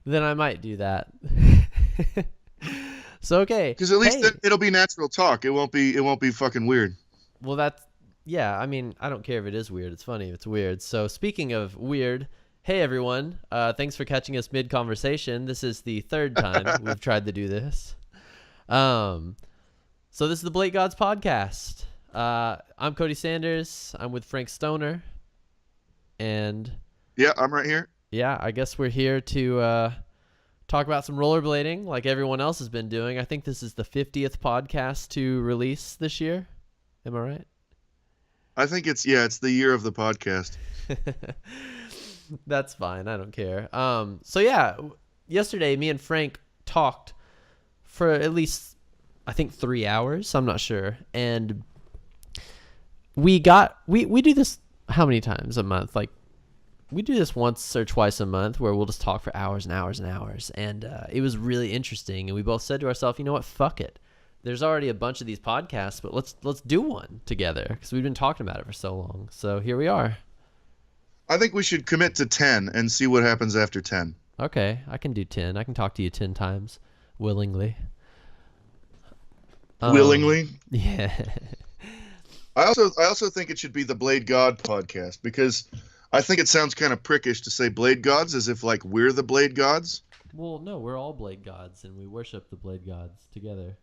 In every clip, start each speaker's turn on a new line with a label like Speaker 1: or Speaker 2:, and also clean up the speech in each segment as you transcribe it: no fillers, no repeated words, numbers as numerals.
Speaker 1: then I might do that. So okay.
Speaker 2: Because at least it'll be natural talk. It won't be fucking weird.
Speaker 1: Well, yeah. I mean, I don't care if it is weird. It's funny if it's weird. So speaking of weird, hey everyone. Thanks for catching us mid conversation. This is the third time we've tried to do this. So this is the Bl8 Gods Podcast. I'm Cody Sanders. I'm with Frank Stoner. And
Speaker 2: yeah, I'm right here.
Speaker 1: Yeah, I guess we're here to talk about some rollerblading like everyone else has been doing. I think this is the 50th podcast to release this year. Am I right?
Speaker 2: I think it's the year of the podcast.
Speaker 1: That's fine. I don't care. So yeah, yesterday me and Frank talked for at least, I think 3 hours. I'm not sure. And we do this how many times a month? Like, we do this once or twice a month where we'll just talk for hours and hours and hours. And it was really interesting. And we both said to ourselves, you know what? Fuck it. There's already a bunch of these podcasts, but let's do one together because we've been talking about it for so long. So here we are.
Speaker 2: I think we should commit to 10 and see what happens after 10.
Speaker 1: Okay, I can do 10. I can talk to you 10 times willingly.
Speaker 2: Willingly?
Speaker 1: Yeah.
Speaker 2: I also think it should be the Bl8 God Podcast because I think it sounds kind of prickish to say Bl8 Gods as if like we're the Bl8 Gods.
Speaker 1: Well, no, we're all Bl8 Gods and we worship the Bl8 Gods together.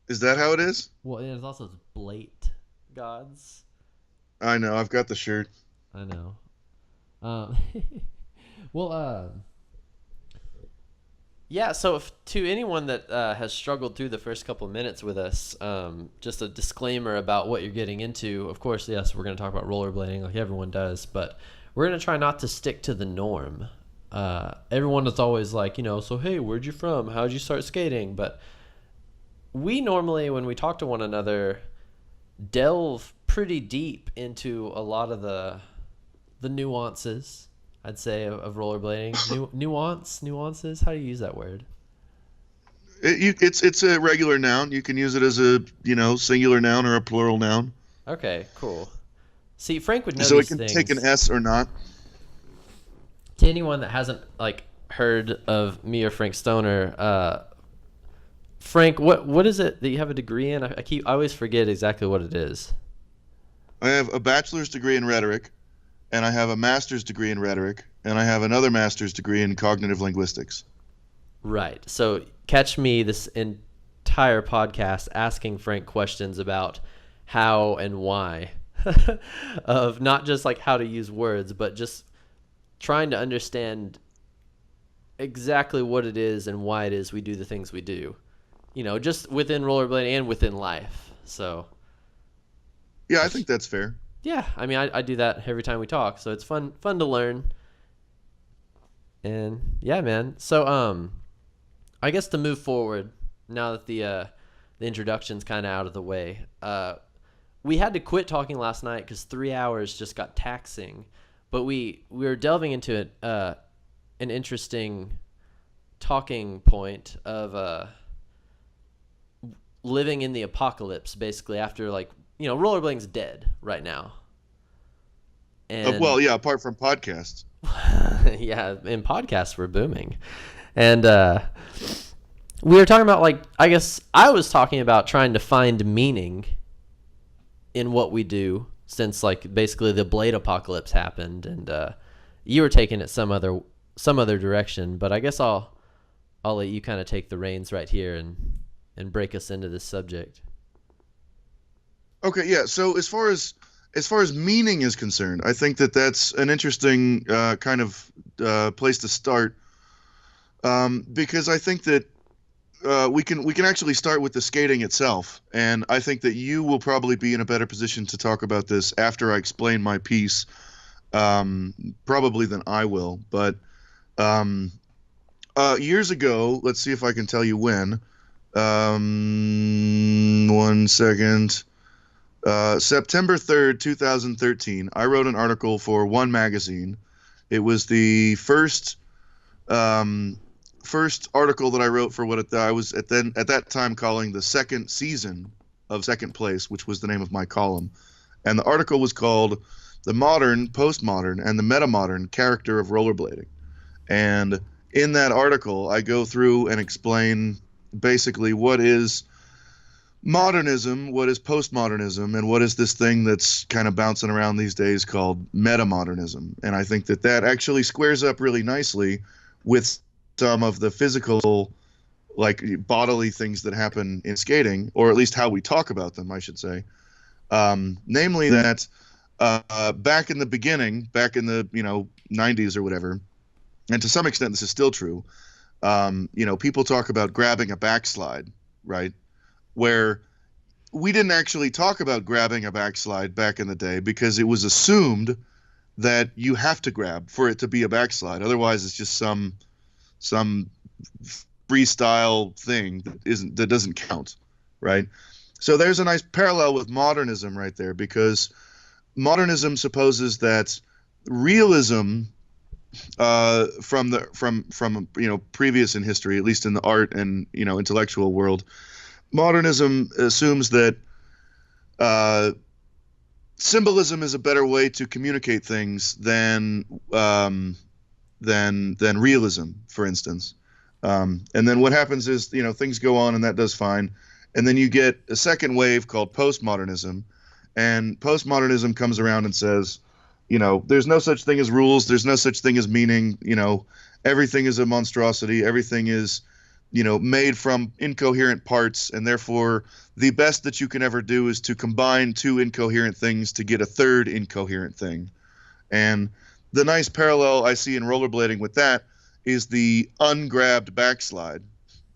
Speaker 2: Is that how it is?
Speaker 1: Well, there's also Bl8 Gods.
Speaker 2: I know. I've got the shirt.
Speaker 1: I know. Well, yeah, so to anyone that has struggled through the first couple of minutes with us, just a disclaimer about what you're getting into. Of course, yes, we're going to talk about rollerblading like everyone does, but we're going to try not to stick to the norm. Everyone is always like, so hey, where'd you from? How'd you start skating? But we normally, when we talk to one another, delve pretty deep into a lot of the nuances, I'd say, of rollerblading. Nuances. How do you use that word?
Speaker 2: It's a regular noun. You can use it as a singular noun or a plural noun.
Speaker 1: Okay, cool. See, Frank would know
Speaker 2: so
Speaker 1: these
Speaker 2: it can
Speaker 1: things.
Speaker 2: Take an S or not.
Speaker 1: To anyone that hasn't heard of me or Frank Stoner, Frank, what is it that you have a degree in? I always forget exactly what it is.
Speaker 2: I have a bachelor's degree in rhetoric, and I have a master's degree in rhetoric, and I have another master's degree in cognitive linguistics.
Speaker 1: Right. So catch me this entire podcast asking Frank questions about how and why of not just how to use words, but just trying to understand exactly what it is and why it is we do the things we do. Just within rollerblading and within life. So
Speaker 2: yeah, I think that's fair.
Speaker 1: Yeah, I mean, I do that every time we talk, so it's fun to learn. And yeah, man. So I guess to move forward, now that the introduction's kind of out of the way, we had to quit talking last night because 3 hours just got taxing. But we were delving into an interesting talking point of living in the apocalypse, basically, after rollerblading's dead right now. And
Speaker 2: well, yeah, apart from podcasts.
Speaker 1: yeah, and podcasts were booming. And we were talking about, I guess I was talking about trying to find meaning in what we do since, basically the Bl8 apocalypse happened. And you were taking it some other direction. But I guess I'll let you kind of take the reins right here and break us into this subject.
Speaker 2: Okay, yeah. So as far as meaning is concerned, I think that's an interesting kind of place to start, because I think that we can actually start with the skating itself, and I think that you will probably be in a better position to talk about this after I explain my piece, probably than I will. But years ago, let's see if I can tell you when. 1 second. September 3rd, 2013, I wrote an article for One Magazine. It was the first article that I wrote for what I was at that time calling the second season of Second Place, which was the name of my column. And the article was called The Modern, Postmodern, and the Metamodern Character of Rollerblading. And in that article, I go through and explain basically what is modernism, what is postmodernism, and what is this thing that's kind of bouncing around these days called metamodernism. And I think that that actually squares up really nicely with some of the physical, like bodily things that happen in skating, or at least how we talk about them, I should say. Namely that back in the beginning, back in the 90s or whatever, and to some extent this is still true, people talk about grabbing a backslide, right? Where we didn't actually talk about grabbing a backslide back in the day because it was assumed that you have to grab for it to be a backslide. Otherwise, it's just some freestyle thing that doesn't count, right? So there's a nice parallel with modernism right there, because modernism supposes that realism from previous in history, at least in the art and intellectual world, modernism assumes that symbolism is a better way to communicate things than realism, for instance. And then what happens is, things go on and that does fine. And then you get a second wave called postmodernism. And postmodernism comes around and says, there's no such thing as rules. There's no such thing as meaning. Everything is a monstrosity. Everything is, made from incoherent parts. And therefore, the best that you can ever do is to combine two incoherent things to get a third incoherent thing. And the nice parallel I see in rollerblading with that is the ungrabbed backslide,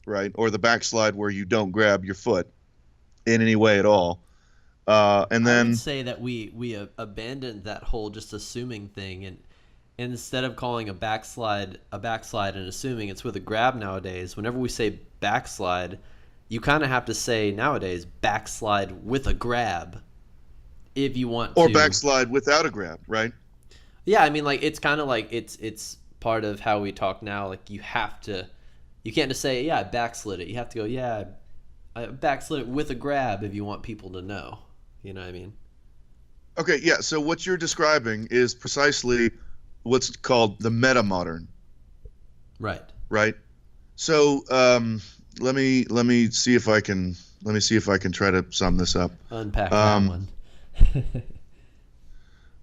Speaker 2: right? Or the backslide where you don't grab your foot in any way at all. And then
Speaker 1: I would say that we abandoned that whole just assuming thing, and instead of calling a backslide and assuming it's with a grab nowadays, whenever we say backslide, you kind of have to say nowadays backslide with a grab if you want
Speaker 2: or
Speaker 1: to. Or
Speaker 2: backslide without a grab, right?
Speaker 1: Yeah, I mean, like, it's kind of like it's part of how we talk now. Like, you can't just say, yeah, I backslid it. You have to go, yeah, I backslid it with a grab if you want people to know. You know what I mean?
Speaker 2: Okay, yeah. So what you're describing is precisely what's called the metamodern.
Speaker 1: Right.
Speaker 2: Right. So let me see if I can try to sum this up.
Speaker 1: Unpack that one.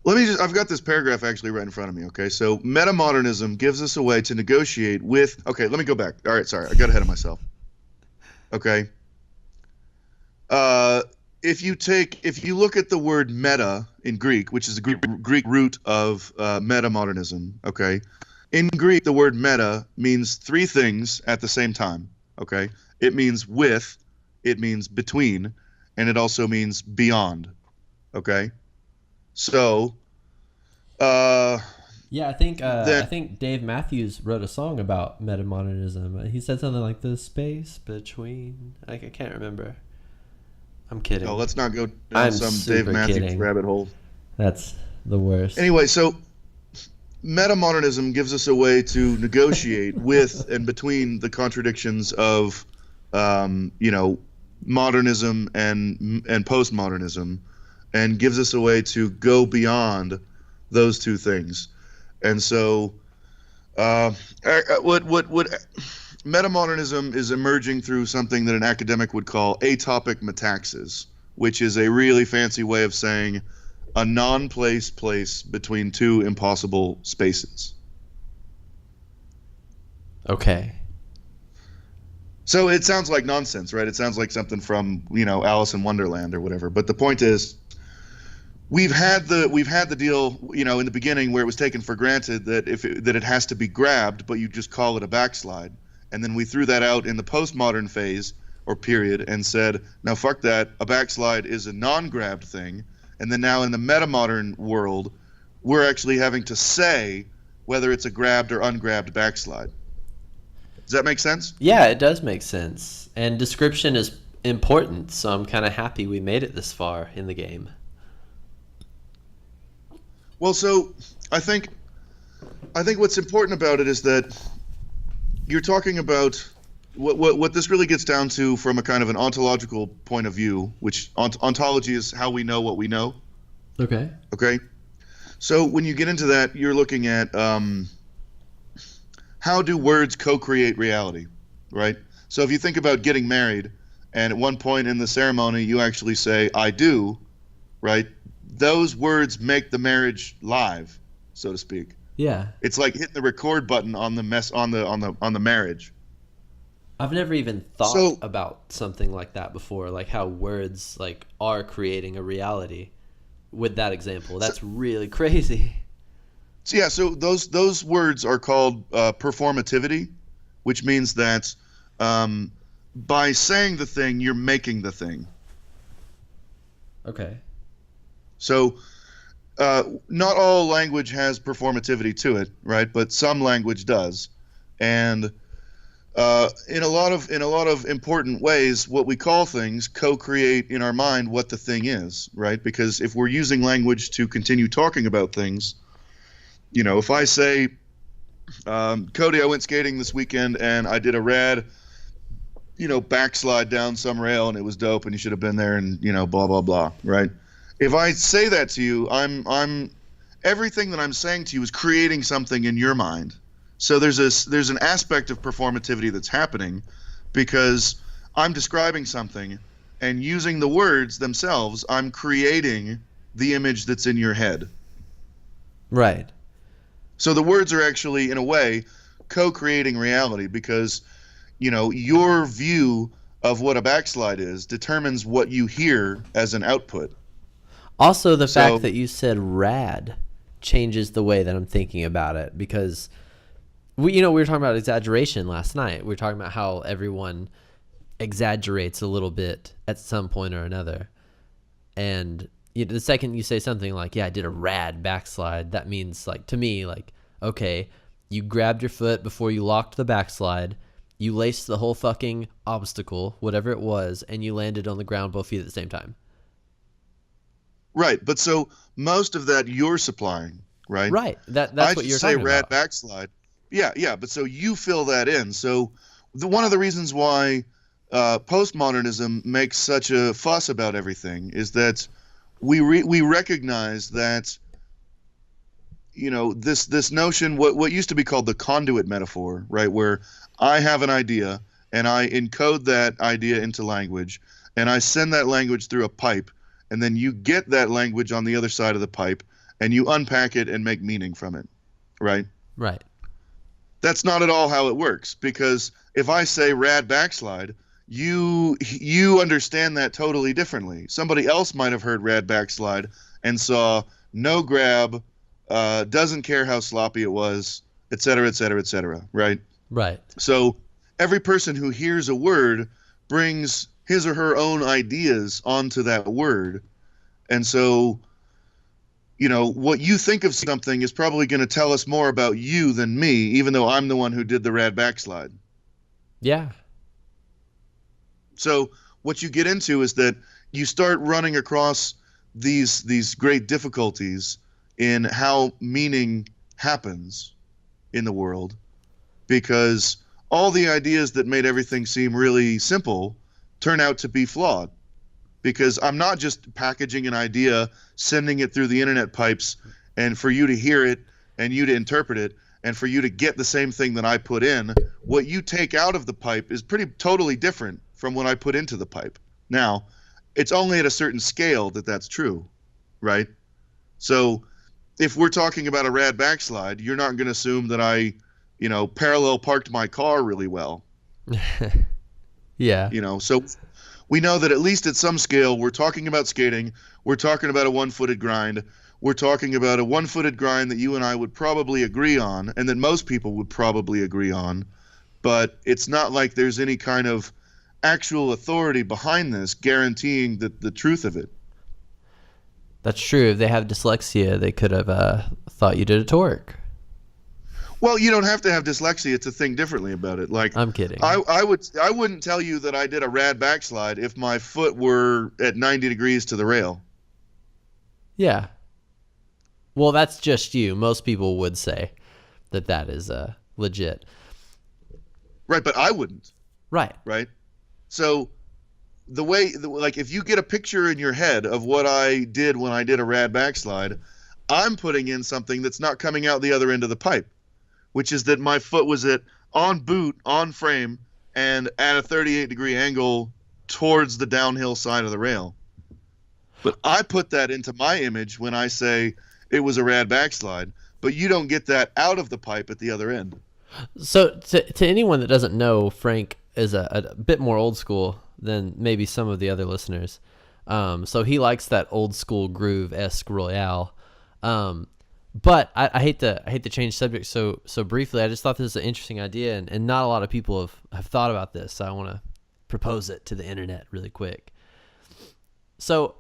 Speaker 2: I've got this paragraph actually right in front of me. Okay, so metamodernism gives us a way to negotiate with. Okay, let me go back. All right, sorry, I got ahead of myself. Okay. If you look at the word meta in Greek, which is the Greek root of metamodernism, okay, in Greek the word meta means three things at the same time. Okay, it means with, it means between, and it also means beyond. Okay, so.
Speaker 1: Yeah, I think Dave Matthews wrote a song about metamodernism. He said something like the space between. I can't remember. I'm kidding.
Speaker 2: Oh, let's not go down some Dave Matthews rabbit hole.
Speaker 1: That's the worst.
Speaker 2: Anyway, so metamodernism gives us a way to negotiate with and between the contradictions of, modernism and postmodernism, and gives us a way to go beyond those two things. And so, what metamodernism is emerging through something that an academic would call atopic metaxis, which is a really fancy way of saying a non-place place between two impossible spaces.
Speaker 1: Okay.
Speaker 2: So it sounds like nonsense, right? It sounds like something from, Alice in Wonderland or whatever. But the point is, we've had the deal, in the beginning where it was taken for granted that that it has to be grabbed, but you just call it a backslide. And then we threw that out in the postmodern phase or period and said, now fuck that, a backslide is a non-grabbed thing. And then now in the metamodern world, we're actually having to say whether it's a grabbed or ungrabbed backslide. Does that make sense?
Speaker 1: Yeah, it does make sense. And description is important, so I'm kind of happy we made it this far in the game.
Speaker 2: Well, so I think what's important about it is that you're talking about what this really gets down to from a kind of an ontological point of view, which ontology is how we know what we know.
Speaker 1: Okay. Okay.
Speaker 2: So when you get into that, you're looking at how how do words co-create reality, right? So if you think about getting married, and at one point in the ceremony you actually say "I do," right? Those words make the marriage live, so to speak.
Speaker 1: Yeah.
Speaker 2: It's like hitting the record button on the marriage.
Speaker 1: I've never even thought about something like that before, like how words like are creating a reality with that example. That's really crazy.
Speaker 2: So those words are called performativity, which means that by saying the thing, you're making the thing.
Speaker 1: Okay.
Speaker 2: So not all language has performativity to it, right? But some language does, and in a lot of important ways, what we call things co-create in our mind what the thing is, right? Because if we're using language to continue talking about things, if I say, Cody, I went skating this weekend and I did a rad, backslide down some rail and it was dope and you should have been there and blah blah blah, right? If I say that to you, I'm everything that I'm saying to you is creating something in your mind. So there's an aspect of performativity that's happening because I'm describing something and using the words themselves, I'm creating the image that's in your head.
Speaker 1: Right.
Speaker 2: So the words are actually, in a way, co-creating reality because, your view of what a backslide is determines what you hear as an output.
Speaker 1: Also, the fact that you said rad changes the way that I'm thinking about it because we were talking about exaggeration last night. We were talking about how everyone exaggerates a little bit at some point or another. And the second you say something like, yeah, I did a rad backslide, that means, like, to me, like, okay, you grabbed your foot before you locked the backslide, you laced the whole fucking obstacle, whatever it was, and you landed on the ground both feet at the same time.
Speaker 2: Right, but so most of that you're supplying, right?
Speaker 1: Right, that's what you're talking about.
Speaker 2: I say rad backslide. Yeah, but so you fill that in. So one of the reasons why postmodernism makes such a fuss about everything is that we recognize that this notion, what used to be called the conduit metaphor, right, where I have an idea and I encode that idea into language and I send that language through a pipe and then you get that language on the other side of the pipe and you unpack it and make meaning from it, right?
Speaker 1: Right.
Speaker 2: That's not at all how it works, because if I say rad backslide, you understand that totally differently. Somebody else might have heard rad backslide and saw no grab, doesn't care how sloppy it was, et cetera, et cetera, et cetera, right?
Speaker 1: Right.
Speaker 2: So every person who hears a word brings his or her own ideas onto that word. And so what you think of something is probably going to tell us more about you than me, even though I'm the one who did the rad backslide.
Speaker 1: Yeah.
Speaker 2: So what you get into is that you start running across these great difficulties in how meaning happens in the world, because all the ideas that made everything seem really simple turn out to be flawed. Because I'm not just packaging an idea, sending it through the internet pipes, and for you to hear it and you to interpret it and for you to get the same thing that I put in. What you take out of the pipe is totally different from what I put into the pipe. Now, it's only at a certain scale that that's true, right? So if we're talking about a rad backslide, you're not going to assume that I, parallel parked my car really well.
Speaker 1: Yeah.
Speaker 2: So we know that at least at some scale, we're talking about skating. We're talking about a one-footed grind. We're talking about a one-footed grind that you and I would probably agree on, and that most people would probably agree on. But it's not like there's any kind of actual authority behind this guaranteeing the truth of it.
Speaker 1: That's true. If they have dyslexia, they could have thought you did a torque.
Speaker 2: Well, you don't have to have dyslexia to think differently about it. Like,
Speaker 1: I'm kidding.
Speaker 2: I wouldn't tell you that I did a rad backslide if my foot were at 90 degrees to the rail.
Speaker 1: Yeah. Well, that's just you. Most people would say that is legit.
Speaker 2: Right, but I wouldn't.
Speaker 1: Right.
Speaker 2: Right. So if you get a picture in your head of what I did when I did a rad backslide, I'm putting in something that's not coming out the other end of the pipe. which is that my foot was on boot, on frame, and at a 38-degree angle towards the downhill side of the rail. But I put that into my image when I say it was a rad backslide, but you don't get that out of the pipe at the other end.
Speaker 1: So to anyone that doesn't know, Frank is a bit more old school than maybe some of the other listeners. So he likes that old school groove-esque royale. But I hate to change subject so briefly. I just thought this was an interesting idea, and not a lot of people have thought about this. So I want to propose it to the internet really quick. So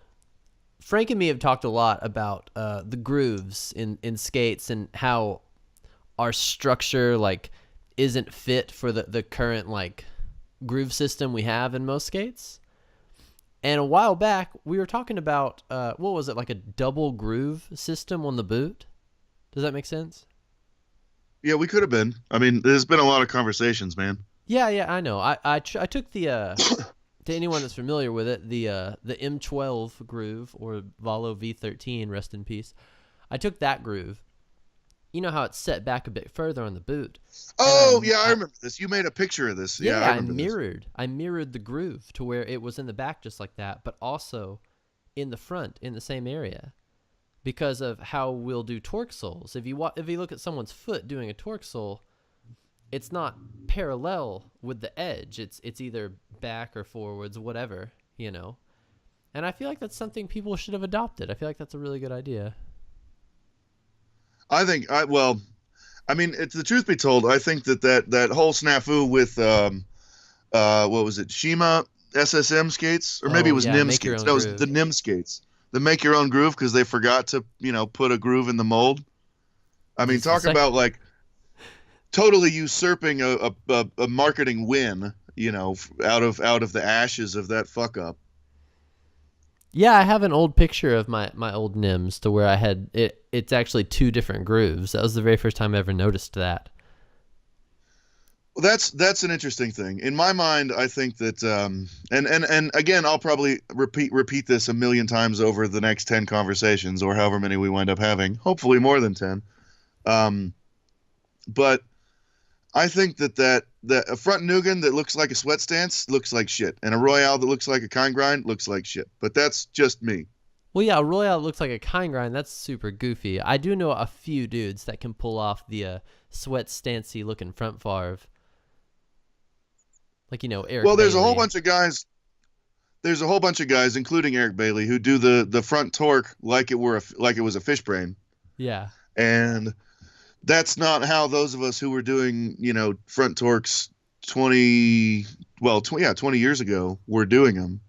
Speaker 1: Frank and me have talked a lot about the grooves in skates and how our structure like isn't fit for the current like groove system we have in most skates. And a while back we were talking about what was it, like a double groove system on the boot? Does that make sense?
Speaker 2: Yeah, we could have been. I mean, there's been a lot of conversations, man.
Speaker 1: Yeah, I know. I took the to anyone that's familiar with it, the M12 groove, or Valo V13, rest in peace. I took that groove. You know how it's set back a bit further on the boot.
Speaker 2: Oh, yeah, I remember this. You made a picture of this. Yeah, I
Speaker 1: mirrored the groove to where it was in the back just like that, but also in the front in the same area. Because of how we'll do torque soles. If you look at someone's foot doing a torque sole, it's not parallel with the edge. It's either back or forwards, whatever, you know. And I feel like that's something people should have adopted. I feel like that's a really good idea.
Speaker 2: I think it's the truth be told. I think that whole snafu with what was it, Shima SSM skates, or maybe it was NIM skates. That was the NIM skates. The make your own groove, because they forgot to put a groove in the mold. I mean, talk about like totally usurping a marketing win, out of the ashes of that fuck up.
Speaker 1: Yeah, I have an old picture of my old NIMS to where I had it. It's actually two different grooves. That was the very first time I ever noticed that.
Speaker 2: Well, that's an interesting thing. In my mind, I think that, and again, I'll probably repeat this a million times over the next 10 conversations, or however many we wind up having. Hopefully more than 10. But I think that a front Nugan that looks like a sweat stance looks like shit, and a Royale that looks like a kind grind looks like shit. But that's just me.
Speaker 1: Well, yeah, a Royale looks like a kind grind. That's super goofy. I do know a few dudes that can pull off the sweat stancey looking front farv. Like, Eric
Speaker 2: Well, there's
Speaker 1: Bailey.
Speaker 2: a whole bunch of guys. There's a whole bunch of guys, including Eric Bailey, who do the front torque like it was a fish brain.
Speaker 1: Yeah.
Speaker 2: And that's not how those of us who were doing, front torques 20 years ago were doing them.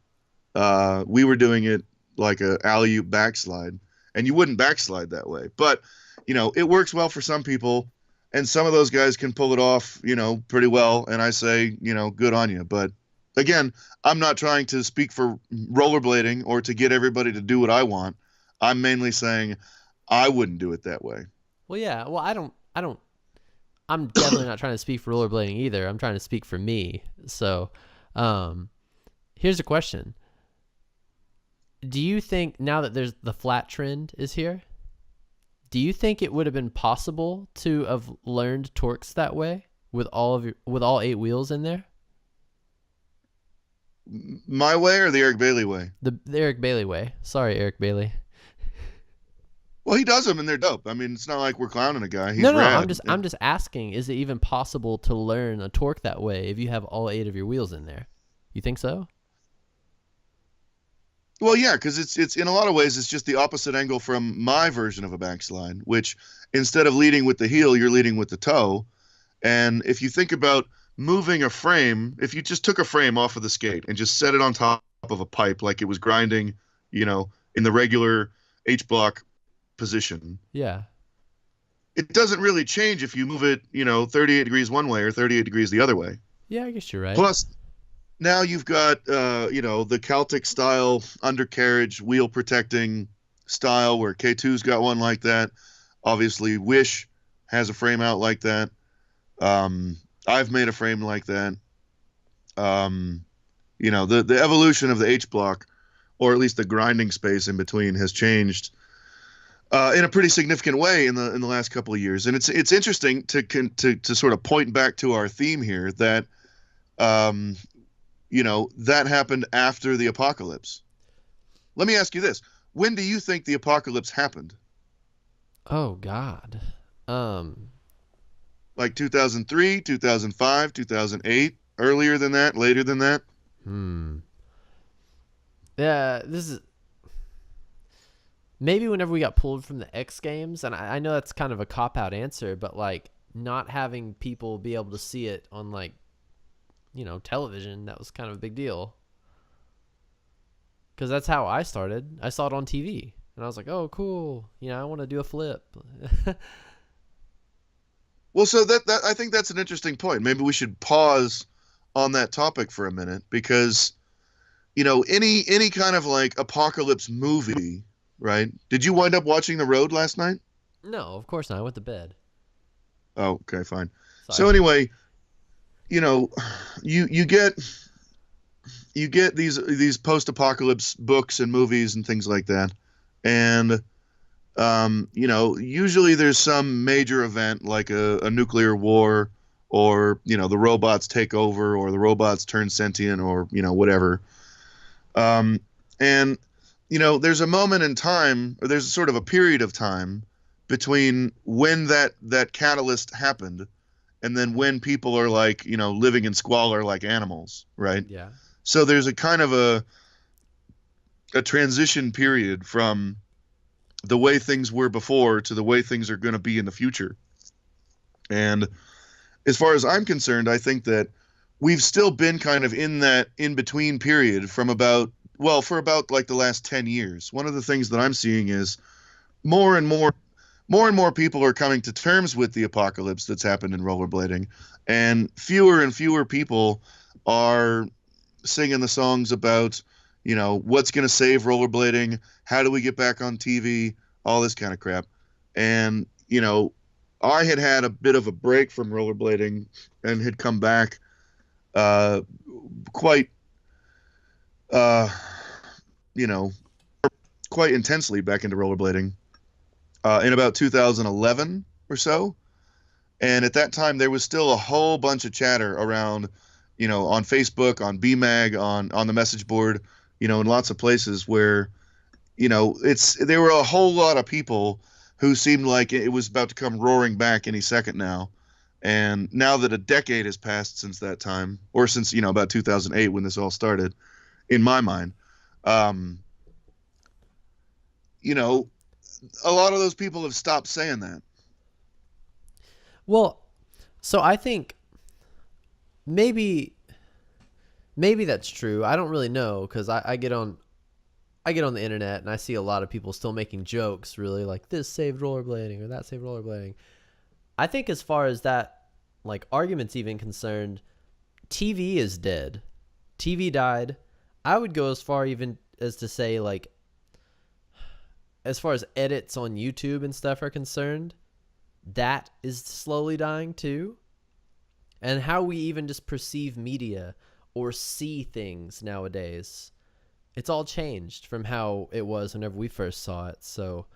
Speaker 2: We were doing it like a alleyoop backslide, and you wouldn't backslide that way. But, it works well for some people. And some of those guys can pull it off, pretty well. And I say, good on you. But again, I'm not trying to speak for rollerblading or to get everybody to do what I want. I'm mainly saying I wouldn't do it that way.
Speaker 1: Well, yeah. Well, I'm definitely not trying to speak for rollerblading either. I'm trying to speak for me. So, here's a question. Do you think, now that there's the flat trend is here, do you think it would have been possible to have learned torques that way with all 8 wheels in there?
Speaker 2: My way or the Eric Bailey way?
Speaker 1: The Eric Bailey way. Sorry, Eric Bailey.
Speaker 2: Well, he does them and they're dope. I mean, it's not like we're clowning a guy. He's
Speaker 1: no.
Speaker 2: rad.
Speaker 1: I'm just asking. Is it even possible to learn a torque that way if you have all 8 of your wheels in there? You think so?
Speaker 2: Well, yeah, because it's in a lot of ways it's just the opposite angle from my version of a backslide, which instead of leading with the heel, you're leading with the toe. And if you think about moving a frame, if you just took a frame off of the skate and just set it on top of a pipe like it was grinding, in the regular H block position.
Speaker 1: Yeah.
Speaker 2: It doesn't really change if you move it, 38 degrees one way or 38 degrees the other way.
Speaker 1: Yeah, I guess you're right.
Speaker 2: Plus, now you've got, the Celtic style undercarriage wheel protecting style where K2's got one like that. Obviously, Wish has a frame out like that. I've made a frame like that. The evolution of the H block, or at least the grinding space in between, has changed in a pretty significant way in the last couple of years. And it's interesting to sort of point back to our theme here that that happened after the apocalypse. Let me ask you this: when do you think the apocalypse happened?
Speaker 1: Oh God.
Speaker 2: Like 2003, 2005, 2008, earlier than that, later than that?
Speaker 1: Yeah, this is maybe whenever we got pulled from the X Games, and I know that's kind of a cop-out answer, but like not having people be able to see it on like, television, that was kind of a big deal. Because that's how I started. I saw it on TV, and I was like, oh, cool. I want to do a flip.
Speaker 2: Well, so that I think that's an interesting point. Maybe we should pause on that topic for a minute because, any kind of like apocalypse movie, right? Did you wind up watching The Road last night?
Speaker 1: No, of course not. I went to bed.
Speaker 2: Oh, okay, fine.
Speaker 1: Sorry.
Speaker 2: So anyway, you get these post-apocalypse books and movies and things like that, and usually there's some major event like a nuclear war, or the robots take over, or the robots turn sentient, or whatever. And there's a moment in time, or there's sort of a period of time between when that catalyst happened and then when people are like, living in squalor like animals, right?
Speaker 1: Yeah.
Speaker 2: So there's a kind of a transition period from the way things were before to the way things are going to be in the future. And as far as I'm concerned, I think that we've still been kind of in that in-between period for about like the last 10 years. One of the things that I'm seeing is more and more people are coming to terms with the apocalypse that's happened in rollerblading, and fewer people are singing the songs about, what's going to save rollerblading, how do we get back on TV, all this kind of crap. And, I had a bit of a break from rollerblading and had come back quite intensely back into rollerblading in about 2011 or so. And at that time, there was still a whole bunch of chatter around, on Facebook, on BMag, on the message board, in lots of places where, there were a whole lot of people who seemed like it was about to come roaring back any second now. And now that a decade has passed since that time, or since, about 2008 when this all started, in my mind, a lot of those people have stopped saying that.
Speaker 1: Well, so I think maybe that's true. I don't really know, because I get on the internet and I see a lot of people still making jokes, really, like this saved rollerblading or that saved rollerblading. I think as far as that, like, argument's even concerned, TV is dead. TV died. I would go as far even as to say, like, as far as edits on YouTube and stuff are concerned, that is slowly dying too. And how we even just perceive media or see things nowadays, it's all changed from how it was whenever we first saw it. So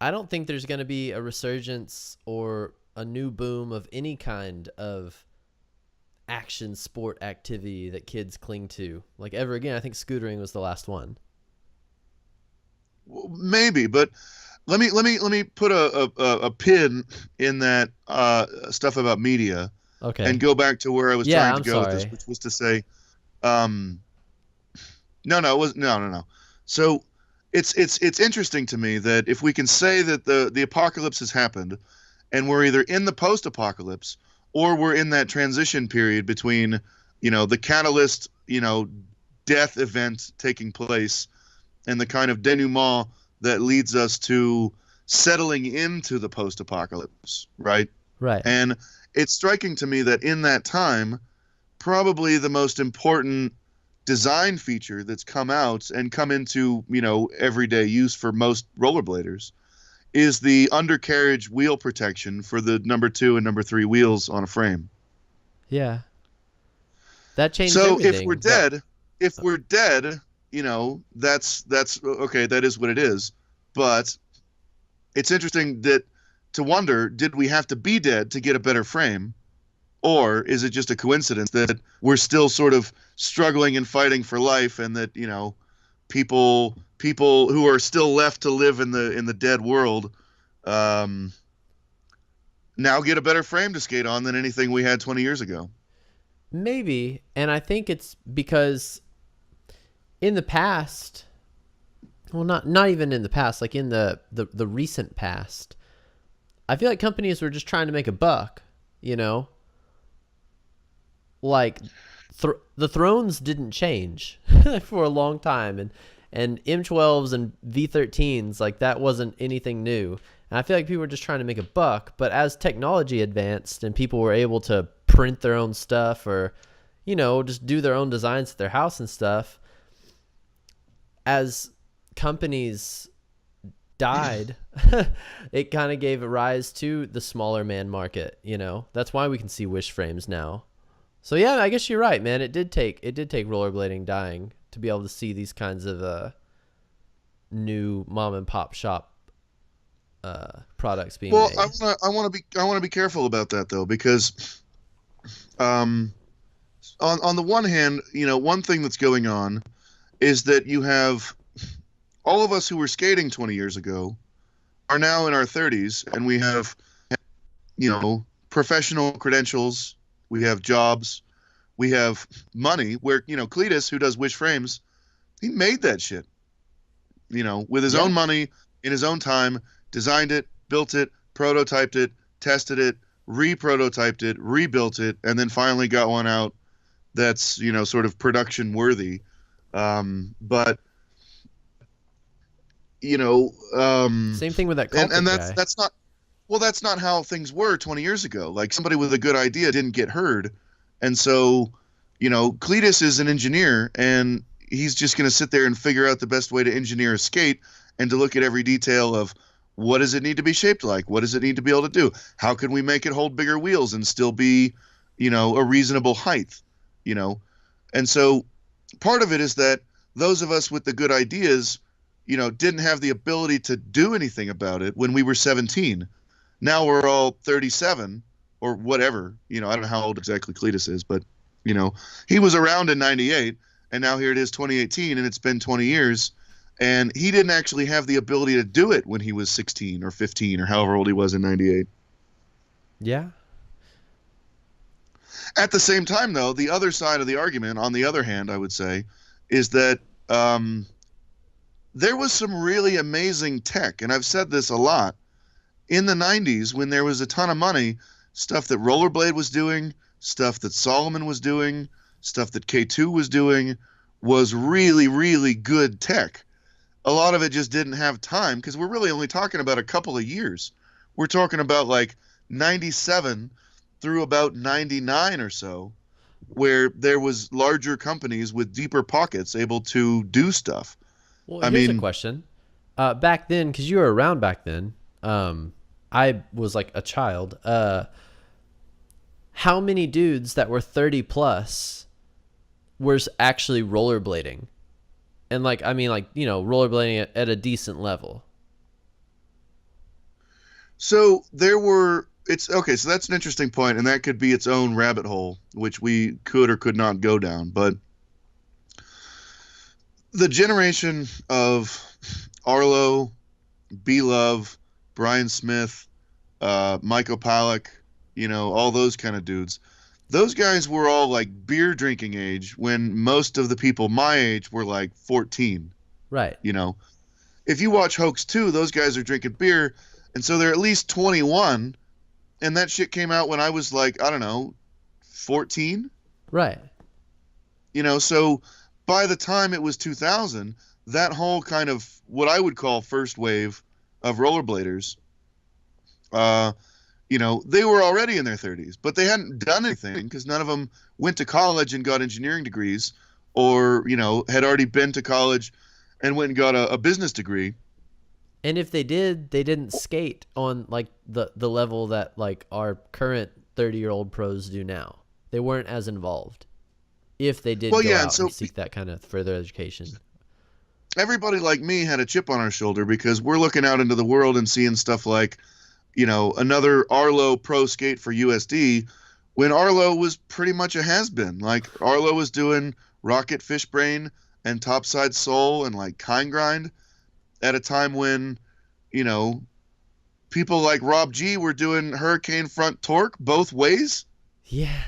Speaker 1: I don't think there's going to be a resurgence or a new boom of any kind of action sport activity that kids cling to like ever again. I think scootering was the last one.
Speaker 2: Maybe, but let me put a pin in that stuff about media.
Speaker 1: Okay.
Speaker 2: And go back to where I was trying to go
Speaker 1: with
Speaker 2: this, which was to say, no. So it's interesting to me that if we can say that the apocalypse has happened, and we're either in the post-apocalypse or we're in that transition period between, the catalyst, death event taking place and the kind of denouement that leads us to settling into the post-apocalypse, right?
Speaker 1: Right.
Speaker 2: And it's striking to me that in that time, probably the most important design feature that's come out and come into, everyday use for most rollerbladers is the undercarriage wheel protection for the number 2 and number 3 wheels on a frame.
Speaker 1: Yeah. That changed
Speaker 2: so
Speaker 1: everything.
Speaker 2: if we're dead, that's okay, that is what it is. But it's interesting to wonder, did we have to be dead to get a better frame? Or is it just a coincidence that we're still sort of struggling and fighting for life, and that, people who are still left to live in the dead world now get a better frame to skate on than anything we had 20 years ago?
Speaker 1: Maybe. And I think it's because in the past, well, not even in the past, like in the recent past, I feel like companies were just trying to make a buck, Like the thrones didn't change for a long time, and M12s and V13s, like that wasn't anything new. And I feel like people were just trying to make a buck, but as technology advanced and people were able to print their own stuff, or just do their own designs at their house and stuff, as companies died, it kind of gave a rise to the smaller man market. That's why we can see wish frames now. So yeah, I guess you're right, man. It did take rollerblading dying to be able to see these kinds of new mom and pop shop products being made.
Speaker 2: Well, I want to be careful about that though, because on the one hand, one thing that's going on is that you have all of us who were skating 20 years ago are now in our 30s, and we have professional credentials. We have jobs, we have money, where, Cletus, who does Wish Frames, he made that shit, with his own money, in his own time, designed it, built it, prototyped it, tested it, re-prototyped it, rebuilt it, and then finally got one out that's, sort of production worthy. But,
Speaker 1: same thing with that Celtic
Speaker 2: and
Speaker 1: guy.
Speaker 2: that's not how things were 20 years ago. Like, somebody with a good idea didn't get heard. And so, Cletus is an engineer, and he's just going to sit there and figure out the best way to engineer a skate, and to look at every detail of what does it need to be shaped like? What does it need to be able to do? How can we make it hold bigger wheels and still be, a reasonable height, And so part of it is that those of us with the good ideas, didn't have the ability to do anything about it when we were 17. Now we're all 37 or whatever. I don't know how old exactly Cletus is, but, he was around in 98, and now here it is 2018, and it's been 20 years. And he didn't actually have the ability to do it when he was 16 or 15 or however old he was in 98.
Speaker 1: Yeah.
Speaker 2: At the same time, though, the other side of the argument, on the other hand, I would say, is that there was some really amazing tech, and I've said this a lot, in the 90s when there was a ton of money, stuff that Rollerblade was doing, stuff that Solomon was doing, stuff that K2 was doing, was really, really good tech. A lot of it just didn't have time, because we're really only talking about a couple of years. We're talking about like 97 through about 99 or so, where there was larger companies with deeper pockets able to do stuff.
Speaker 1: Well, here's a question. Back then, because you were around back then, I was like a child. How many dudes that were 30 plus were actually rollerblading? And rollerblading at a decent level. So so that's an interesting point, and that could be its own rabbit hole, which we could or could not go down. But the generation of Arlo, B-Love, Brian Smith, Michael Pollack, all those kind of dudes, those guys were all like beer drinking age when most of the people my age were like 14. Right.
Speaker 2: If you watch Hoax 2, those guys are drinking beer, and so they're at least 21, and that shit came out when I was like, I don't know, 14?
Speaker 1: Right.
Speaker 2: So by the time it was 2000, that whole kind of what I would call first wave of rollerbladers, they were already in their 30s, but they hadn't done anything because none of them went to college and got engineering degrees, or, had already been to college and went and got a business degree.
Speaker 1: And if they did, they didn't skate on like the level that like our current 30-year-old pros do now. They weren't as involved if they did go out and seek that kind of further education.
Speaker 2: everybody like me had a chip on our shoulder because we're looking out into the world and seeing stuff like, another Arlo Pro Skate for USD when Arlo was pretty much a has-been. Like, Arlo was doing Rocket Fishbrain and Topside Soul and, like, Kind Grind at a time when, people like Rob G were doing Hurricane Front Torque both ways.
Speaker 1: Yeah.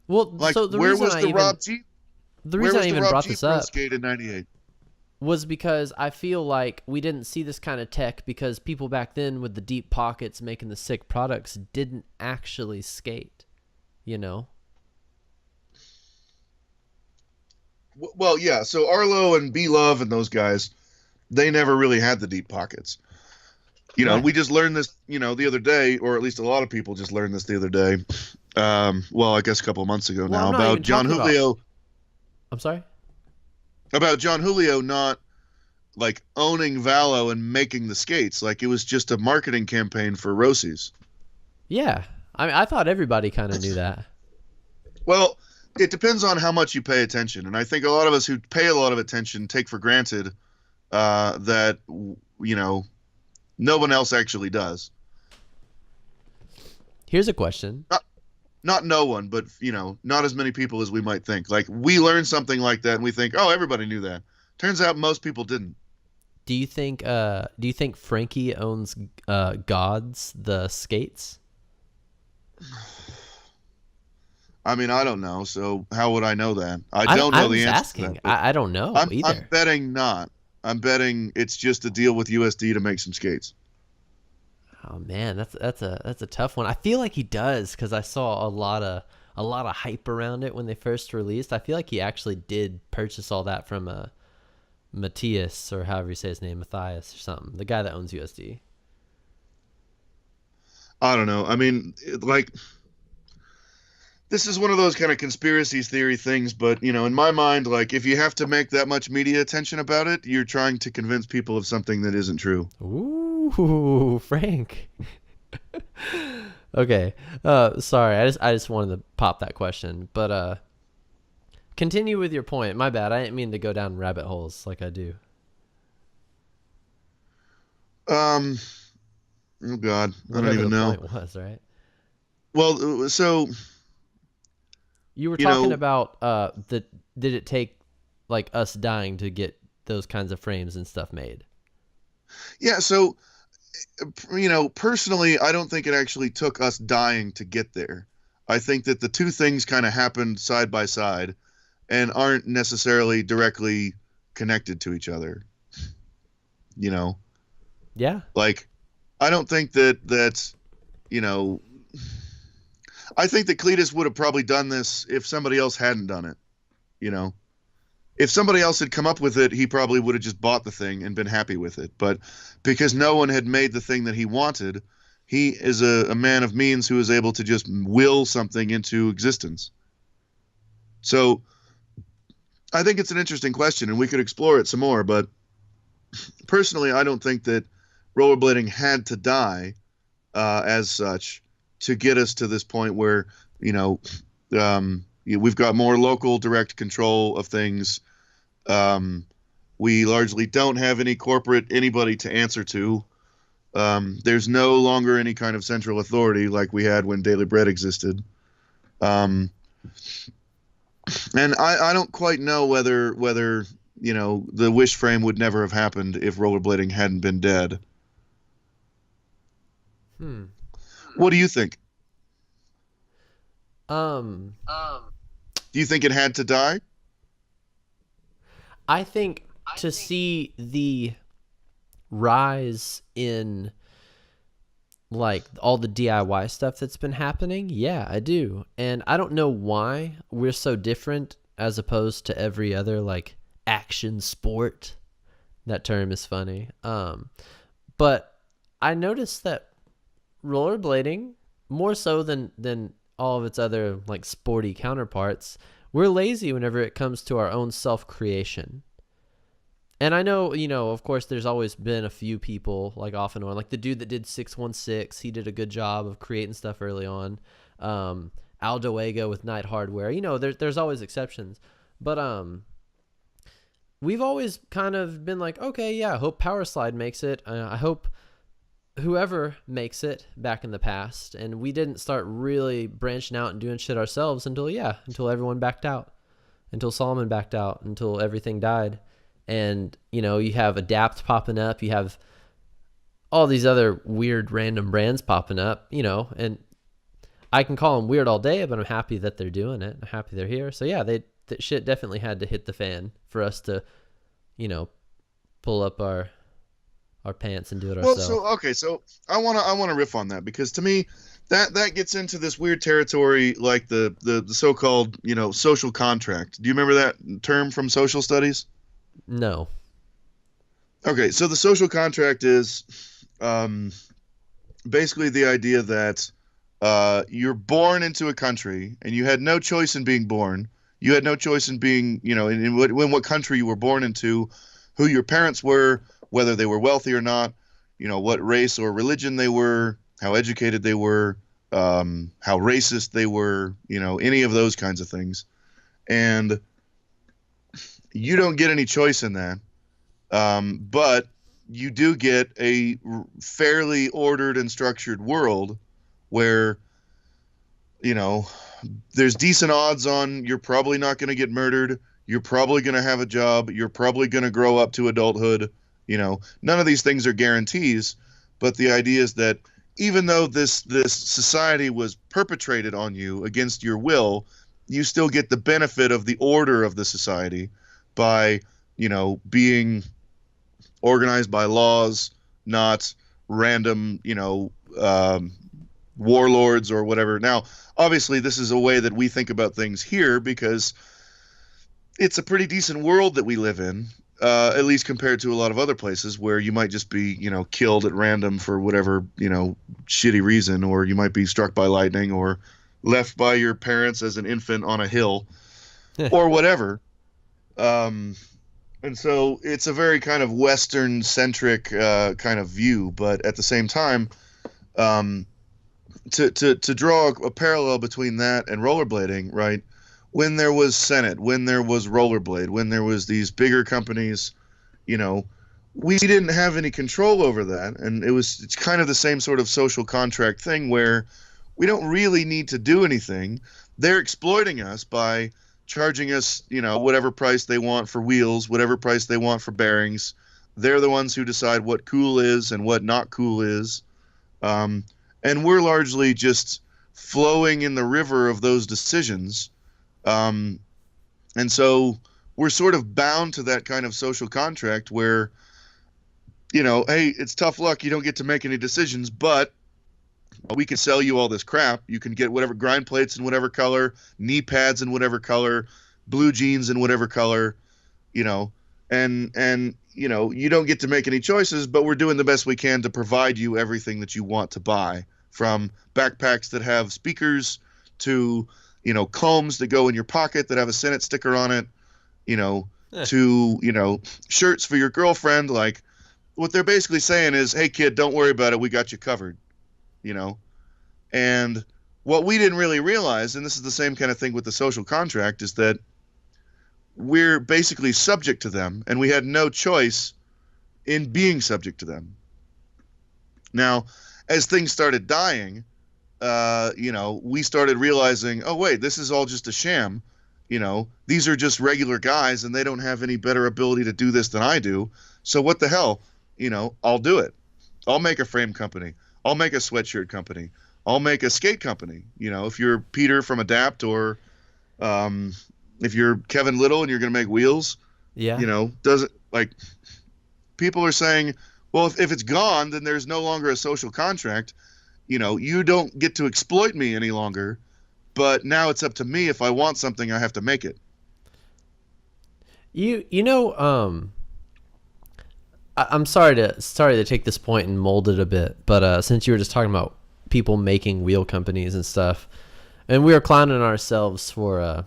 Speaker 2: Well, like,
Speaker 1: so the
Speaker 2: where
Speaker 1: reason
Speaker 2: was the Rob G?
Speaker 1: The reason I even brought this up
Speaker 2: skate in '98
Speaker 1: was because I feel like we didn't see this kind of tech because people back then with the deep pockets making the sick products didn't actually skate,
Speaker 2: Well, yeah. So Arlo and B Love and those guys, they never really had the deep pockets.
Speaker 1: Right.
Speaker 2: We just learned this, the other day, or at least a lot of people just learned this the other day. Well, I guess a couple of months ago now about John Julio.
Speaker 1: I'm sorry?
Speaker 2: About John Julio not like owning Valo and making the skates. Like, it was just a marketing campaign for Rossi's.
Speaker 1: Yeah. I thought everybody kind of knew that.
Speaker 2: Well, it depends on how much you pay attention. And I think a lot of us who pay a lot of attention take for granted that, no one else actually does.
Speaker 1: Here's a question.
Speaker 2: Not no one, but, not as many people as we might think. Like, we learn something like that and we think, oh, everybody knew that. Turns out most people didn't.
Speaker 1: Do you think Frankie owns Gods, the skates?
Speaker 2: I mean, I don't know. So how would I know that? I don't know the answer to that.
Speaker 1: I don't know either.
Speaker 2: I'm betting not. I'm betting it's just a deal with USD to make some skates.
Speaker 1: Oh man, that's a tough one. I feel like he does because I saw a lot of hype around it when they first released. I feel like he actually did purchase all that from Matthias, or however you say his name, Matthias or something, the guy that owns USD.
Speaker 2: I don't know. I mean, like, this is one of those kind of conspiracy theory things, but, in my mind, like, if you have to make that much media attention about it, you're trying to convince people of something that isn't true.
Speaker 1: Ooh, Frank. Okay. Sorry, I just wanted to pop that question, but continue with your point. My bad. I didn't mean to go down rabbit holes like I do.
Speaker 2: Oh God, I don't even know.
Speaker 1: Point was, right?
Speaker 2: Well, so
Speaker 1: you were talking about did it take like us dying to get those kinds of frames and stuff made?
Speaker 2: Yeah, so personally, I don't think it actually took us dying to get there. I think that the two things kind of happened side by side and aren't necessarily directly connected to each other.
Speaker 1: Yeah.
Speaker 2: Like, I don't think that I think that Cletus would have probably done this if somebody else hadn't done it. If somebody else had come up with it, he probably would have just bought the thing and been happy with it. But because no one had made the thing that he wanted, he is a man of means who is able to just will something into existence. So I think it's an interesting question, and we could explore it some more. But personally, I don't think that rollerblading had to die as such to get us to this point where, we've got more local direct control of things. We largely don't have any corporate anybody to answer to. There's no longer any kind of central authority like we had when Daily Bread existed. And I don't quite know whether the wish frame would never have happened if rollerblading hadn't been dead. What do you think? Do you think it had to die?
Speaker 1: I think to see the rise in like all the DIY stuff that's been happening, yeah, I do. And I don't know why we're so different as opposed to every other like action sport. That term is funny. But I noticed that rollerblading, more so than all of its other like sporty counterparts, we're lazy whenever it comes to our own self-creation. And I know, of course, there's always been a few people like off and on, like the dude that did 616. He did a good job of creating stuff early on. Aldo Ego with Night Hardware. There's always exceptions, but we've always kind of been like, okay, yeah, I hope Power Slide makes it. I hope whoever makes it back in the past. And we didn't start really branching out and doing shit ourselves until everyone backed out, until Solomon backed out, until everything died. And, you know, you have Adapt popping up. You have all these other weird random brands popping up, you know, and I can call them weird all day, but I'm happy that they're doing it. I'm happy they're here. So yeah, that shit definitely had to hit the fan for us to, you know, pull up our pants and do it ourselves.
Speaker 2: So I wanna riff on that, because to me that gets into this weird territory, like the so-called, you know, social contract. Do you remember that term from social studies?
Speaker 1: No.
Speaker 2: Okay, so the social contract is basically the idea that you're born into a country and you had no choice in being born. You had no choice in being, you know, in what country you were born into, who your parents were, whether they were wealthy or not, you know, what race or religion they were, how educated they were, how racist they were, you know, any of those kinds of things. And you don't get any choice in that. But you do get a fairly ordered and structured world where, you know, there's decent odds on you're probably not going to get murdered. You're probably going to have a job. You're probably going to grow up to adulthood. You know, none of these things are guarantees, but the idea is that even though this society was perpetrated on you against your will, you still get the benefit of the order of the society by, you know, being organized by laws, not random, you know, warlords or whatever. Now, obviously, this is a way that we think about things here because it's a pretty decent world that we live in, at least compared to a lot of other places where you might just be, you know, killed at random for whatever, you know, shitty reason, or you might be struck by lightning or left by your parents as an infant on a hill or whatever. And so it's a very kind of Western-centric kind of view, but at the same time, to draw a parallel between that and rollerblading, right? When there was Senate, when there was Rollerblade, when there was these bigger companies, you know, we didn't have any control over that, and it's kind of the same sort of social contract thing where we don't really need to do anything. They're exploiting us by charging us, you know, whatever price they want for wheels, whatever price they want for bearings. They're the ones who decide what cool is and what not cool is. And we're largely just flowing in the river of those decisions. And so we're sort of bound to that kind of social contract where, you know, hey, it's tough luck. You don't get to make any decisions, but we can sell you all this crap. You can get whatever grind plates in whatever color, knee pads in whatever color, blue jeans in whatever color, you know, and you know, you don't get to make any choices, but we're doing the best we can to provide you everything that you want to buy, from backpacks that have speakers to, you know, combs that go in your pocket that have a Senate sticker on it, you know, to, you know, shirts for your girlfriend. Like, what they're basically saying is, hey kid, don't worry about it. We got you covered. You know, and what we didn't really realize, and this is the same kind of thing with the social contract, is that we're basically subject to them, and we had no choice in being subject to them. Now, as things started dying, you know, we started realizing, oh wait, this is all just a sham. You know, these are just regular guys, and they don't have any better ability to do this than I do. So what the hell? You know, I'll do it. I'll make a frame company. I'll make a sweatshirt company. I'll make a skate company. You know, if you're Peter from Adapt, or if you're Kevin Little and you're going to make wheels,
Speaker 1: yeah,
Speaker 2: you know, doesn't, like, people are saying, well, if it's gone, then there's no longer a social contract. You know, you don't get to exploit me any longer, but now it's up to me. If I want something, I have to make it.
Speaker 1: You know, I'm sorry to take this point and mold it a bit, but since you were just talking about people making wheel companies and stuff, and we were clowning ourselves for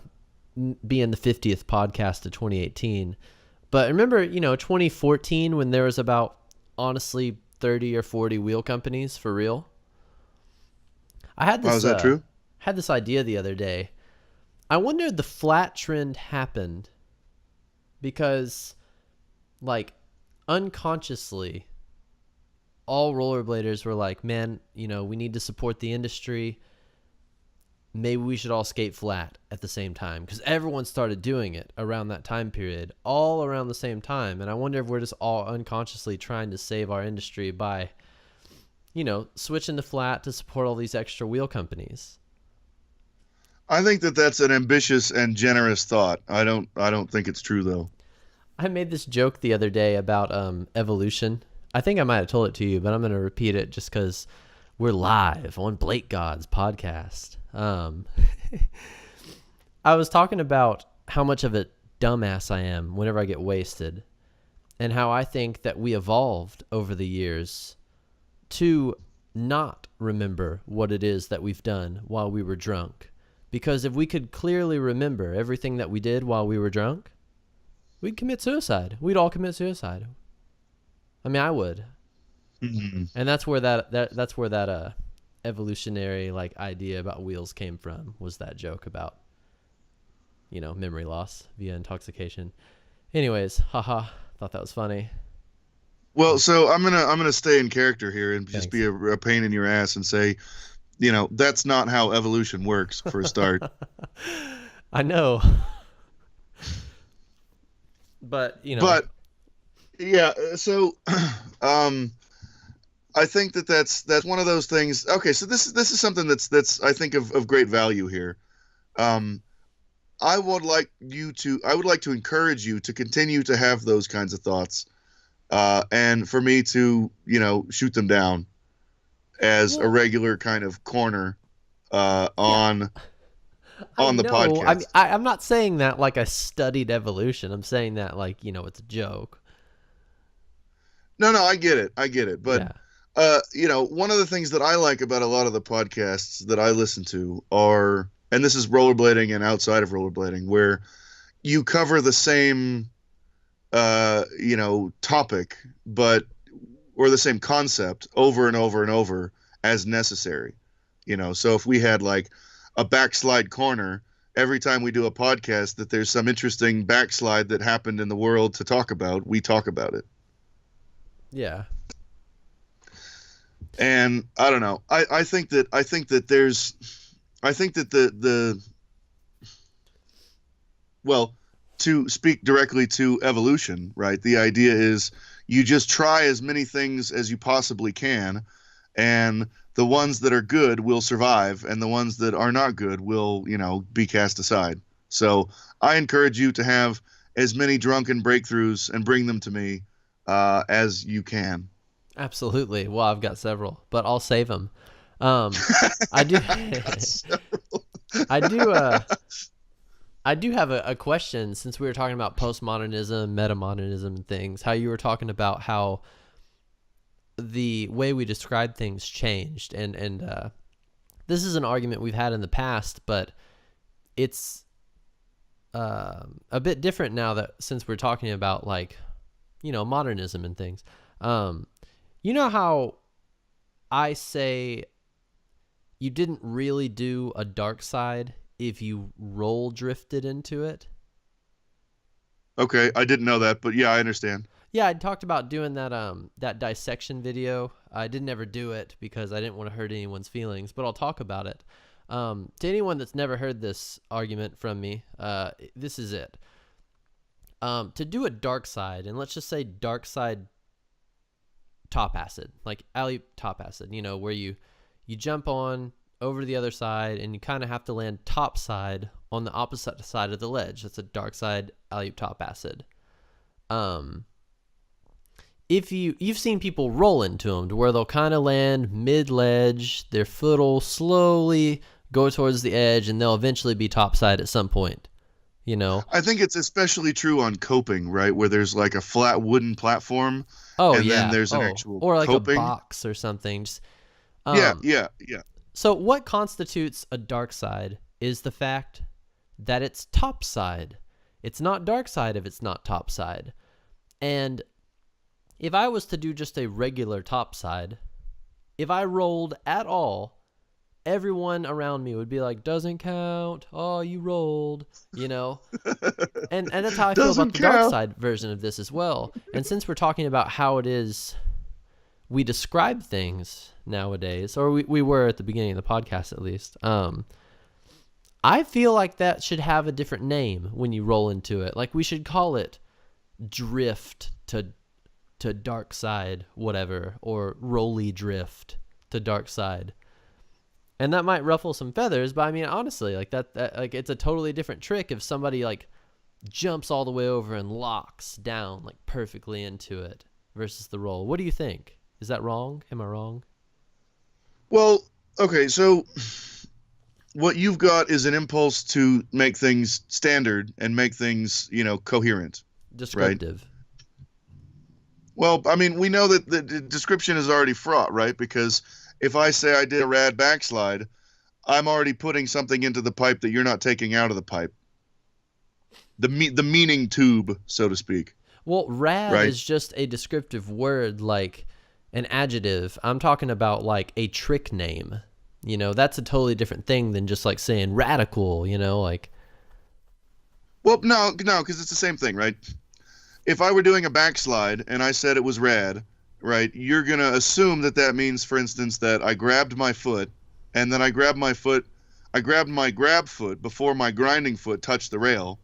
Speaker 1: being the 50th podcast of 2018, but remember, you know, 2014 when there was about, honestly, 30 or 40 wheel companies for real? I had this.
Speaker 2: Oh, is that true?
Speaker 1: Had this idea the other day. I wonder if the flat trend happened because like unconsciously, all rollerbladers were like, man, you know, we need to support the industry. Maybe we should all skate flat at the same time, because everyone started doing it around that time period, all around the same time. And I wonder if we're just all unconsciously trying to save our industry by, you know, switching to flat to support all these extra wheel companies.
Speaker 2: I think that that's an ambitious and generous thought. I don't think it's true though.
Speaker 1: I made this joke the other day about evolution. I think I might have told it to you, but I'm going to repeat it just because we're live on Bl8 Gods Podcast. I was talking about how much of a dumbass I am whenever I get wasted, and how I think that we evolved over the years to not remember what it is that we've done while we were drunk. Because if we could clearly remember everything that we did while we were drunk, we'd commit suicide. We'd all commit suicide. I mean, I would.
Speaker 2: Mm-hmm.
Speaker 1: And that's where that evolutionary like idea about wheels came from, was that joke about, you know, memory loss via intoxication. Anyways, haha, thought that was funny.
Speaker 2: Well, so I'm gonna stay in character here and just
Speaker 1: Thanks.
Speaker 2: be a pain in your ass and say, you know, that's not how evolution works for a start.
Speaker 1: I know. But, you know.
Speaker 2: But yeah, so I think that that's one of those things. Okay, so this is something that's I think of great value here. I would like to encourage you to continue to have those kinds of thoughts, and for me to, you know, shoot them down as a regular kind of corner on the podcast.
Speaker 1: I mean, I'm not saying that like I studied evolution. I'm saying that like, you know, it's a joke.
Speaker 2: No, I get it. But you know, one of the things that I like about a lot of the podcasts that I listen to are, and this is rollerblading and outside of rollerblading, where you cover the same, you know, topic, or the same concept over and over and over as necessary. You know, so if we had like a backslide corner every time we do a podcast, that there's some interesting backslide that happened in the world to talk about, we talk about it.
Speaker 1: Yeah.
Speaker 2: And I don't know. I think that well, to speak directly to evolution, right? The idea is you just try as many things as you possibly can, and the ones that are good will survive, and the ones that are not good will, you know, be cast aside. So I encourage you to have as many drunken breakthroughs and bring them to me as you can.
Speaker 1: Absolutely. Well, I've got several, but I'll save them. I do. I do have a question, since we were talking about postmodernism, metamodernism, and things. How you were talking about how the way we describe things changed, and this is an argument we've had in the past, but it's a bit different now, that since we're talking about, like, you know, modernism and things. You know how I say you didn't really do a dark side if you roll drifted into it?
Speaker 2: Okay, I didn't know that, but yeah, I understand.
Speaker 1: Yeah, I talked about doing that dissection video. I didn't ever do it because I didn't want to hurt anyone's feelings, but I'll talk about it. To anyone that's never heard this argument from me, this is it. To do a dark side, and let's just say dark side top acid, like alleyoop top acid, you know, where you jump on over to the other side and you kind of have to land top side on the opposite side of the ledge. That's a dark side alleyoop top acid. If you've seen people roll into them to where they'll kind of land mid ledge, their foot will slowly go towards the edge, and they'll eventually be top side at some point. You know,
Speaker 2: I think it's especially true on coping, right, where there's like a flat wooden platform.
Speaker 1: Oh,
Speaker 2: and
Speaker 1: yeah.
Speaker 2: then there's an actual
Speaker 1: or like
Speaker 2: coping.
Speaker 1: a box or something. Just,
Speaker 2: Yeah.
Speaker 1: So what constitutes a dark side is the fact that it's top side. It's not dark side if it's not top side. And if I was to do just a regular top side, if I rolled at all everyone around me would be like, doesn't count. Oh, you rolled, you know? And that's how I feel about the dark side version of this as well. And since we're talking about how it is we describe things nowadays, or we were at the beginning of the podcast at least, I feel like that should have a different name when you roll into it. Like we should call it drift to dark side, whatever, or rolly drift to dark side. And that might ruffle some feathers, but I mean, honestly, like that like it's a totally different trick if somebody like jumps all the way over and locks down like perfectly into it versus the roll. What do you think? Is that wrong? Am I wrong?
Speaker 2: Well, okay, so what you've got is an impulse to make things standard and make things, coherent.
Speaker 1: Descriptive.
Speaker 2: Right? Well, I mean, we know that the description is already fraught, right? Because if I say I did a rad backslide, I'm already putting something into the pipe that you're not taking out of the pipe. The meaning tube, so to speak.
Speaker 1: Well, rad is just a descriptive word, like an adjective. I'm talking about like a trick name. That's a totally different thing than just like saying radical, like.
Speaker 2: Well, no, because it's the same thing, right? If I were doing a backslide and I said it was rad, right, you're going to assume that means, for instance, that I grabbed my foot and then I grabbed my grab foot before my grinding foot touched the rail.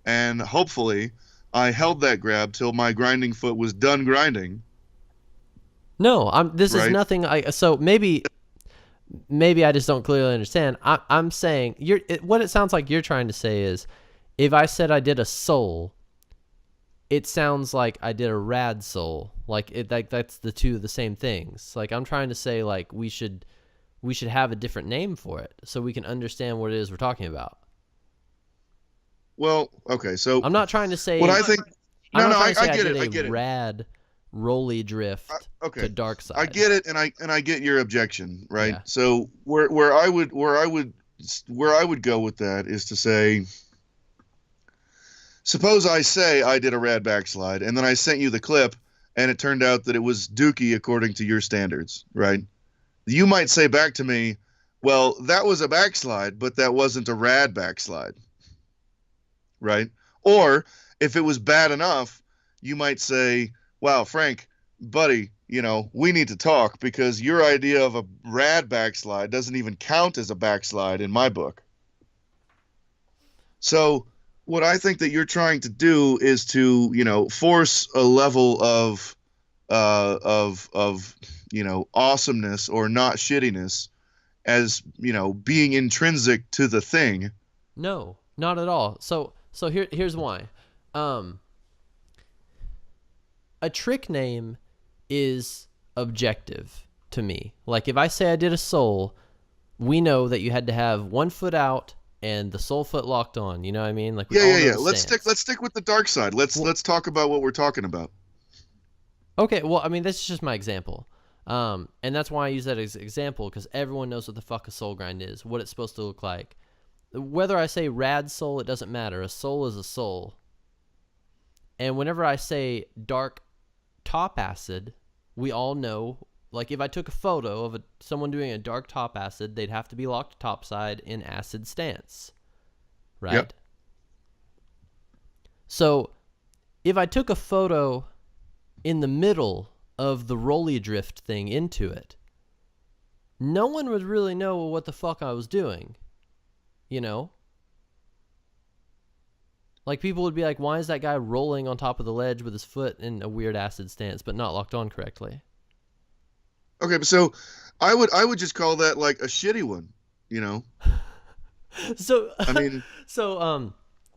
Speaker 2: And hopefully I held that grab till my grinding foot was done grinding.
Speaker 1: No, this is nothing. So maybe I just don't clearly understand. I'm saying what it sounds like you're trying to say is, if I said I did a soul, it sounds like I did a rad soul. Like that's the same things. Like I'm trying to say like we should have a different name for it so we can understand what it is we're talking about.
Speaker 2: Well, okay, so
Speaker 1: I'm not trying to say
Speaker 2: what I think. I
Speaker 1: get
Speaker 2: it. I get it.
Speaker 1: Rad rolly drift to dark side.
Speaker 2: I get it, and I get your objection, right?
Speaker 1: Yeah.
Speaker 2: So where I would go with that is to say, suppose I say I did a rad backslide, and then I sent you the clip, and it turned out that it was dookie according to your standards, right? You might say back to me, well, that was a backslide, but that wasn't a rad backslide, right? Or if it was bad enough, you might say, wow, Frank, buddy, we need to talk because your idea of a rad backslide doesn't even count as a backslide in my book. So what I think that you're trying to do is to, force a level of awesomeness or not shittiness as, being intrinsic to the thing.
Speaker 1: No, not at all. So here's why. A trick name is objective to me. Like if I say I did a soul, we know that you had to have one foot out and the sole foot locked on. You know what I mean? Like
Speaker 2: yeah. Let's stick with the dark side. Let's talk about what we're talking about.
Speaker 1: Okay, well, I mean, this is just my example. And that's why I use that as an example, because everyone knows what the fuck a soul grind is, what it's supposed to look like. Whether I say rad soul, it doesn't matter. A soul is a soul. And whenever I say dark top acid, we all know, like if I took a photo of someone doing a dark top acid, they'd have to be locked topside in acid stance, right?
Speaker 2: Yep.
Speaker 1: So if I took a photo in the middle of the rolly drift thing into it, no one would really know what the fuck I was doing, Like people would be like, why is that guy rolling on top of the ledge with his foot in a weird acid stance but not locked on correctly?
Speaker 2: Okay, so I would just call that like a shitty one,
Speaker 1: So I mean,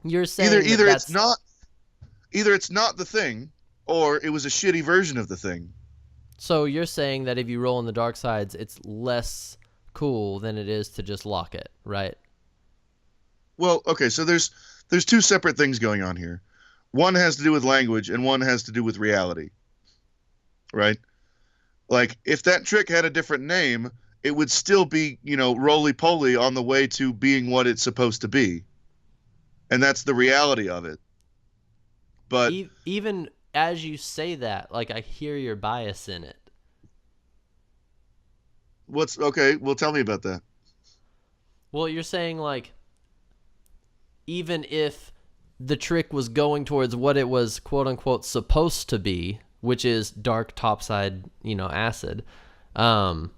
Speaker 1: you're saying
Speaker 2: either it's not the thing, or it was a shitty version of the thing.
Speaker 1: So you're saying that if you roll on the dark sides, it's less cool than it is to just lock it, right?
Speaker 2: Well, okay, so there's two separate things going on here. One has to do with language and one has to do with reality. Right? Like if that trick had a different name, it would still be, roly-poly on the way to being what it's supposed to be. And that's the reality of it. But
Speaker 1: even as you say that, like I hear your bias in it.
Speaker 2: Okay, well tell me about that.
Speaker 1: Well, you're saying like even if the trick was going towards what it was quote unquote supposed to be, which is dark topside, acid. And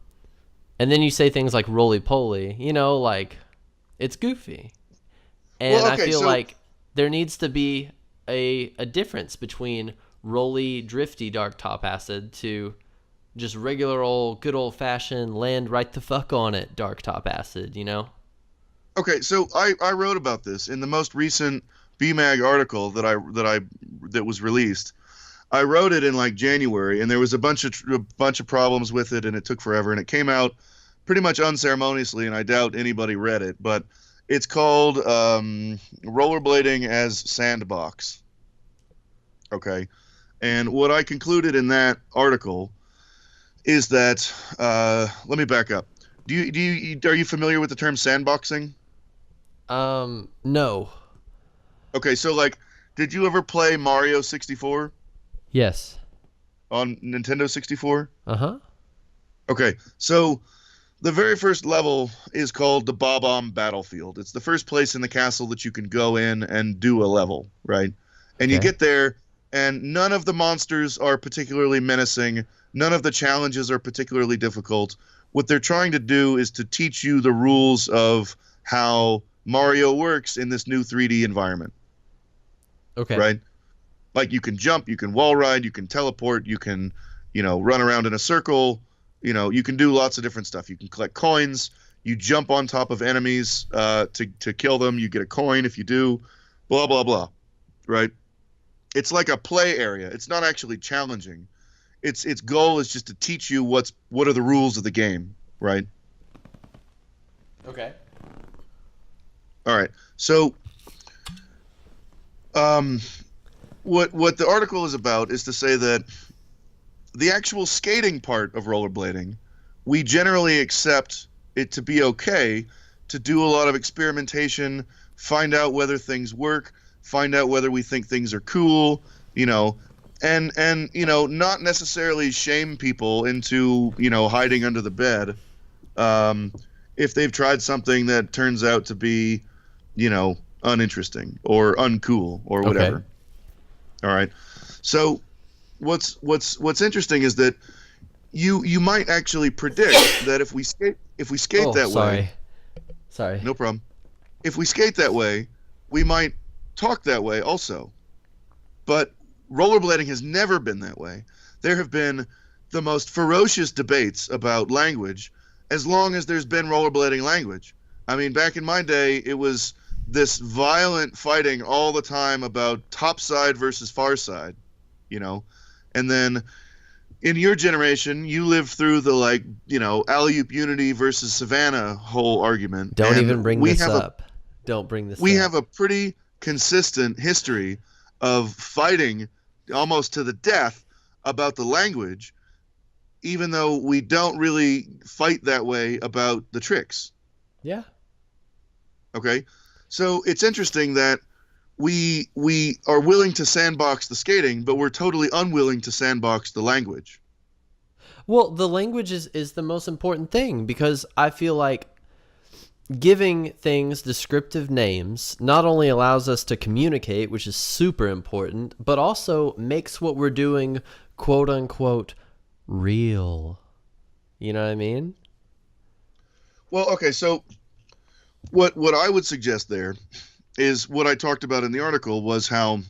Speaker 1: then you say things like roly poly, like it's goofy. And
Speaker 2: Well,
Speaker 1: I
Speaker 2: okay,
Speaker 1: feel
Speaker 2: so
Speaker 1: like there needs to be a difference between roly, drifty dark top acid to just regular old, good old fashioned land right the fuck on it dark top acid,
Speaker 2: okay, so I wrote about this in the most recent BMAG article that was released. I wrote it in like January, and there was a bunch of problems with it, and it took forever, and it came out pretty much unceremoniously, and I doubt anybody read it. But it's called Rollerblading as Sandbox. Okay, and what I concluded in that article is that let me back up. Are you familiar with the term sandboxing?
Speaker 1: No.
Speaker 2: Okay, so like, did you ever play Mario 64
Speaker 1: Yes.
Speaker 2: on Nintendo 64?
Speaker 1: Uh-huh.
Speaker 2: Okay, so the very first level is called the Bob-omb Battlefield. It's the first place in the castle that you can go in and do a level, right? And you
Speaker 1: Okay.
Speaker 2: get there, and none of the monsters are particularly menacing. None of the challenges are particularly difficult. What they're trying to do is to teach you the rules of how Mario works in this new 3D environment,
Speaker 1: Okay.
Speaker 2: right? Like you can jump, you can wall ride, you can teleport, you can, run around in a circle. You can do lots of different stuff. You can collect coins. You jump on top of enemies to kill them. You get a coin if you do. Blah blah blah. Right? It's like a play area. It's not actually challenging. Its goal is just to teach you what are the rules of the game. Right?
Speaker 1: Okay.
Speaker 2: All right. So, what the article is about is to say that the actual skating part of rollerblading, we generally accept it to be okay to do a lot of experimentation, find out whether things work, find out whether we think things are cool, and not necessarily shame people into, hiding under the bed if they've tried something that turns out to be, uninteresting or uncool or whatever.
Speaker 1: Okay.
Speaker 2: All right. So what's interesting is that you might actually predict that if we skate that way.
Speaker 1: Sorry.
Speaker 2: No problem. If we skate that way, we might talk that way also. But rollerblading has never been that way. There have been the most ferocious debates about language as long as there's been rollerblading language. I mean, back in my day, it was this violent fighting all the time about topside versus far side, and then in your generation, you lived through the alleyoop unity versus savanna whole argument.
Speaker 1: Don't
Speaker 2: and
Speaker 1: even bring
Speaker 2: we
Speaker 1: this
Speaker 2: have
Speaker 1: up. Don't bring this
Speaker 2: we
Speaker 1: up.
Speaker 2: have a pretty consistent history of fighting almost to the death about the language, even though we don't really fight that way about the tricks.
Speaker 1: Yeah.
Speaker 2: Okay, so it's interesting that we are willing to sandbox the skating, but we're totally unwilling to sandbox the language.
Speaker 1: Well, the language is the most important thing because I feel like giving things descriptive names not only allows us to communicate, which is super important, but also makes what we're doing quote unquote real. You know what I mean?
Speaker 2: Well, okay, so what I would suggest there is what I talked about in the article was how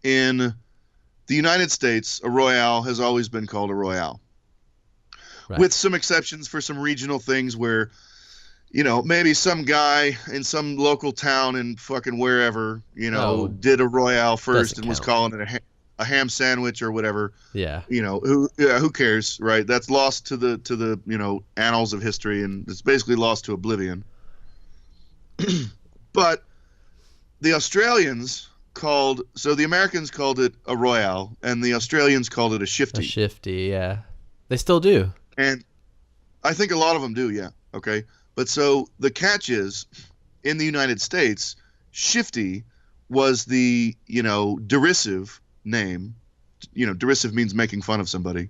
Speaker 2: in the United States, a royale has always been called a royale.
Speaker 1: Right.
Speaker 2: With some exceptions for some regional things where, maybe some guy in some local town in fucking wherever, did a royale first and was calling it a ham sandwich or whatever.
Speaker 1: Yeah.
Speaker 2: Who cares, right? That's lost to the annals of history, and it's basically lost to oblivion. But the Australians the Americans called it a royale, and the Australians called it a shifty.
Speaker 1: A shifty, yeah. They still do.
Speaker 2: And I think a lot of them do, yeah. Okay. But so the catch is, in the United States, shifty was the, derisive name. Derisive means making fun of somebody.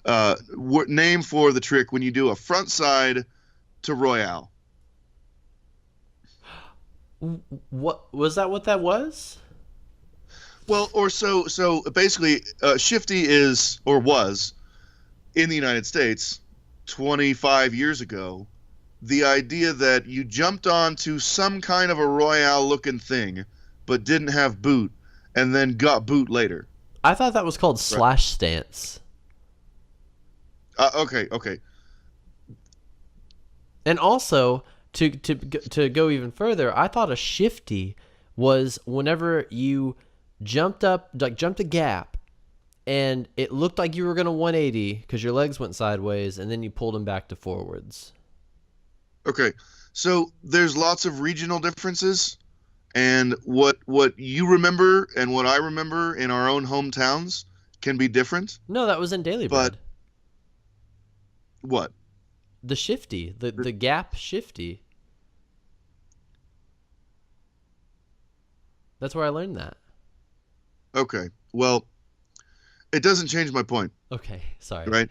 Speaker 2: Name for the trick when you do a front side to royale.
Speaker 1: What was that? What that was?
Speaker 2: Well, or so basically, shifty is or was in the United States 25 years ago. The idea that you jumped onto some kind of a royale looking thing, but didn't have boot, and then got boot later.
Speaker 1: I thought that was called slash stance.
Speaker 2: Okay.
Speaker 1: And also, to go even further, I thought a shifty was whenever you jumped up, like jumped a gap, and it looked like you were going to 180 because your legs went sideways, and then you pulled them back to forwards.
Speaker 2: Okay, so there's lots of regional differences, and what you remember and what I remember in our own hometowns can be different.
Speaker 1: No, that was in Daily
Speaker 2: But
Speaker 1: Bread.
Speaker 2: What?
Speaker 1: The shifty, the gap shifty. That's where I learned that.
Speaker 2: Okay, well, it doesn't change my point.
Speaker 1: Okay, sorry.
Speaker 2: Right?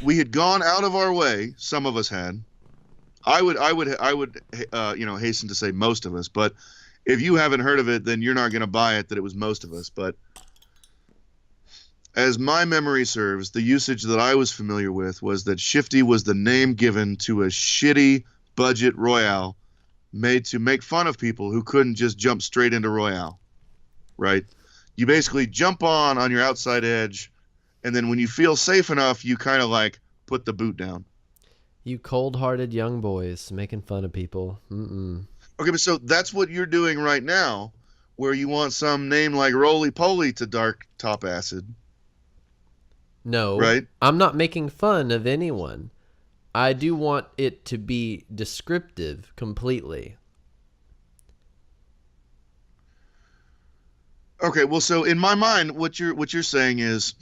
Speaker 2: We had gone out of our way. Some of us had. I would, hasten to say most of us. But if you haven't heard of it, then you're not going to buy it that it was most of us. But as my memory serves, the usage that I was familiar with was that shifty was the name given to a shitty budget royale made to make fun of people who couldn't just jump straight into royale. Right? You basically jump on your outside edge, and then when you feel safe enough, you kind of like put the boot down.
Speaker 1: You cold-hearted young boys making fun of people.
Speaker 2: Okay, but so that's what you're doing right now, where you want some name like Roly Poly to dark top acid.
Speaker 1: No,
Speaker 2: right?
Speaker 1: I'm not making fun of anyone. I do want it to be descriptive completely.
Speaker 2: Okay, well, so in my mind, what you're saying is,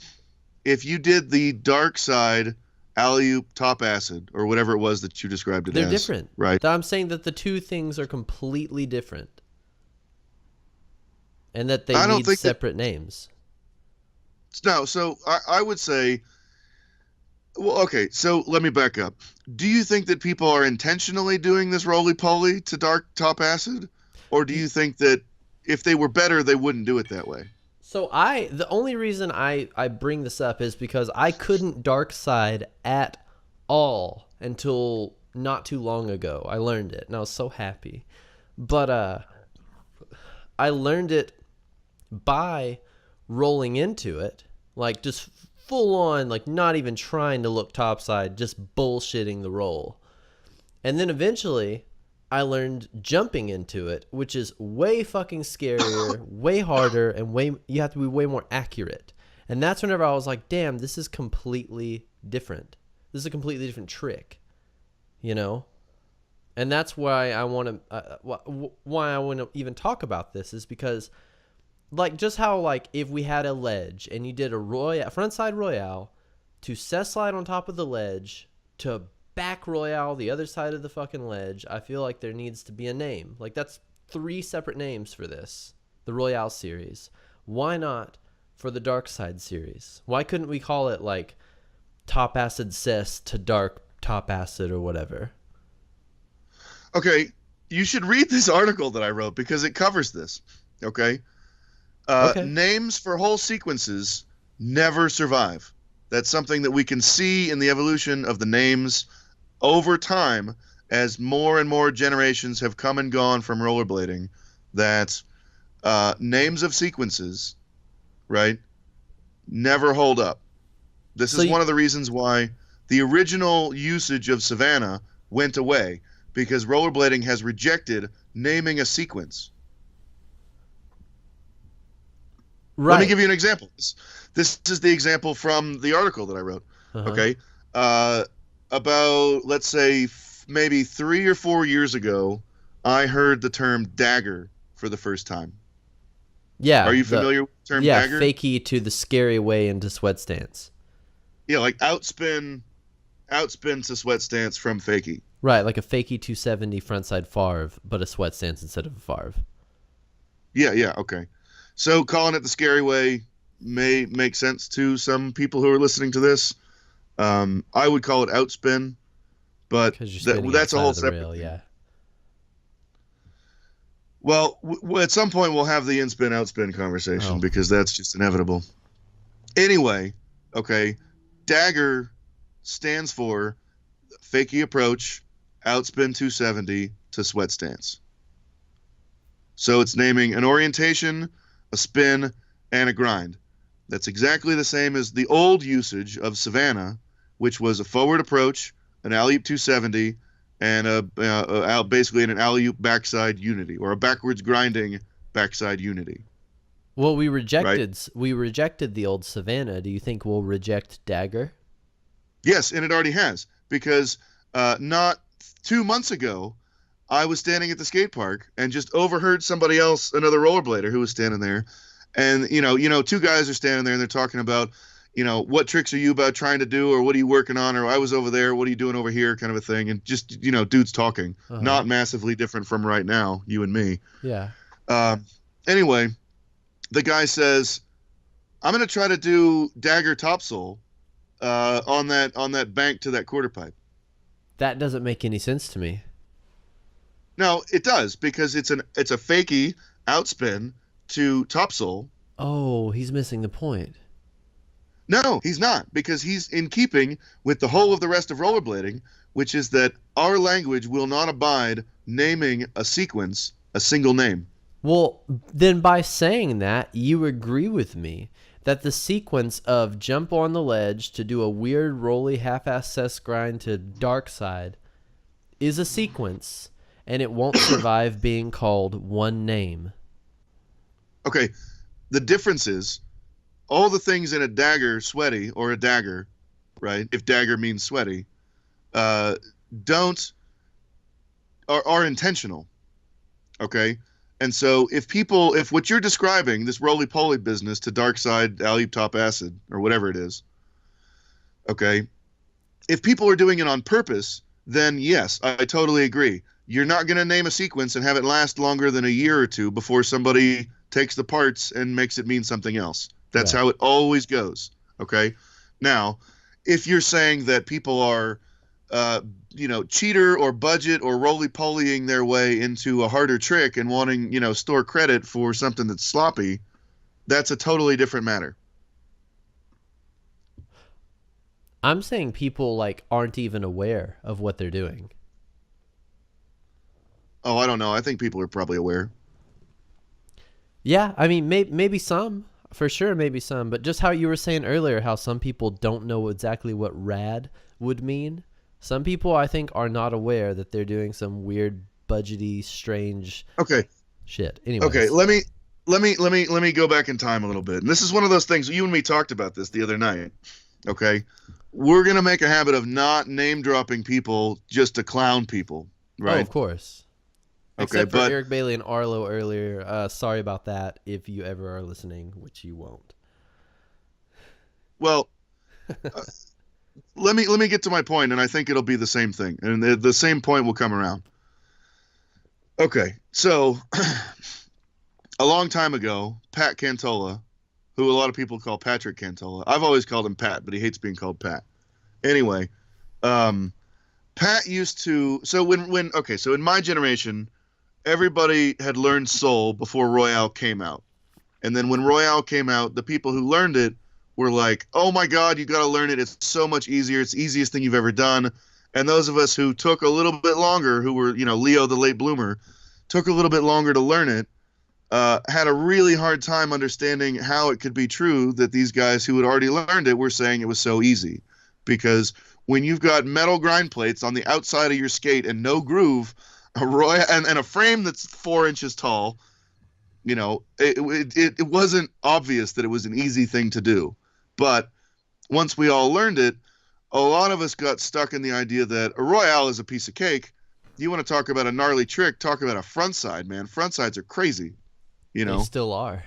Speaker 2: if you did the dark side alleyoop top acid or whatever it was that you described it
Speaker 1: They're
Speaker 2: as,
Speaker 1: different,
Speaker 2: right?
Speaker 1: I'm saying that the two things are completely different, and that they need separate names.
Speaker 2: No, so I would say, well, okay, so let me back up. Do you think that people are intentionally doing this roly-poly to dark top acid, or do you think that if they were better, they wouldn't do it that way?
Speaker 1: So the only reason I bring this up is because I couldn't dark side at all until not too long ago. I learned it, and I was so happy. But I learned it by rolling into it, like just full on, like not even trying to look topside, just bullshitting the roll. And then eventually I learned jumping into it, which is way fucking scarier, way harder, and you have to be way more accurate. And that's whenever I was like, damn, this is completely different. This is a completely different trick, you know? And that's why I want to even talk about this is because, like, just how, like, if we had a ledge and you did a frontside royale to set slide on top of the ledge to back royale the other side of the fucking ledge, I feel like there needs to be a name. Like, that's 3 separate names for this, the royale series. Why not for the dark side series? Why couldn't we call it like top acid cess to dark top acid or whatever?
Speaker 2: Okay, you should read this article that I wrote because it covers this. Okay. Names for whole sequences never survive. That's something that we can see in the evolution of the names over time as more and more generations have come and gone from rollerblading, that names of sequences, right, never hold up. This is one of the reasons why the original usage of savanna went away, because rollerblading has rejected naming a sequence.
Speaker 1: Right.
Speaker 2: Let me give you an example. This is the example from the article that I wrote. Okay. About, let's say, maybe 3 or 4 years ago, I heard the term dagger for the first time.
Speaker 1: Yeah.
Speaker 2: Are you familiar with the term dagger?
Speaker 1: Yeah, fakie to the scary way into sweat stance.
Speaker 2: Yeah, like outspin to sweat stance from fakie.
Speaker 1: Right, like a fakie 270 frontside farv, but a sweat stance instead of a farv.
Speaker 2: Yeah, okay. So calling it the scary way may make sense to some people who are listening to this. I would call it outspin, but that's a whole separate thing.
Speaker 1: Yeah.
Speaker 2: Well, at some point we'll have the in-spin, outspin conversation
Speaker 1: Oh,
Speaker 2: because that's just inevitable. Anyway, okay, dagger stands for fakie approach, outspin 270 to sweat stance. So it's naming an orientation, a spin, and a grind. That's exactly the same as the old usage of savanna, which was a forward approach, an alleyoop 270, and basically an alleyoop backside unity, or a backwards grinding backside unity.
Speaker 1: well, we
Speaker 2: Right?
Speaker 1: rejected the old Savannah. Do you think we'll reject Dagger?
Speaker 2: Yes, and it already has, because not 2 months ago, I was standing at the skate park and just overheard somebody else, another rollerblader who was standing there, and two guys are standing there and they're talking about, what tricks are you about trying to do, or what are you working on, or I was over there, what are you doing over here, kind of a thing, and just dudes talking,
Speaker 1: Uh-huh.
Speaker 2: not massively different from right now, you and me.
Speaker 1: Yeah.
Speaker 2: Anyway, the guy says, "I'm gonna try to do dagger topsoul on that bank to that quarter pipe."
Speaker 1: That doesn't make any sense to me.
Speaker 2: No, it does because it's a fakie outspin to topsoul.
Speaker 1: Oh, he's missing the point.
Speaker 2: No, he's not, because he's in keeping with the whole of the rest of rollerblading, which is that our language will not abide naming a sequence a single name.
Speaker 1: Well, then by saying that, you agree with me that the sequence of jump on the ledge to do a weird rolly half-ass cess grind to dark side is a sequence, and it won't survive being called one name.
Speaker 2: Okay, the difference is all the things in a dagger sweaty or a dagger, right? If dagger means sweaty, don't are intentional. Okay. And so if what you're describing, this roly-poly business to dark side, alley top acid, or whatever it is, okay, if people are doing it on purpose, then yes, I totally agree. You're not going to name a sequence and have it last longer than a year or two before somebody takes the parts and makes it mean something else. That's
Speaker 1: Right.
Speaker 2: how it always goes. Okay. Now, if you're saying that people are, cheater or budget or roly-polying their way into a harder trick and wanting, store credit for something that's sloppy, that's a totally different matter.
Speaker 1: I'm saying people aren't even aware of what they're doing.
Speaker 2: Oh, I don't know. I think people are probably aware.
Speaker 1: Yeah, I mean, maybe some, for sure, maybe some, but just how you were saying earlier, how some people don't know exactly what rad would mean. Some people, I think, are not aware that they're doing some weird, budgety, strange
Speaker 2: Okay.
Speaker 1: shit. Anyways.
Speaker 2: Okay. Let me go back in time a little bit. And this is one of those things, you and me talked about this the other night. Okay. We're going to make a habit of not name dropping people just to clown people. Right.
Speaker 1: Oh, of course.
Speaker 2: Okay.
Speaker 1: Except for
Speaker 2: But
Speaker 1: Eric Bailey and Arlo earlier. Sorry about that if you ever are listening, which you won't.
Speaker 2: well, let me get to my point, and I think it'll be the same thing, and the same point will come around. Okay, so a long time ago, Pat Cantola, who a lot of people call Patrick Cantola, I've always called him Pat, but he hates being called Pat. Anyway, Pat used to. So so in my generation, everybody had learned Soul before Royale came out, and then when Royale came out, the people who learned it were like, "Oh my God, you got to learn it! It's so much easier. It's the easiest thing you've ever done." And those of us who took a little bit longer, who were Leo the late bloomer, took a little bit longer to learn it, had a really hard time understanding how it could be true that these guys who had already learned it were saying it was so easy, because when you've got metal grind plates on the outside of your skate and no groove, and a frame that's 4 inches tall, it wasn't obvious that it was an easy thing to do. But once we all learned it, a lot of us got stuck in the idea that a Royale is a piece of cake. You want to talk about a gnarly trick, talk about a front side, man. Front sides are crazy,
Speaker 1: They still are.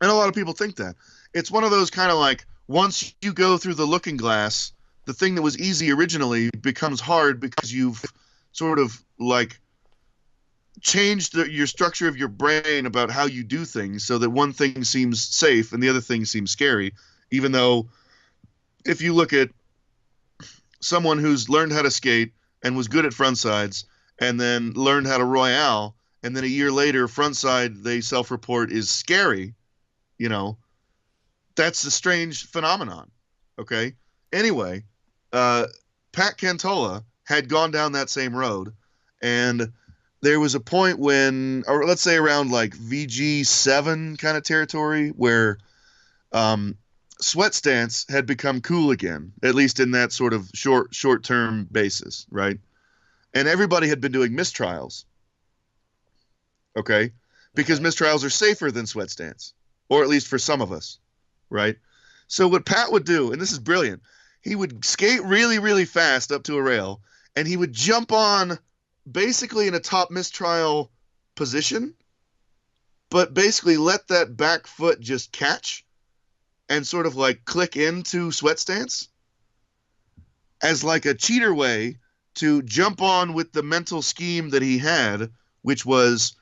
Speaker 2: And a lot of people think that. It's one of those kind of like, once you go through the looking glass, the thing that was easy originally becomes hard because you've sort of changed your structure of your brain about how you do things, so that one thing seems safe and the other thing seems scary, even though if you look at someone who's learned how to skate and was good at front sides and then learned how to Royale and then a year later, front side, they self-report is scary, you know, that's a strange phenomenon. Okay. Anyway, Pat Cantola had gone down that same road, and there was a point when, or let's say around like VG7 kind of territory, where sweat stance had become cool again, at least in that sort of short term basis, right? And everybody had been doing mistrials, okay, because mistrials are safer than sweat stance, or at least for some of us, right? So what Pat would do, and this is brilliant, he would skate really, really fast up to a rail, and he would jump on basically in a top mistrial position, but basically let that back foot just catch and sort of like click into sweat stance as like a cheater way to jump on with the mental scheme that he had, which was,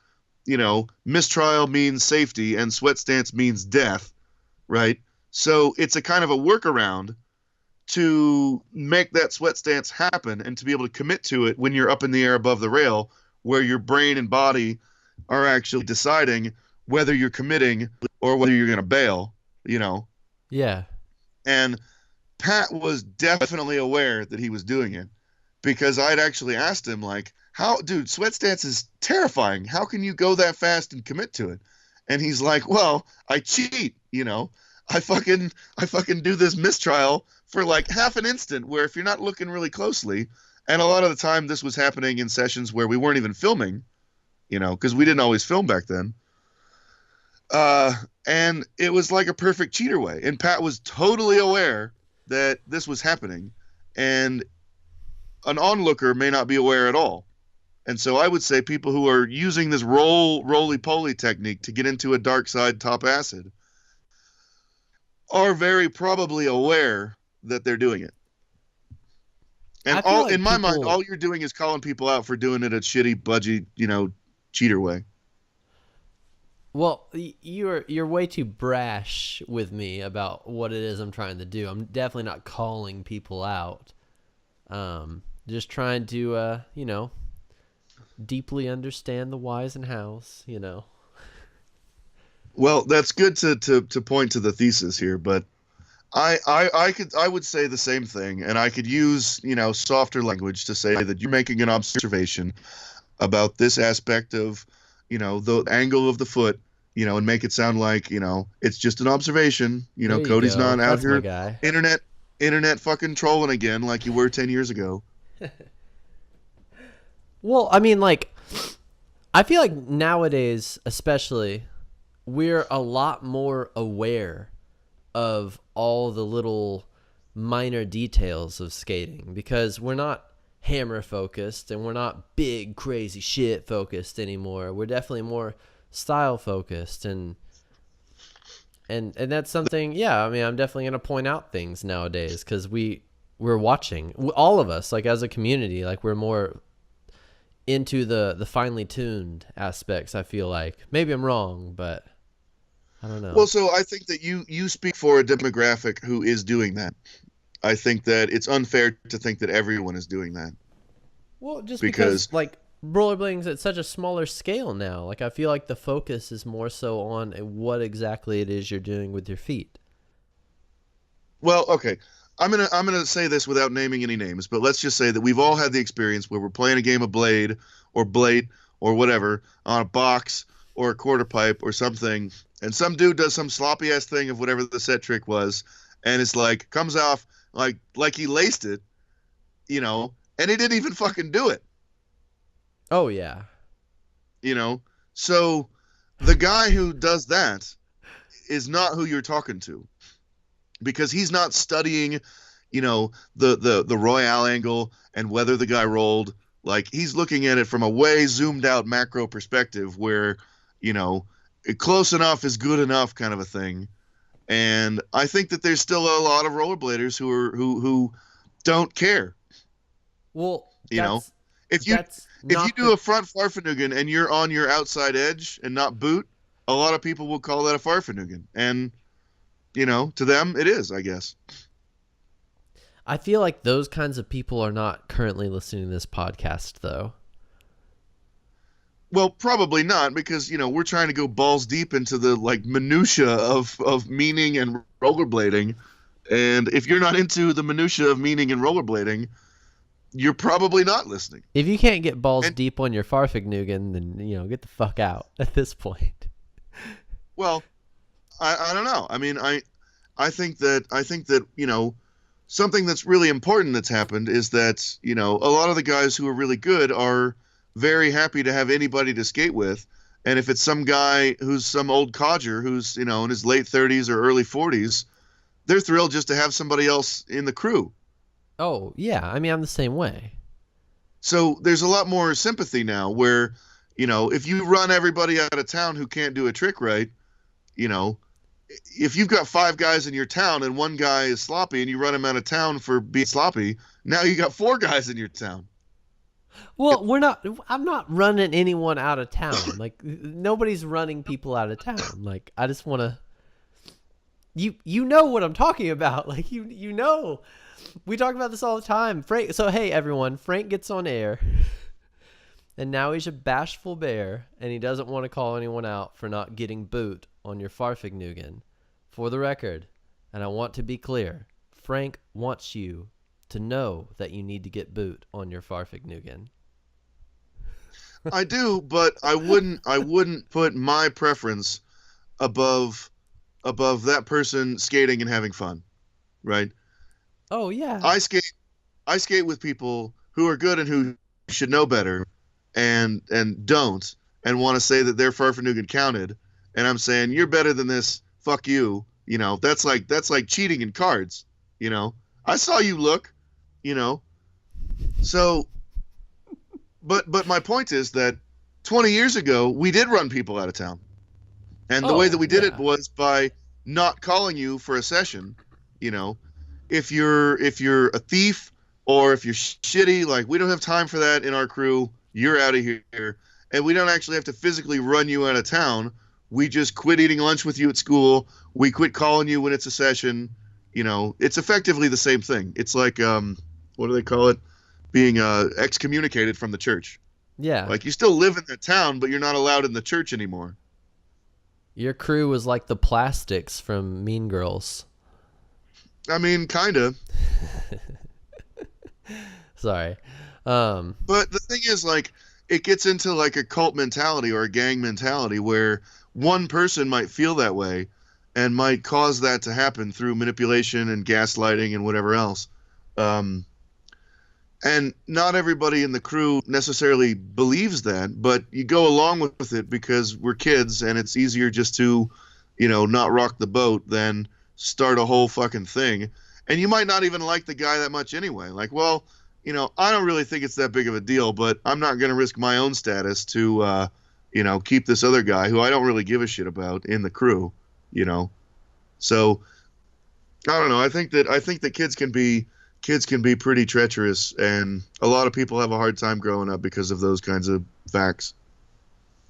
Speaker 2: you know, mistrial means safety and sweat stance means death, right? So it's a kind of a workaround to make that sweat stance happen and to be able to commit to it when you're up in the air above the rail, where your brain and body are actually deciding whether you're committing or whether you're going to bail, you know?
Speaker 1: Yeah.
Speaker 2: And Pat was definitely aware that he was doing it, because I'd actually asked him, like, dude, sweat stance is terrifying. How can you go that fast and commit to it? And he's like, well, I cheat, you know? I fucking do this mistrial for like half an instant, where if you're not looking really closely, and a lot of the time this was happening in sessions where we weren't even filming, you know, because we didn't always film back then. And it was like a perfect cheater way. And Pat was totally aware that this was happening, and an onlooker may not be aware at all. And so I would say people who are using this roly-poly technique to get into a dark side top acid are very probably aware that they're doing it. And all like in my mind, all you're doing is calling people out for doing it a shitty, budgy, you know, cheater way.
Speaker 1: Well, you're way too brash with me about what it is I'm trying to do. I'm definitely not calling people out. Just trying to, you know, deeply understand the whys and hows, you know.
Speaker 2: Well, that's good to point to the thesis here, but I would say the same thing, and I could use, you know, softer language to say that you're making an observation about this aspect of, you know, the angle of the foot, you know, and make it sound like, you know, it's just an observation. You know, Cody's not out here internet fucking trolling again like you were 10 years ago.
Speaker 1: Well, I mean, like, I feel like nowadays, especially, we're a lot more aware of all the little minor details of skating, because we're not hammer focused and we're not big crazy shit focused anymore. We're definitely more style focused, and that's something. Yeah, I mean, I'm definitely gonna point out things nowadays because we're watching, all of us, like as a community, like we're more into the finely tuned aspects. I feel like maybe I'm wrong, but I don't know.
Speaker 2: Well, so I think that you speak for a demographic who is doing that. I think that it's unfair to think that everyone is doing that.
Speaker 1: Well, just because like rollerblading's at such a smaller scale now. Like I feel like the focus is more so on what exactly it is you're doing with your feet.
Speaker 2: Well, okay. I'm gonna say this without naming any names, but let's just say that we've all had the experience where we're playing a game of Blade or Bl8 or whatever on a box or a quarter pipe or something, and some dude does some sloppy ass thing of whatever the set trick was, and it's like comes off like he laced it, you know, and he didn't even fucking do it.
Speaker 1: Oh yeah.
Speaker 2: You know, so the guy who does that is not who you're talking to, because he's not studying, you know, the Royale angle and whether the guy rolled. Like he's looking at it from a way zoomed out macro perspective where, you know, close enough is good enough kind of a thing. And I think that there's still a lot of rollerbladers who don't care.
Speaker 1: Well,
Speaker 2: you know, if you do a front farfanugan and you're on your outside edge and not boot, a lot of people will call that a farfanugan, and you know, to them it is, I guess.
Speaker 1: I feel like those kinds of people are not currently listening to this podcast, though.
Speaker 2: Well, probably not, because we're trying to go balls deep into the like minutia of meaning and rollerblading, and if you're not into the minutia of meaning and rollerblading, you're probably not listening.
Speaker 1: If you can't get balls
Speaker 2: And
Speaker 1: deep on your Farfignugan, then get the fuck out at this point.
Speaker 2: well, I don't know. I mean, I think that something that's really important that's happened is that a lot of the guys who are really good are very happy to have anybody to skate with, and if it's some guy who's some old codger who's in his late 30s or early 40s, they're thrilled just to have somebody else in the crew.
Speaker 1: Oh yeah, I mean I'm the same way.
Speaker 2: So there's a lot more sympathy now where if you run everybody out of town who can't do a trick right, if you've got 5 guys in your town and one guy is sloppy and you run him out of town for being sloppy, now you got 4 guys in your town.
Speaker 1: Well, I'm not running anyone out of town. Like nobody's running people out of town. Like I just want to you know what I'm talking about. Like you know. We talk about this all the time. Frank, so hey everyone, Frank gets on air. And now he's a bashful bear, and he doesn't want to call anyone out for not getting boot on your Farfignugan. For the record, and I want to be clear, Frank wants you to know that you need to get boot on your Farfignugan.
Speaker 2: I do, but I wouldn't put my preference above that person skating and having fun, right?
Speaker 1: Oh yeah.
Speaker 2: I skate with people who are good and who should know better, and don't, and want to say that their Farfignugan counted, and I'm saying you're better than this. Fuck you. That's like cheating in cards. I saw you look. So, but my point is that 20 years ago we did run people out of town, and the way that we did it was by not calling you for a session. If you're a thief or if you're shitty, like we don't have time for that in our crew. You're out of here, and we don't actually have to physically run you out of town. We just quit eating lunch with you at school. We quit calling you when it's a session. It's effectively the same thing. It's like what do they call it? Being excommunicated from the church.
Speaker 1: Yeah.
Speaker 2: Like you still live in the town, but you're not allowed in the church anymore.
Speaker 1: Your crew was like the Plastics from Mean Girls.
Speaker 2: I mean, kind of.
Speaker 1: Sorry.
Speaker 2: But the thing is, like, it gets into like a cult mentality or a gang mentality where one person might feel that way and might cause that to happen through manipulation and gaslighting and whatever else. And not everybody in the crew necessarily believes that, but you go along with it because we're kids and it's easier just to, not rock the boat than start a whole fucking thing. And you might not even like the guy that much anyway. Like, well, I don't really think it's that big of a deal, but I'm not going to risk my own status to, keep this other guy who I don't really give a shit about in the crew, So I don't know. I think that kids can be pretty treacherous, and a lot of people have a hard time growing up because of those kinds of facts.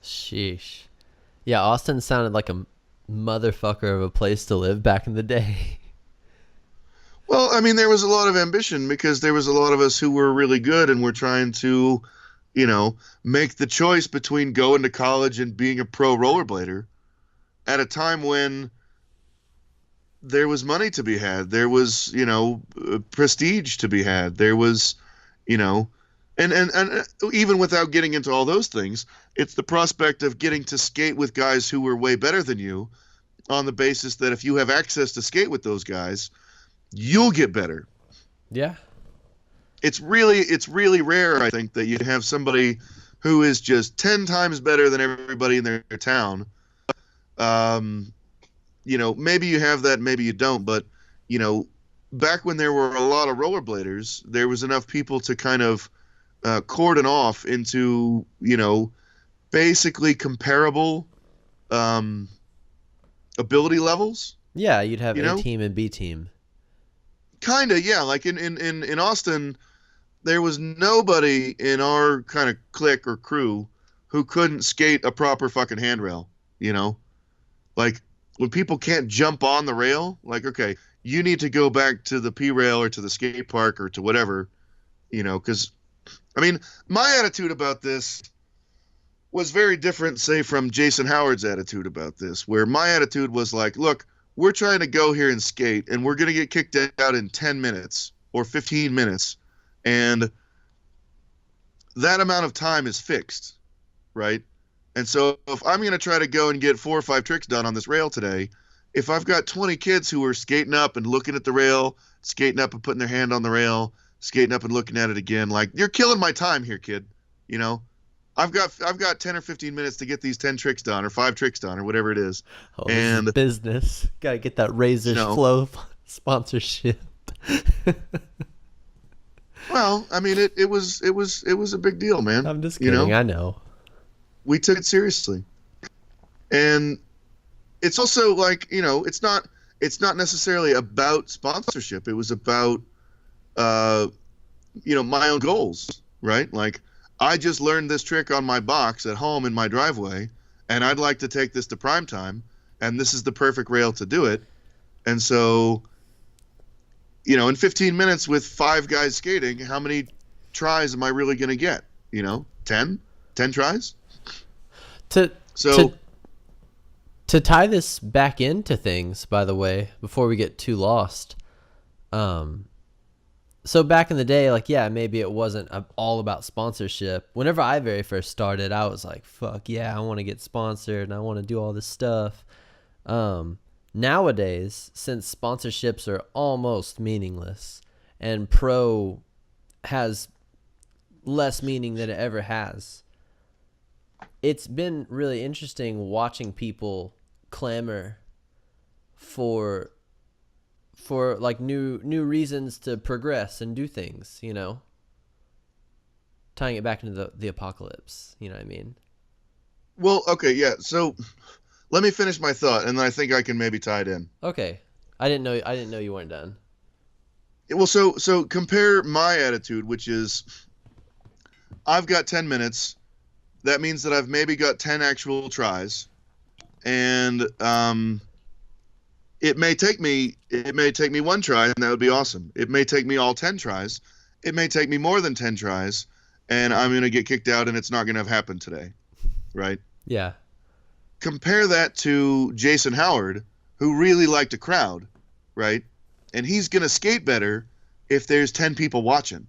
Speaker 1: Sheesh. Yeah, Austin sounded like a motherfucker of a place to live back in the day.
Speaker 2: Well, I mean, there was a lot of ambition because there was a lot of us who were really good and were trying to, make the choice between going to college and being a pro rollerblader at a time when there was money to be had. There was, prestige to be had. There was, and even without getting into all those things, it's the prospect of getting to skate with guys who were way better than you on the basis that if you have access to skate with those guys, you'll get better.
Speaker 1: Yeah.
Speaker 2: It's really rare, I think, that you have somebody who is just 10 times better than everybody in their town. Maybe you have that, maybe you don't, but, back when there were a lot of rollerbladers, there was enough people to kind of cordon off into, basically comparable ability levels.
Speaker 1: Yeah, you'd have A team and B team.
Speaker 2: Kind of, yeah. Like in Austin, there was nobody in our kind of clique or crew who couldn't skate a proper fucking handrail, Like, when people can't jump on the rail, like, okay, you need to go back to the P rail or to the skate park or to whatever, because, I mean, my attitude about this was very different, say, from Jason Howard's attitude about this, where my attitude was like, look, we're trying to go here and skate, and we're going to get kicked out in 10 minutes or 15 minutes. And that amount of time is fixed, right? And so if I'm going to try to go and get 4 or 5 tricks done on this rail today, if I've got 20 kids who are skating up and looking at the rail, skating up and putting their hand on the rail, skating up and looking at it again, like, you're killing my time here, kid. You know, I've got 10 or 15 minutes to get these 10 tricks done or 5 tricks done or whatever it is.
Speaker 1: Oh,
Speaker 2: and
Speaker 1: this is business. Got to get that Razor Flow sponsorship.
Speaker 2: Well, I mean, it was a big deal, man.
Speaker 1: I'm just kidding. I know.
Speaker 2: We took it seriously. And it's also like, it's not necessarily about sponsorship. It was about, my own goals, right? Like, I just learned this trick on my box at home in my driveway, and I'd like to take this to prime time, and this is the perfect rail to do it. And so, in 15 minutes with 5 guys skating, how many tries am I really going to get? 10? 10 tries?
Speaker 1: To tie this back into things, by the way, before we get too lost, so back in the day, like, yeah, maybe it wasn't all about sponsorship. Whenever I very first started, I was like, fuck yeah, I want to get sponsored and I want to do all this stuff. Nowadays, since sponsorships are almost meaningless and pro has less meaning than it ever has, it's been really interesting watching people clamor for like new reasons to progress and do things, tying it back into the apocalypse, you know what I mean?
Speaker 2: Well, okay, yeah. So let me finish my thought, and then I think I can maybe tie it in.
Speaker 1: Okay. I didn't know you weren't done.
Speaker 2: Well, so compare my attitude, which is I've got 10 minutes. That means that I've maybe got 10 actual tries, and it may take me 1 try, and that would be awesome. It may take me all 10 tries. It may take me more than 10 tries, and I'm going to get kicked out, and it's not going to have happened today, right?
Speaker 1: Yeah.
Speaker 2: Compare that to Jason Howard, who really liked a crowd, right? And he's going to skate better if there's 10 people watching.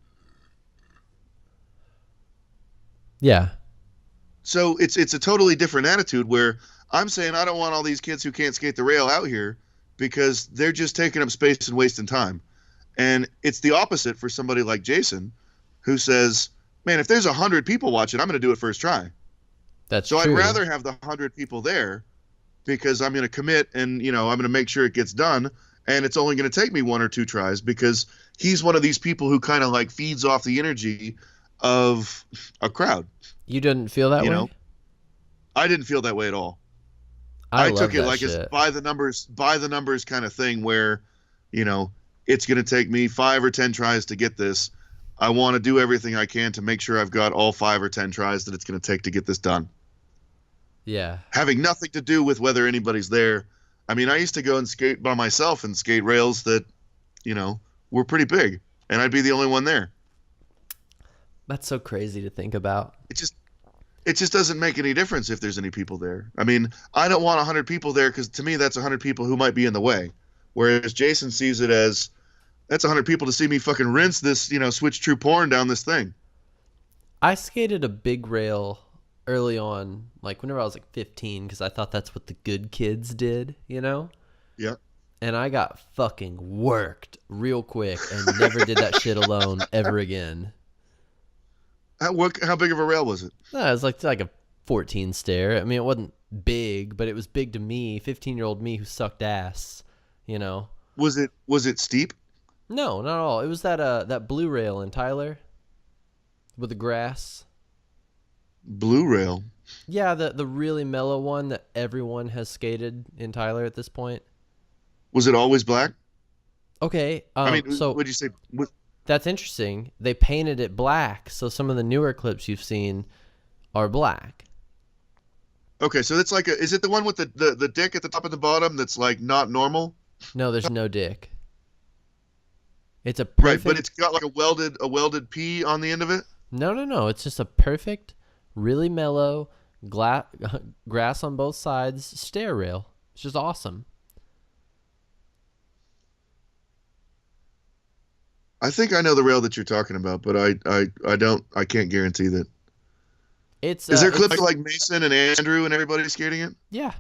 Speaker 1: Yeah.
Speaker 2: So it's a totally different attitude where I'm saying I don't want all these kids who can't skate the rail out here because they're just taking up space and wasting time. And it's the opposite for somebody like Jason, who says, man, if there's 100 people watching, I'm going to do it first try.
Speaker 1: That's
Speaker 2: so
Speaker 1: true.
Speaker 2: I'd rather have the 100 people there because I'm going to commit and, I'm going to make sure it gets done. And it's only going to take me 1 or 2 tries because he's one of these people who kind of like feeds off the energy of a crowd.
Speaker 1: You didn't feel that way?
Speaker 2: I didn't feel that way at all. I took it like it's by the numbers kind of thing where, it's going to take me 5 or 10 tries to get this. I want to do everything I can to make sure I've got all 5 or 10 tries that it's going to take to get this done.
Speaker 1: Yeah.
Speaker 2: Having nothing to do with whether anybody's there. I mean, I used to go and skate by myself and skate rails that, were pretty big, and I'd be the only one there.
Speaker 1: That's so crazy to think about.
Speaker 2: It just doesn't make any difference if there's any people there. I mean, I don't want 100 people there because to me that's 100 people who might be in the way. Whereas Jason sees it as that's 100 people to see me fucking rinse this, switch true porn down this thing.
Speaker 1: I skated a big rail early on, like whenever I was like 15, because I thought that's what the good kids did, Yeah. And I got fucking worked real quick and never did that shit alone ever again.
Speaker 2: How big of a rail was it?
Speaker 1: No, it was like a 14 stair. I mean, it wasn't big, but it was big to me, 15-year-old me who sucked ass,
Speaker 2: Was it steep?
Speaker 1: No, not at all. It was that blue rail in Tyler with the grass.
Speaker 2: Blue rail?
Speaker 1: Yeah, the really mellow one that everyone has skated in Tyler at this point.
Speaker 2: Was it always black?
Speaker 1: Okay.
Speaker 2: So would you say?
Speaker 1: That's interesting. They painted it black, so some of the newer clips you've seen are black.
Speaker 2: Okay, so it's like is it the one with the dick at the top and the bottom that's like not normal?
Speaker 1: No, there's no dick. It's a perfect...
Speaker 2: Right, but it's got like a welded P on the end of it?
Speaker 1: No. It's just a perfect, really mellow, grass on both sides, stair rail. It's just awesome.
Speaker 2: I think I know the rail that you're talking about, but I can't guarantee that.
Speaker 1: It's
Speaker 2: Is there clips like Mason and Andrew and everybody skating it?
Speaker 1: Yeah.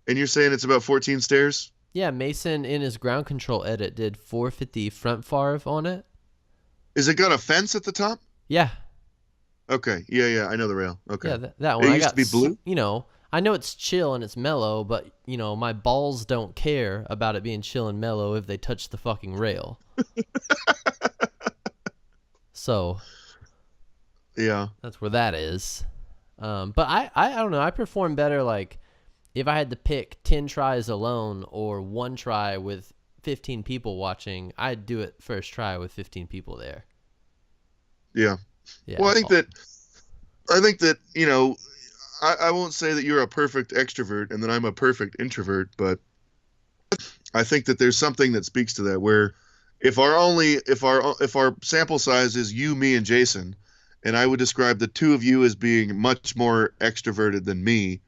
Speaker 2: And you're saying it's about 14 stairs?
Speaker 1: Yeah, Mason in his ground control edit did 450 front farv on it.
Speaker 2: Is it got a fence at the top?
Speaker 1: Yeah.
Speaker 2: Okay. Yeah, I know the rail. Okay.
Speaker 1: Yeah, that one.
Speaker 2: It used to be blue?
Speaker 1: You know, I know it's chill and it's mellow, but, you know, my balls don't care about it being chill and mellow if they touch the fucking rail. So,
Speaker 2: yeah.
Speaker 1: that's where that is. But I don't know. I perform better, like, if I had to pick 10 tries alone or one try with 15 people watching, I'd do it first try with 15 people there.
Speaker 2: Yeah. Well, I think that, you know, I won't say that you're a perfect extrovert and that I'm a perfect introvert, but I think that there's something that speaks to that where if our sample size is you, me, and Jason, and I would describe the two of you as being much more extroverted than me,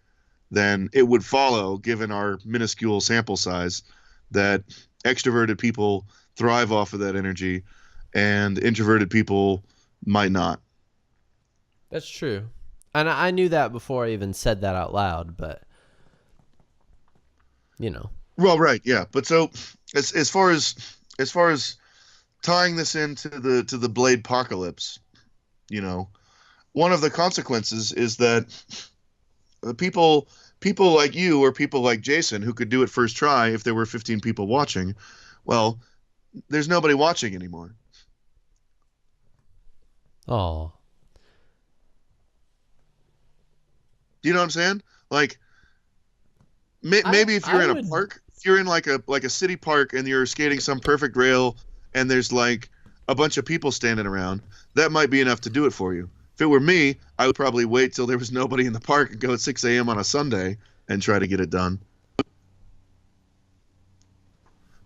Speaker 2: then it would follow, given our minuscule sample size, that extroverted people thrive off of that energy and introverted people might not.
Speaker 1: That's true. And I knew that before I even said that out loud, but, you know.
Speaker 2: Well, right, yeah. But so as far as tying this into the Bl8 apocalypse, you know, one of the consequences is that people like you or people like Jason who could do it first try if there were 15 people watching, well, there's nobody watching anymore.
Speaker 1: Oh.
Speaker 2: Do you know what I'm saying? Like, maybe if you're in a park, if you're in like a city park and you're skating some perfect rail and there's like a bunch of people standing around, that might be enough to do it for you. If it were me, I would probably wait till there was nobody in the park and go at 6 a.m. on a Sunday and try to get it done.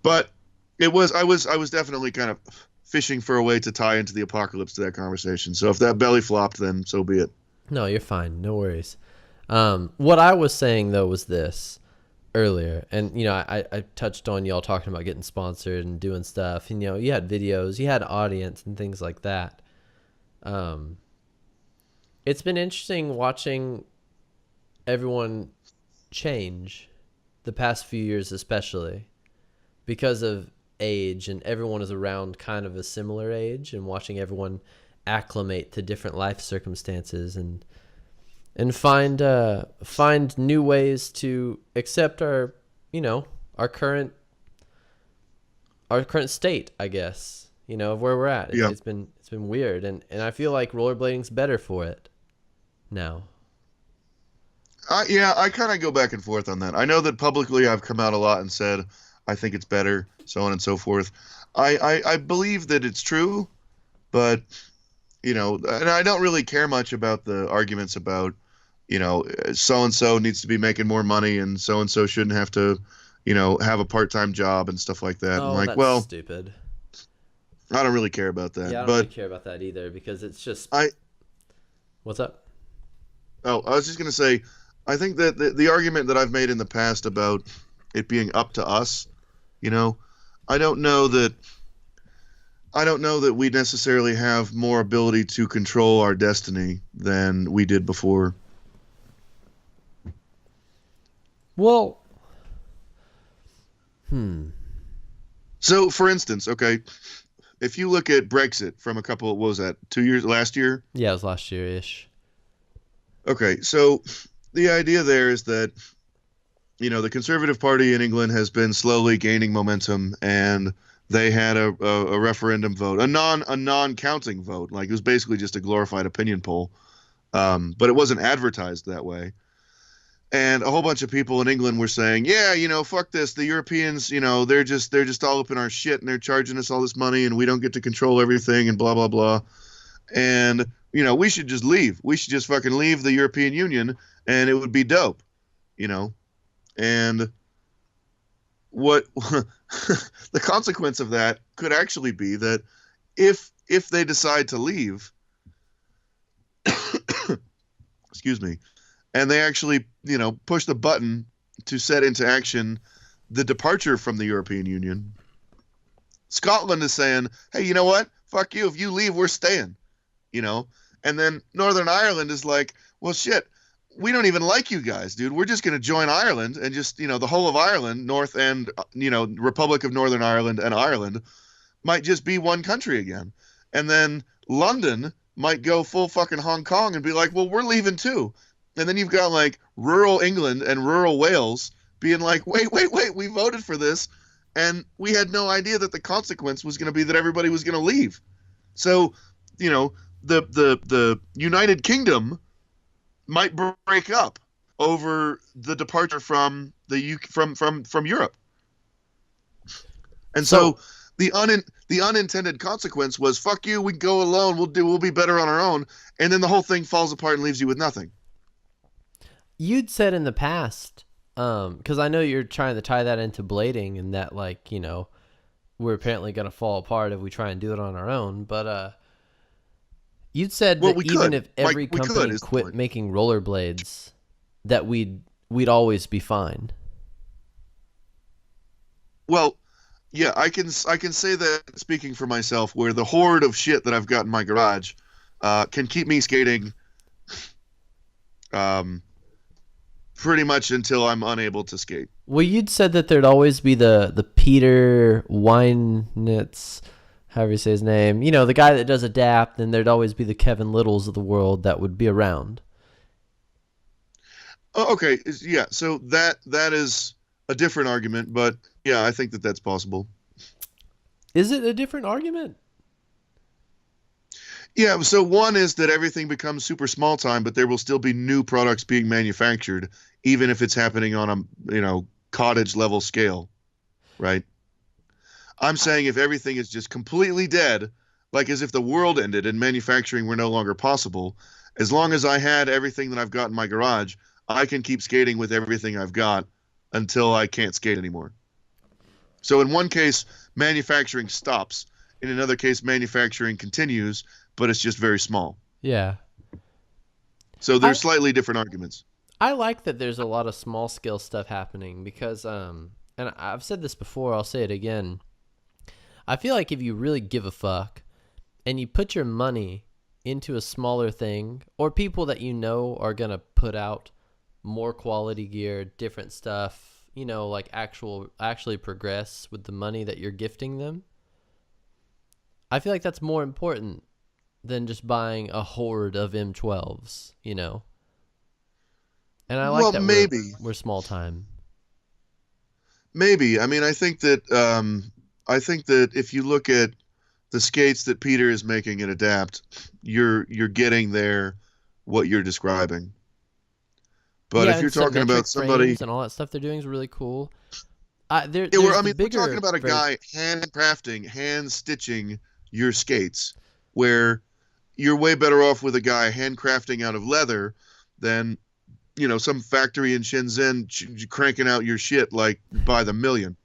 Speaker 2: But I was definitely kind of fishing for a way to tie into the apocalypse to that conversation. So if that belly flopped, then so be it. No,
Speaker 1: you're fine. No worries. What I was saying though was this earlier, and you know, I touched on y'all talking about getting sponsored and doing stuff, and you know, you had videos, you had audience and things like that. It's been interesting watching everyone change the past few years, especially because of age, and everyone is around kind of a similar age, and watching everyone acclimate to different life circumstances and find new ways to accept our, you know, our current state, I guess, you know, of where we're at.
Speaker 2: Yeah.
Speaker 1: It's been weird, and I feel like rollerblading's better for it now.
Speaker 2: I kind of go back and forth on that. I know that publicly I've come out a lot and said I think it's better, so on and so forth. I believe that it's true, but, you know, and I don't really care much about the arguments about, you know, so-and-so needs to be making more money and so-and-so shouldn't have to, you know, have a part-time job and stuff like that.
Speaker 1: Oh,
Speaker 2: I'm like,
Speaker 1: that's
Speaker 2: well,
Speaker 1: stupid.
Speaker 2: I don't really care about that.
Speaker 1: Yeah, I don't really care about that either, because it's just... What's up?
Speaker 2: Oh, I was just going to say, I think that the argument that I've made in the past about it being up to us, you know, I don't know that we necessarily have more ability to control our destiny than we did before.
Speaker 1: Well,
Speaker 2: So, for instance, okay, if you look at Brexit from what was that, 2 years, last year?
Speaker 1: Yeah, it was last year-ish.
Speaker 2: Okay, so the idea there is that, you know, the Conservative Party in England has been slowly gaining momentum, and they had a referendum vote, a non-counting vote. Like, it was basically just a glorified opinion poll, but it wasn't advertised that way. And a whole bunch of people in England were saying, yeah, you know, fuck this. The Europeans, you know, they're just all up in our shit, and they're charging us all this money, and we don't get to control everything, and blah, blah, blah. And, you know, we should just leave. We should just fucking leave the European Union, and it would be dope, you know. And what the consequence of that could actually be that if they decide to leave, excuse me, and they actually, push the button to set into action the departure from the European Union. Scotland is saying, hey, you know what? Fuck you. If you leave, we're staying, And then Northern Ireland is like, well, shit, we don't even like you guys, dude. We're just going to join Ireland and just, the whole of Ireland, North and, Republic of Northern Ireland and Ireland might just be one country again. And then London might go full fucking Hong Kong and be like, well, we're leaving too. And then you've got like rural England and rural Wales being like, wait, we voted for this. And we had no idea that the consequence was going to be that everybody was going to leave. So, the United Kingdom might break up over the departure from from Europe. And so the unintended consequence was, fuck you, we go alone, we'll be better on our own, and then the whole thing falls apart and leaves you with nothing.
Speaker 1: You'd said in the past, because I know you're trying to tie that into blading, and that, like, we're apparently going to fall apart if we try and do it on our own, but you'd said that even if every company quit making rollerblades, that we'd always be fine. Well,
Speaker 2: yeah, I can say that, speaking for myself, where the horde of shit that I've got in my garage can keep me skating pretty much until I'm unable to skate.
Speaker 1: Well, you'd said that there'd always be the Peter Weinitz, however you say his name, the guy that does adapt, and there'd always be the Kevin Littles of the world that would be around.
Speaker 2: Oh, okay, yeah, so that is a different argument, but yeah, I think that that's possible.
Speaker 1: Is it a different argument?
Speaker 2: Yeah, so one is that everything becomes super small time, but there will still be new products being manufactured, even if it's happening on a, cottage level scale, right? I'm saying if everything is just completely dead, like as if the world ended and manufacturing were no longer possible, as long as I had everything that I've got in my garage, I can keep skating with everything I've got until I can't skate anymore. So in one case, manufacturing stops. In another case, manufacturing continues, but it's just very small.
Speaker 1: Yeah.
Speaker 2: So there's slightly different arguments.
Speaker 1: I like that there's a lot of small scale stuff happening because, and I've said this before, I'll say it again. I feel like if you really give a fuck and you put your money into a smaller thing, or people that are going to put out more quality gear, different stuff, like actually progress with the money that you're gifting them, I feel like that's more important than just buying a horde of M12s, And I like that maybe we're small time.
Speaker 2: Maybe. I mean, I think that if you look at the skates that Peter is making at Adapt, you're getting there what you're describing. But if you're talking about somebody
Speaker 1: and all that stuff they're doing is really cool.
Speaker 2: We're talking about a guy hand stitching your skates, where you're way better off with a guy handcrafting out of leather than, some factory in Shenzhen cranking out your shit like by the million.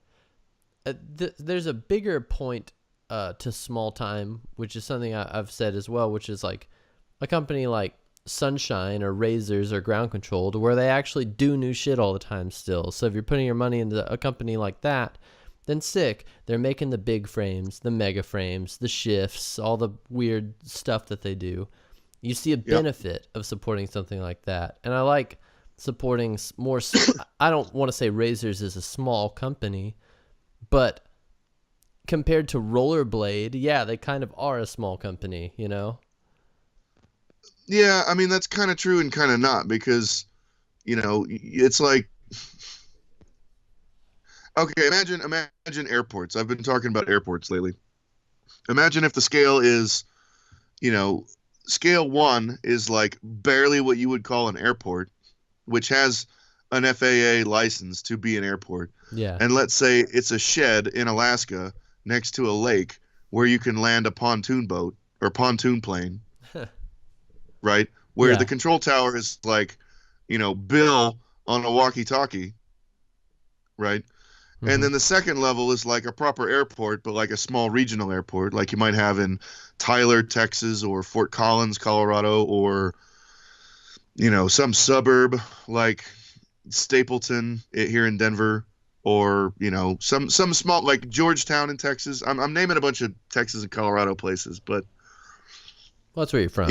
Speaker 1: There's a bigger point to small time, which is something I've said as well, which is like a company like Sunshine or Razors or Ground Control, to where they actually do new shit all the time still. So if you're putting your money into a company like that, then sick. They're making the big frames, the mega frames, the shifts, all the weird stuff that they do. You see a benefit of supporting something like that. And I like supporting more. I don't want to say Razors is a small company, but compared to Rollerblade, yeah, they kind of are a small company,
Speaker 2: Yeah, I mean, that's kind of true and kind of not, because, it's like, okay, imagine airports. I've been talking about airports lately. Imagine if the scale is, scale 1 is like barely what you would call an airport, which has an FAA license to be an airport.
Speaker 1: Yeah.
Speaker 2: And let's say it's a shed in Alaska next to a lake where you can land a pontoon boat or pontoon plane. Right? Where the control tower is like, Bill on a walkie-talkie. Right? Mm-hmm. And then the second level is like a proper airport, but like a small regional airport, like you might have in Tyler, Texas, or Fort Collins, Colorado, or, some suburb like Stapleton here in Denver, or some small like Georgetown in Texas. I'm naming a bunch of Texas and Colorado places, but
Speaker 1: Well, that's where you're from.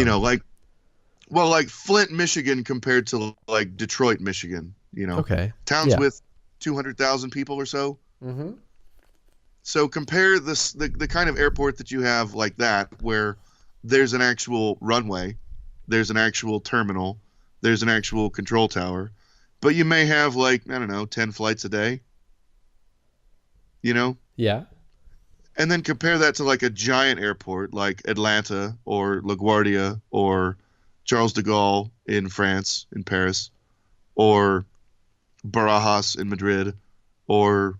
Speaker 2: like Flint, Michigan compared to like Detroit, Michigan.
Speaker 1: Okay.
Speaker 2: Towns
Speaker 1: Yeah.
Speaker 2: with 200,000 people or so.
Speaker 1: Mm-hmm.
Speaker 2: So compare the kind of airport that you have like that, where there's an actual runway, there's an actual terminal, there's an actual control tower, but you may have like, I don't know, 10 flights a day,
Speaker 1: Yeah.
Speaker 2: and then compare that to like a giant airport like Atlanta or LaGuardia or Charles de Gaulle in France, in Paris, or Barajas in Madrid, or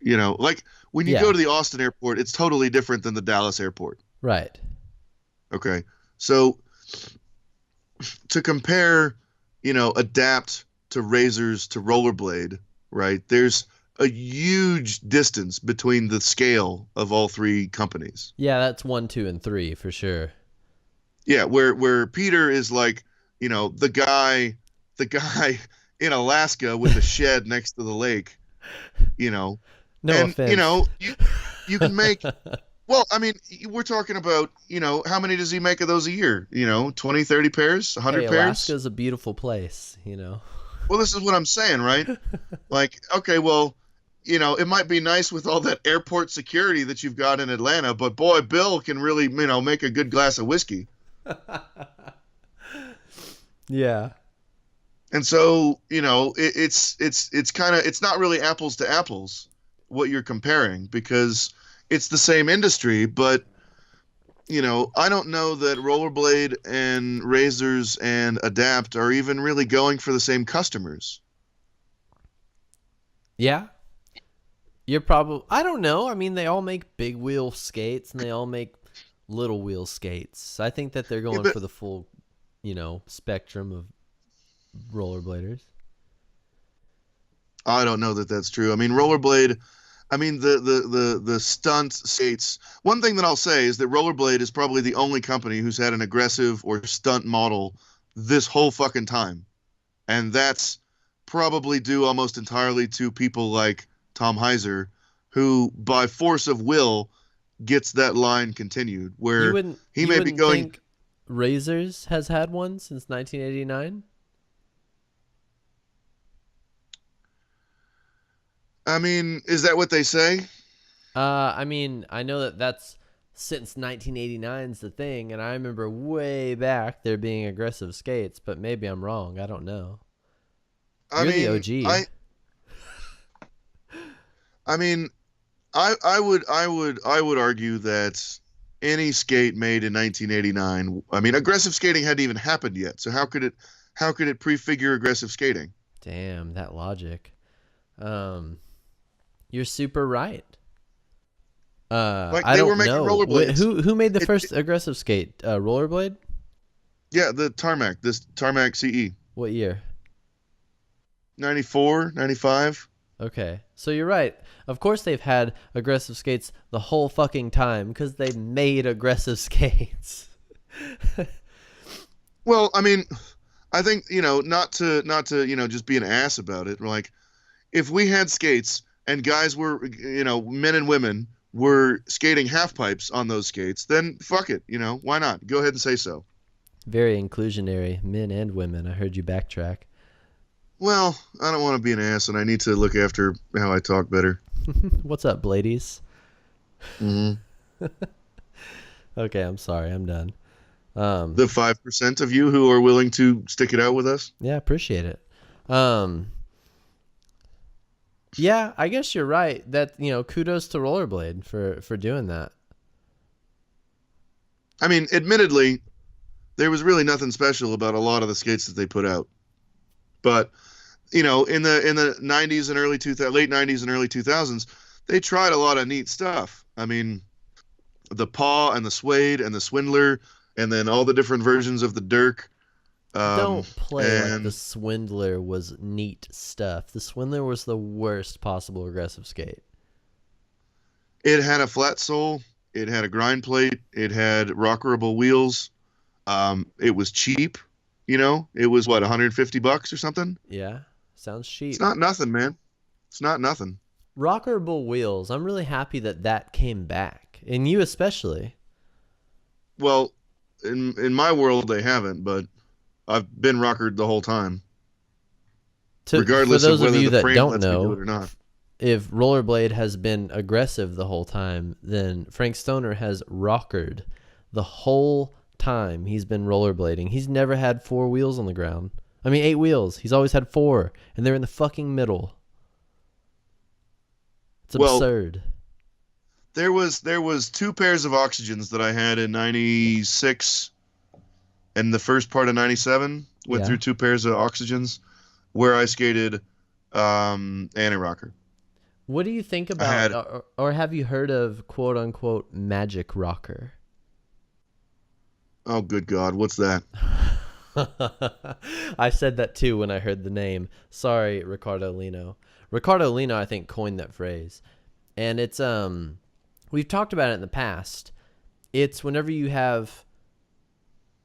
Speaker 2: like when you
Speaker 1: Yeah.
Speaker 2: go to the Austin airport, it's totally different than the Dallas airport.
Speaker 1: Right.
Speaker 2: Okay. So to compare, adapt to razors to rollerblade, right? There's a huge distance between the scale of all three companies.
Speaker 1: Yeah, that's 1, 2, and 3 for sure.
Speaker 2: Yeah, where Peter is like, the guy in Alaska with a shed next to the lake,
Speaker 1: No
Speaker 2: and
Speaker 1: offense.
Speaker 2: you can make. Well, I mean, we're talking about, how many does he make of those a year? 20, 30 pairs, 100
Speaker 1: Hey,
Speaker 2: pairs?
Speaker 1: Alaska's a beautiful place,
Speaker 2: Well, this is what I'm saying, right? Like, okay, well, it might be nice with all that airport security that you've got in Atlanta, but boy, Bill can really, make a good glass of whiskey.
Speaker 1: Yeah.
Speaker 2: And so, it's kind of, it's not really apples to apples what you're comparing, because it's the same industry, but I don't know that rollerblade and razors and adapt are even really going for the same customers.
Speaker 1: Yeah. You're probably, I don't know. I mean, they all make big wheel skates and they all make little wheel skates. I think that they're going
Speaker 2: but
Speaker 1: for the full, spectrum of rollerbladers.
Speaker 2: I don't know that that's true. I mean, rollerblade. I mean, the stunt skates. One thing that I'll say is that Rollerblade is probably the only company who's had an aggressive or stunt model this whole fucking time, and that's probably due almost entirely to people like Tom Heiser, who by force of will gets that line continued. Where he may be going.
Speaker 1: Think Razors has had one since 1989.
Speaker 2: I mean, is that what they say?
Speaker 1: I mean, I know that that's since 1989 is the thing, and I remember way back there being aggressive skates, but maybe I'm wrong. I don't know. You're the OG.
Speaker 2: I mean, I would argue that any skate made in 1989. I mean, aggressive skating hadn't even happened yet. So how could it prefigure aggressive skating?
Speaker 1: Damn, that logic. You're super right.
Speaker 2: Like
Speaker 1: I
Speaker 2: they
Speaker 1: don't
Speaker 2: were making
Speaker 1: know.
Speaker 2: rollerblades.
Speaker 1: Who made the first aggressive skate? Rollerblade?
Speaker 2: Yeah, this Tarmac CE.
Speaker 1: What year?
Speaker 2: 94, 95.
Speaker 1: Okay, so you're right. Of course they've had aggressive skates the whole fucking time because they made aggressive skates.
Speaker 2: Well, I mean, I think, not to just be an ass about it. Like, if we had skates and guys were, men and women were skating half pipes on those skates, then fuck it, why not? Go ahead and say so.
Speaker 1: Very inclusionary, men and women. I heard you backtrack.
Speaker 2: Well, I don't want to be an ass, and I need to look after how I talk better.
Speaker 1: What's up, Bladies?
Speaker 2: Mm-hmm.
Speaker 1: Okay, I'm sorry. I'm done.
Speaker 2: The 5% of you who are willing to stick it out with us?
Speaker 1: Yeah, appreciate it. Yeah, I guess you're right. That, kudos to Rollerblade for doing that.
Speaker 2: I mean, admittedly, there was really nothing special about a lot of the skates that they put out. But, in the 90s and late 90s and early 2000s, they tried a lot of neat stuff. I mean, the Paw and the Suede and the Swindler, and then all the different versions of the Dirk.
Speaker 1: Don't play like the Swindler was neat stuff. The Swindler was the worst possible aggressive skate.
Speaker 2: It had a flat sole. It had a grind plate. It had rockerable wheels. It was cheap. It was what, $150 or something?
Speaker 1: Yeah, sounds cheap.
Speaker 2: It's not nothing, man. It's not nothing.
Speaker 1: Rockerable wheels. I'm really happy that came back, and you especially.
Speaker 2: Well, in my world they haven't, but I've been rockered the whole time. Regardless
Speaker 1: for those
Speaker 2: of whether
Speaker 1: of you
Speaker 2: the
Speaker 1: that
Speaker 2: frame
Speaker 1: don't
Speaker 2: lets me
Speaker 1: know,
Speaker 2: do it or not.
Speaker 1: if Rollerblade has been aggressive the whole time, then Frank Stoner has rockered the whole time he's been rollerblading. He's never had 4 wheels on the ground. I mean, 8 wheels. He's always had 4, and they're in the fucking middle. It's absurd.
Speaker 2: There was 2 pairs of oxygens that I had in 96 and the first part of 97. Went through 2 pairs of oxygens where I skated anti-rocker.
Speaker 1: What do you think about, or have you heard of quote-unquote magic rocker?
Speaker 2: Oh, good God. What's that?
Speaker 1: I said that too when I heard the name. Sorry, Ricardo Lino. Ricardo Lino, I think, coined that phrase. And it's, we've talked about it in the past. It's whenever you have,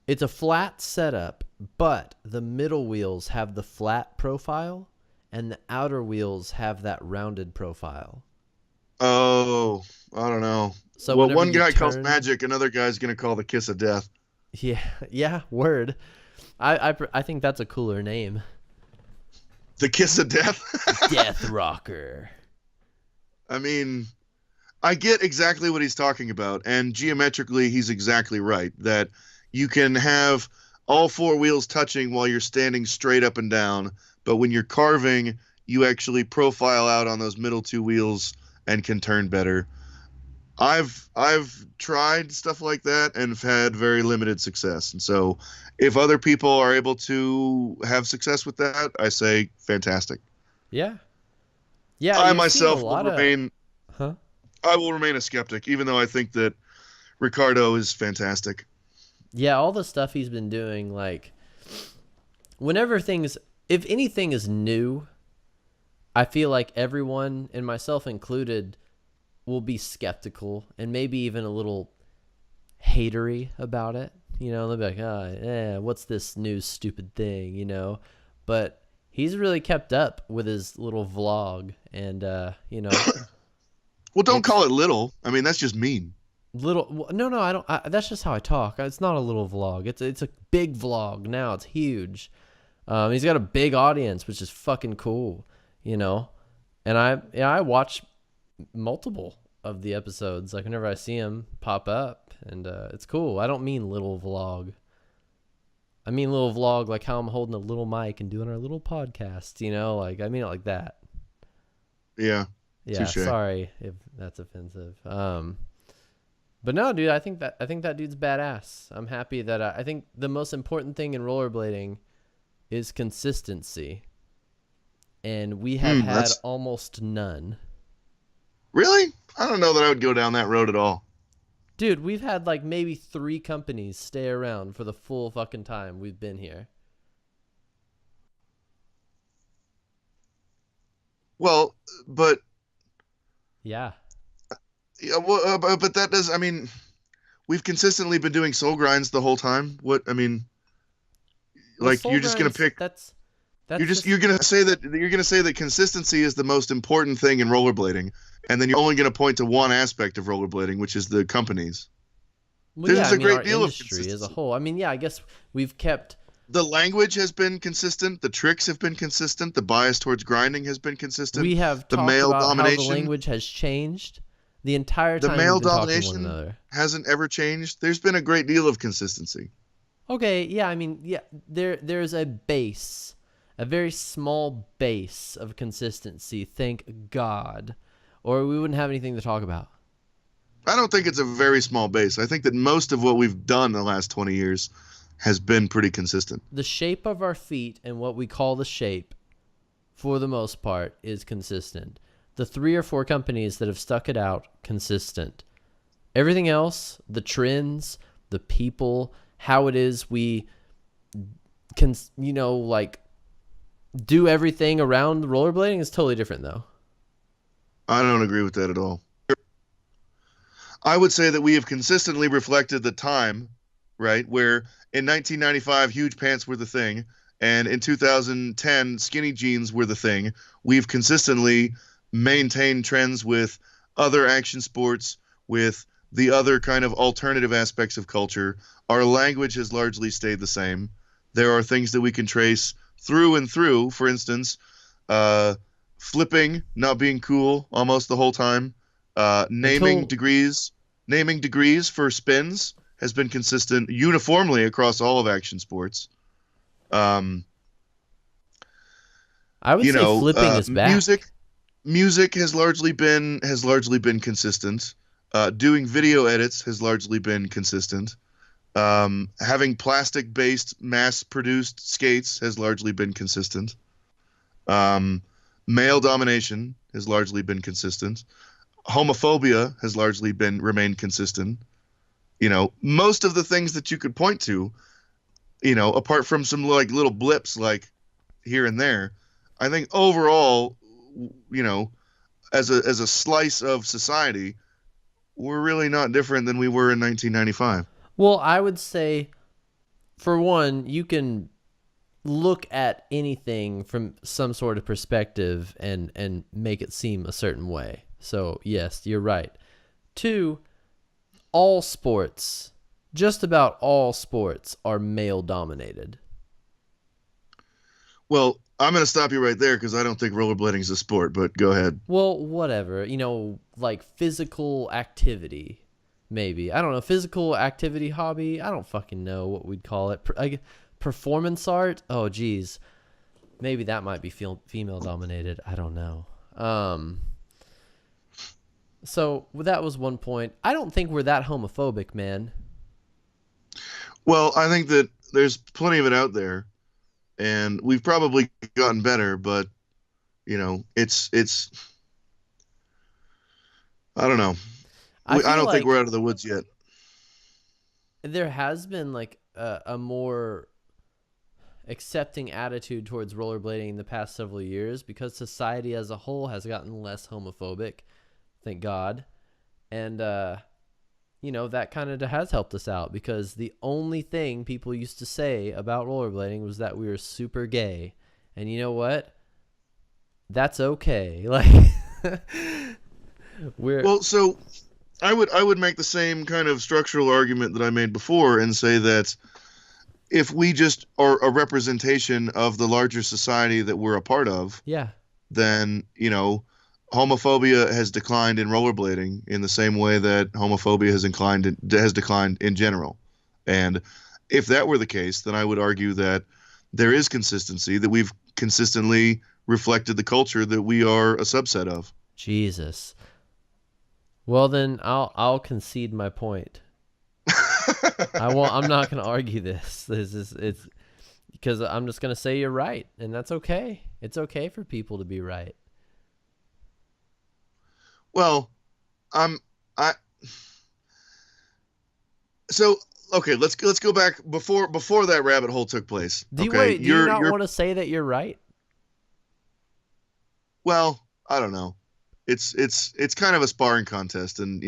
Speaker 1: it's a flat setup, but the middle wheels have the flat profile and the outer wheels have that rounded profile.
Speaker 2: Oh, I don't know.
Speaker 1: So
Speaker 2: well, one guy calls magic, another guy's going to call the kiss of death.
Speaker 1: Yeah, word. I think that's a cooler name.
Speaker 2: The kiss of death?
Speaker 1: Death rocker.
Speaker 2: I mean, I get exactly what he's talking about, and geometrically he's exactly right, that you can have all 4 wheels touching while you're standing straight up and down, but when you're carving, you actually profile out on those middle 2 wheels and can turn better. I've tried stuff like that and have had very limited success. And so if other people are able to have success with that, I say fantastic.
Speaker 1: Yeah. Yeah.
Speaker 2: I myself will remain I will remain a skeptic, even though I think that Ricardo is fantastic.
Speaker 1: Yeah, all the stuff he's been doing, like whenever if anything is new, I feel like everyone, and myself included, will be skeptical and maybe even a little hatery about it. They'll be like, what's this new stupid thing, But he's really kept up with his little vlog and,
Speaker 2: Well, don't call it little. I mean, that's just mean.
Speaker 1: No, I don't. That's just how I talk. It's not a little vlog. It's a big vlog now. It's huge. He's got a big audience, which is fucking cool, And I watch multiple of the episodes. Like whenever I see him pop up, and it's cool. I don't mean little vlog. I mean little vlog like how I'm holding a little mic and doing our little podcast. Like I mean it like that.
Speaker 2: Yeah.
Speaker 1: Yeah.
Speaker 2: Touché.
Speaker 1: Sorry if that's offensive. But no, dude, I think that dude's badass. I'm happy that I think the most important thing in rollerblading is consistency. And we have had almost none.
Speaker 2: Really? I don't know that I would go down that road at all.
Speaker 1: Dude, we've had like maybe 3 companies stay around for the full fucking time we've been here.
Speaker 2: Well, but...
Speaker 1: Yeah.
Speaker 2: Yeah, well, but that does. I mean, we've consistently been doing soul grinds the whole time. What I mean, like you're just gonna pick. You're gonna say that consistency is the most important thing in rollerblading, and then you're only gonna point to one aspect of rollerblading, which is the companies.
Speaker 1: Well, There's a great deal of consistency as a whole. I mean, yeah, I guess we've kept.
Speaker 2: The language has been consistent. The tricks have been consistent. The bias towards grinding has been consistent.
Speaker 1: We have
Speaker 2: the
Speaker 1: talked
Speaker 2: male
Speaker 1: about
Speaker 2: domination.
Speaker 1: How the language has changed. The entire time
Speaker 2: the male domination hasn't ever changed. There's been a great deal of consistency.
Speaker 1: Okay, yeah, I mean, yeah, there's a base, a very small base of consistency, thank God, or we wouldn't have anything to talk about.
Speaker 2: I don't think it's a very small base. I think that most of what we've done the last 20 years has been pretty consistent.
Speaker 1: The shape of our feet and what we call the shape, for the most part, is consistent. The 3 or 4 companies that have stuck it out, consistent. Everything else, the trends, the people, how it is we can, like do everything around rollerblading is totally different though.
Speaker 2: I don't agree with that at all. I would say that we have consistently reflected the time right? Where in 1995, huge pants were the thing, and in 2010, skinny jeans were the thing. We've consistently maintained trends with other action sports, with the other kind of alternative aspects of culture. Our language has largely stayed the same. There are things that we can trace through and through. For instance, flipping not being cool almost the whole time. Naming degrees for spins has been consistent uniformly across all of action sports.
Speaker 1: I would say flipping is back.
Speaker 2: Music has largely been consistent. Doing video edits has largely been consistent. Having plastic-based, mass-produced skates has largely been consistent. Male domination has largely been consistent. Homophobia has largely remained consistent. Most of the things that you could point to, apart from some like little blips like here and there, I think overall, as a slice of society, we're really not different than we were in 1995.
Speaker 1: Well, I would say, for one, you can look at anything from some sort of perspective and make it seem a certain way. So, yes, you're right. Two, all sports, just about all sports, are male-dominated.
Speaker 2: Well, I'm going to stop you right there because I don't think rollerblading is a sport, but go ahead.
Speaker 1: Well, whatever. Like physical activity. Maybe. I don't know. Physical activity hobby? I don't fucking know what we'd call it. Performance art? Oh, geez. Maybe that might be female dominated. I don't know. So that was one point. I don't think we're that homophobic, man.
Speaker 2: Well, I think that there's plenty of it out there, and we've probably gotten better, but, it's I don't know. I don't think we're out of the woods yet.
Speaker 1: There has been like a more accepting attitude towards rollerblading in the past several years because society as a whole has gotten less homophobic, thank God. And, that kind of has helped us out because the only thing people used to say about rollerblading was that we were super gay. And you know what? That's okay.
Speaker 2: So I would make the same kind of structural argument that I made before and say that if we just are a representation of the larger society that we're a part of, then, homophobia has declined in rollerblading in the same way that homophobia has declined in general. And if that were the case, then I would argue that there is consistency, that we've consistently reflected the culture that we are a subset of.
Speaker 1: Jesus. Well, then I'll concede my point. I'm not going to argue this. It's because I'm just going to say you're right, and that's okay. It's okay for people to be right.
Speaker 2: Well, so okay, let's go back before that rabbit hole took place.
Speaker 1: Do you not want to say that you're right?
Speaker 2: Well, I don't know. It's kind of a sparring contest, and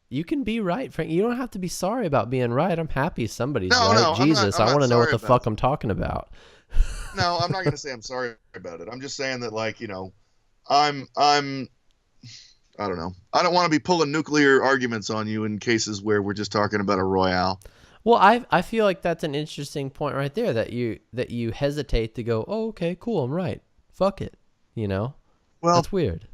Speaker 1: you can be right, Frank. You don't have to be sorry about being right. I'm happy somebody's right.
Speaker 2: No,
Speaker 1: Jesus, I want to know what the fuck I'm talking about.
Speaker 2: No, I'm not going to say I'm sorry about it. I'm just saying that, I don't know. I don't want to be pulling nuclear arguments on you in cases where we're just talking about a royale.
Speaker 1: Well, I feel like that's an interesting point right there that you hesitate to go, oh, okay, cool, I'm right. Fuck it. Well, that's weird.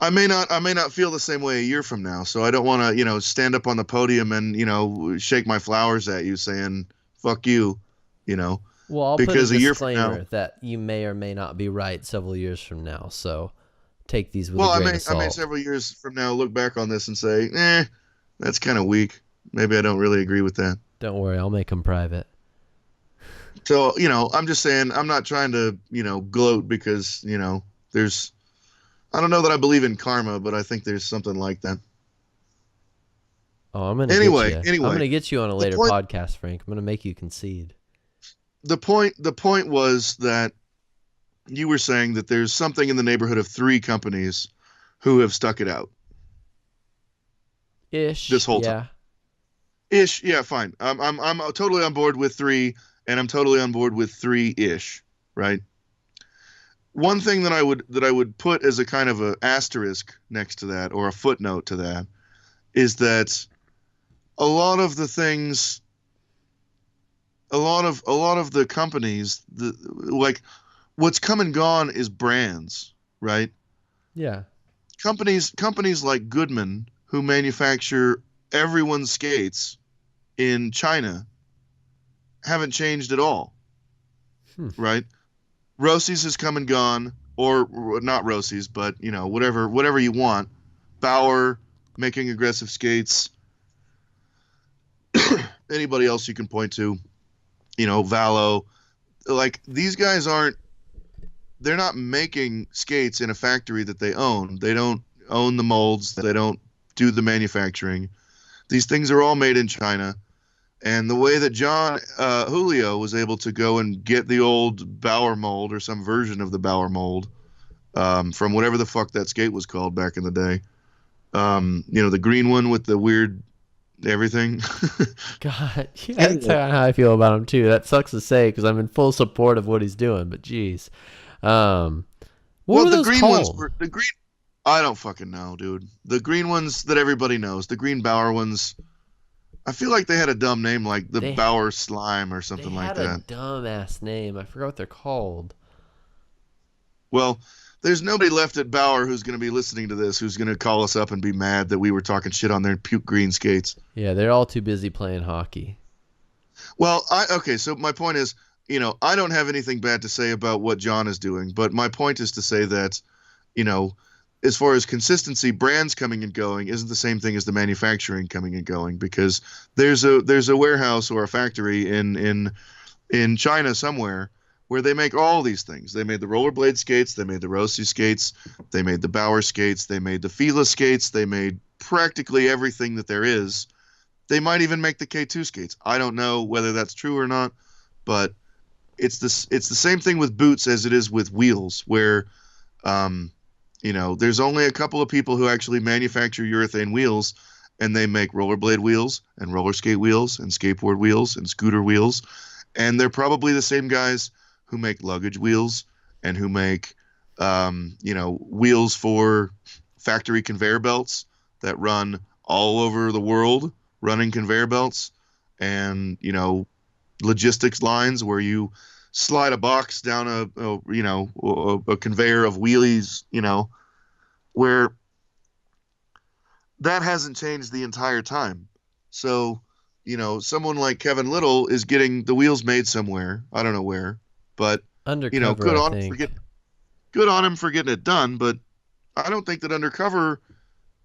Speaker 2: I may not feel the same way a year from now, so I don't want to, stand up on the podium and, shake my flowers at you saying, fuck you,
Speaker 1: Well, I'll
Speaker 2: because
Speaker 1: put a
Speaker 2: year from
Speaker 1: disclaimer
Speaker 2: now,
Speaker 1: that you may or may not be right several years from now, so take these with a grain of salt.
Speaker 2: I may several years from now look back on this and say, that's kind of weak. Maybe I don't really agree with that.
Speaker 1: Don't worry, I'll make them private.
Speaker 2: So, I'm just saying, I'm not trying to, gloat because, there's, I don't know that I believe in karma, but I think there's something like that.
Speaker 1: Oh, I'm going to I'm going to get you on a later podcast, Frank. I'm going to make you concede.
Speaker 2: The point was that you were saying that there's something in the neighborhood of 3 companies who have stuck it out.
Speaker 1: Ish.
Speaker 2: This whole time. Ish, yeah, fine. I'm totally on board with three, and I'm totally on board with three ish, right? One thing that I would put as a kind of a asterisk next to that, or a footnote to that, is that a lot of the things, a lot of the companies, like what's come and gone is brands, right?
Speaker 1: Yeah.
Speaker 2: Companies like Goodman, who manufacture everyone's skates in China, haven't changed at all,
Speaker 1: Hmm.
Speaker 2: right? Rossi's has come and gone, or not Rossi's, but whatever you want. Bauer making aggressive skates. Anybody else you can point to, Valo. Like these guys aren't. They're not making skates in a factory that they own. They don't own the molds. They don't do the manufacturing. These things are all made in China. And the way that John Julio was able to go and get the old Bauer mold or some version of the Bauer mold from whatever the fuck that skate was called back in the day. The green one with the weird everything.
Speaker 1: God, yeah, that's how I feel about him too. That sucks to say because I'm in full support of what he's doing, but geez, what
Speaker 2: Well,
Speaker 1: were
Speaker 2: the
Speaker 1: those
Speaker 2: green ones
Speaker 1: called?
Speaker 2: were the green. I don't fucking know, dude. The green ones that everybody knows, the green Bauer ones. I feel like they had a dumb name like the
Speaker 1: They
Speaker 2: Bauer Slime or
Speaker 1: they
Speaker 2: something like
Speaker 1: had a
Speaker 2: that.
Speaker 1: dumbass name. I forgot what they're called.
Speaker 2: Well, there's nobody left at Bauer who's going to be listening to this who's going to call us up and be mad that we were talking shit on their puke green skates.
Speaker 1: Yeah, they're all too busy playing hockey.
Speaker 2: Well, okay, so my point is, I don't have anything bad to say about what John is doing, but my point is to say that, you know, as far as consistency, brands coming and going isn't the same thing as the manufacturing coming and going because there's a warehouse or a factory in China somewhere where they make all these things. They made the rollerblade skates, they made the Rossi skates, they made the Bauer skates, they made the Fila skates, they made practically everything that there is. They might even make the K2 skates. I don't know whether that's true or not, but it's the same thing with boots as it is with wheels, where there's only a couple of people who actually manufacture urethane wheels, and they make rollerblade wheels and roller skate wheels and skateboard wheels and scooter wheels, and they're probably the same guys who make luggage wheels and who make wheels for factory conveyor belts that run all over the world, running conveyor belts and logistics lines where you slide a box down a conveyor of wheelies, where that hasn't changed the entire time. So, someone like Kevin Little is getting the wheels made somewhere. I don't know where, but
Speaker 1: Undercover,
Speaker 2: good
Speaker 1: I
Speaker 2: on him for
Speaker 1: think.
Speaker 2: getting it done. But I don't think that Undercover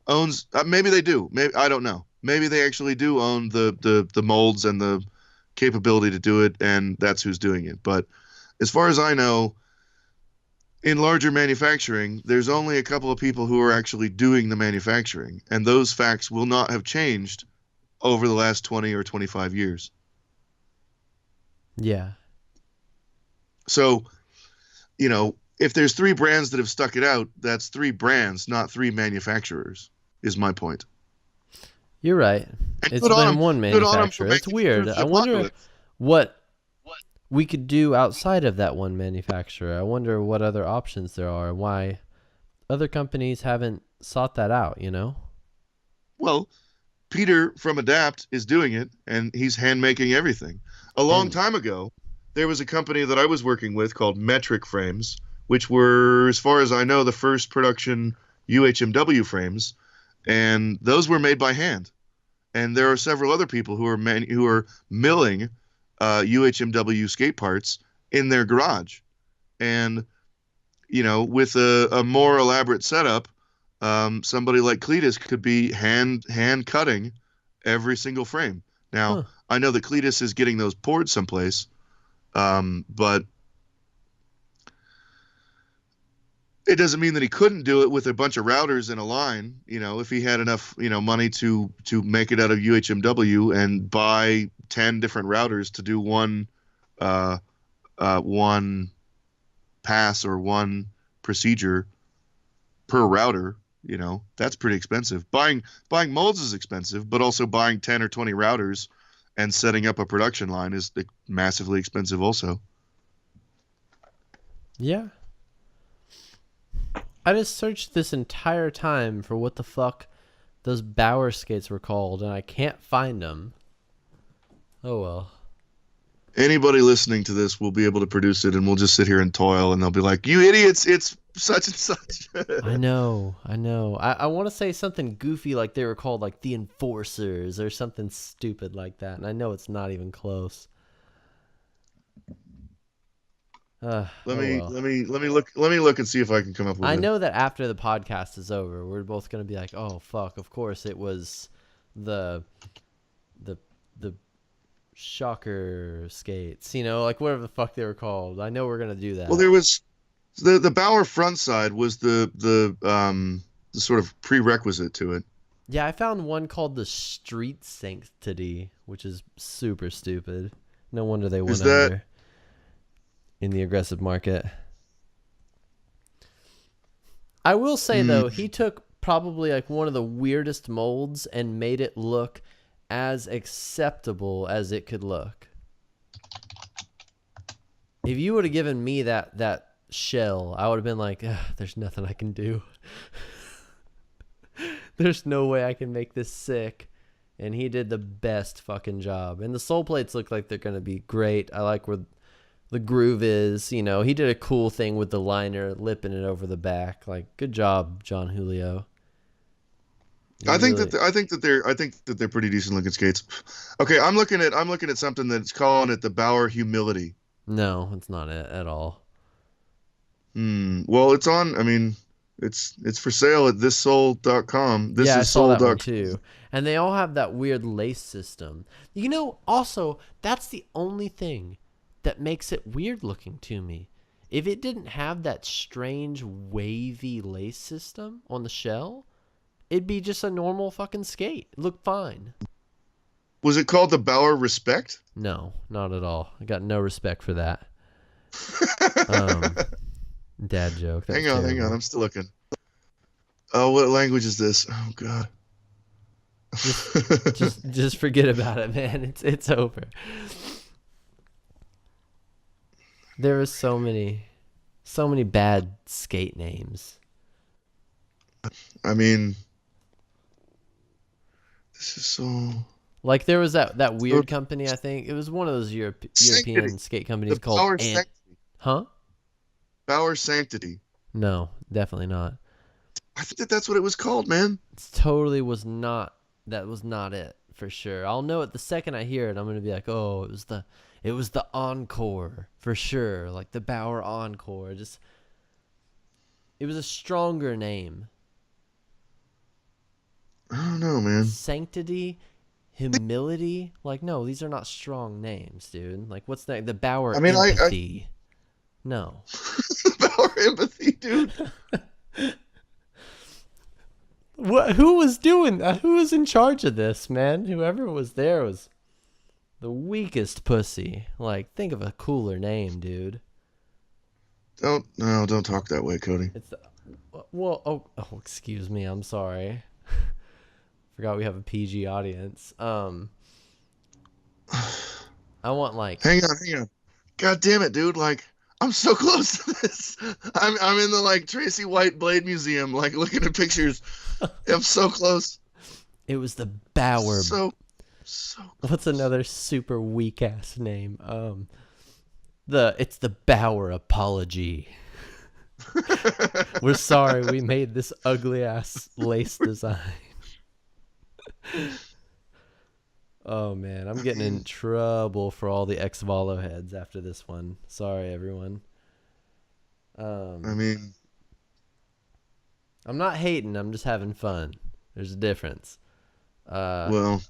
Speaker 2: owns. Maybe they do. Maybe I don't know. Maybe they actually do own the molds and the capability to do it, and that's who's doing it. But as far as I know, in larger manufacturing, there's only a couple of people who are actually doing the manufacturing, and those facts will not have changed over the last 20 or 25 years.
Speaker 1: Yeah.
Speaker 2: So, if there's three brands that have stuck it out, that's three brands, not three manufacturers, is my point.
Speaker 1: You're right.
Speaker 2: And
Speaker 1: It's been one
Speaker 2: good on them for
Speaker 1: manufacturer. It's
Speaker 2: making it
Speaker 1: weird.
Speaker 2: through the
Speaker 1: I wonder
Speaker 2: apocalypse.
Speaker 1: what we could do outside of that one manufacturer. I wonder what other options there are and why other companies haven't sought that out, you know?
Speaker 2: Well, Peter from Adapt is doing it, and he's hand making everything. A long
Speaker 1: And
Speaker 2: time ago, there was a company that I was working with called Metric Frames, which were, as far as I know, the first production UHMW frames, and those were made by hand. And there are several other people who are milling UHMW skate parts in their garage, and with a more elaborate setup, somebody like Cletus could be hand cutting every single frame. Now,
Speaker 1: huh.
Speaker 2: I know that Cletus is getting those poured someplace, but it doesn't mean that he couldn't do it with a bunch of routers in a line. If he had enough, money to make it out of UHMW and buy 10 different routers to do uh, one pass or one procedure per router, that's pretty expensive. Buying molds is expensive, but also buying 10 or 20 routers and setting up a production line is massively expensive also.
Speaker 1: Yeah. I just searched this entire time for what the fuck those Bauer skates were called, and I can't find them. Oh well.
Speaker 2: Anybody listening to this will be able to produce it, and we'll just sit here and toil, and they'll be like, "You idiots! It's such and such."
Speaker 1: I know. I want to say something goofy like they were called like the Enforcers or something stupid like that, and I know it's not even close.
Speaker 2: Let me look and see if I can come up with it.
Speaker 1: I know that after the podcast is over, we're both gonna be like, "Oh fuck! Of course it was the shocker skates, like whatever the fuck they were called." I know we're gonna do that.
Speaker 2: Well, there was the Bauer front side was the sort of prerequisite to it.
Speaker 1: Yeah, I found one called the Street Sanctity, which is super stupid. No wonder they went under in the aggressive market. I will say though, he took probably like one of the weirdest molds and made it look as acceptable as it could look. If you would have given me that shell, I would have been like, there's nothing I can do. There's no way I can make this sick. And he did the best fucking job. And the sole plates look like they're going to be great. I like where the groove is. He did a cool thing with the liner, lipping it over the back. Like, good job, John Julio.
Speaker 2: I think that they're pretty decent looking skates. Okay, I'm looking at something that's calling it the Bauer Humility.
Speaker 1: No, it's not it at all.
Speaker 2: Well, it's on. I mean, it's for sale at thissoul.com.
Speaker 1: I saw that one too. And they all have that weird lace system. Also, that's the only thing that makes it weird looking to me. If it didn't have that strange wavy lace system on the shell, it'd be just a normal fucking skate. It looked fine.
Speaker 2: Was it called the Bauer Respect?
Speaker 1: No, not at all. I got no respect for that. Dad joke.
Speaker 2: Hang on. I'm still looking. Oh, what language is this? Oh God.
Speaker 1: Just forget about it, man. It's over. There were so many bad skate names.
Speaker 2: I mean, this is so.
Speaker 1: Like there was that weird company. I think it was one of those European skate companies called
Speaker 2: Bauer Sanctity.
Speaker 1: Huh?
Speaker 2: Bauer Sanctity.
Speaker 1: No, definitely not.
Speaker 2: I think that's what it was called, man.
Speaker 1: It totally was not. That was not it for sure. I'll know it the second I hear it. I'm gonna be like, oh, it was the Encore for sure. Like the Bauer Encore. It was a stronger name.
Speaker 2: I don't know, man.
Speaker 1: Sanctity, humility. Like, no, these are not strong names, dude. Like, what's that? The Bauer Empathy. No.
Speaker 2: Bauer Empathy, dude.
Speaker 1: Who was doing that? Who was in charge of this, man? Whoever was there was the weakest pussy. Like, think of a cooler name, dude.
Speaker 2: Don't talk that way, Cody.
Speaker 1: Excuse me. I'm sorry. Forgot we have a PG audience. I want like.
Speaker 2: Hang on. God damn it, dude! Like, I'm so close to this. I'm in the like Tracy White Blade Museum, like looking at pictures. I'm so close.
Speaker 1: It was the Bauer.
Speaker 2: So.
Speaker 1: What's another super weak ass name? It's the Bauer Apology. We're sorry we made this ugly ass lace design. Oh man, I'm getting in trouble for all the ex-Volo heads after this one. Sorry, everyone.
Speaker 2: I mean,
Speaker 1: I'm not hating. I'm just having fun. There's a difference.
Speaker 2: Well,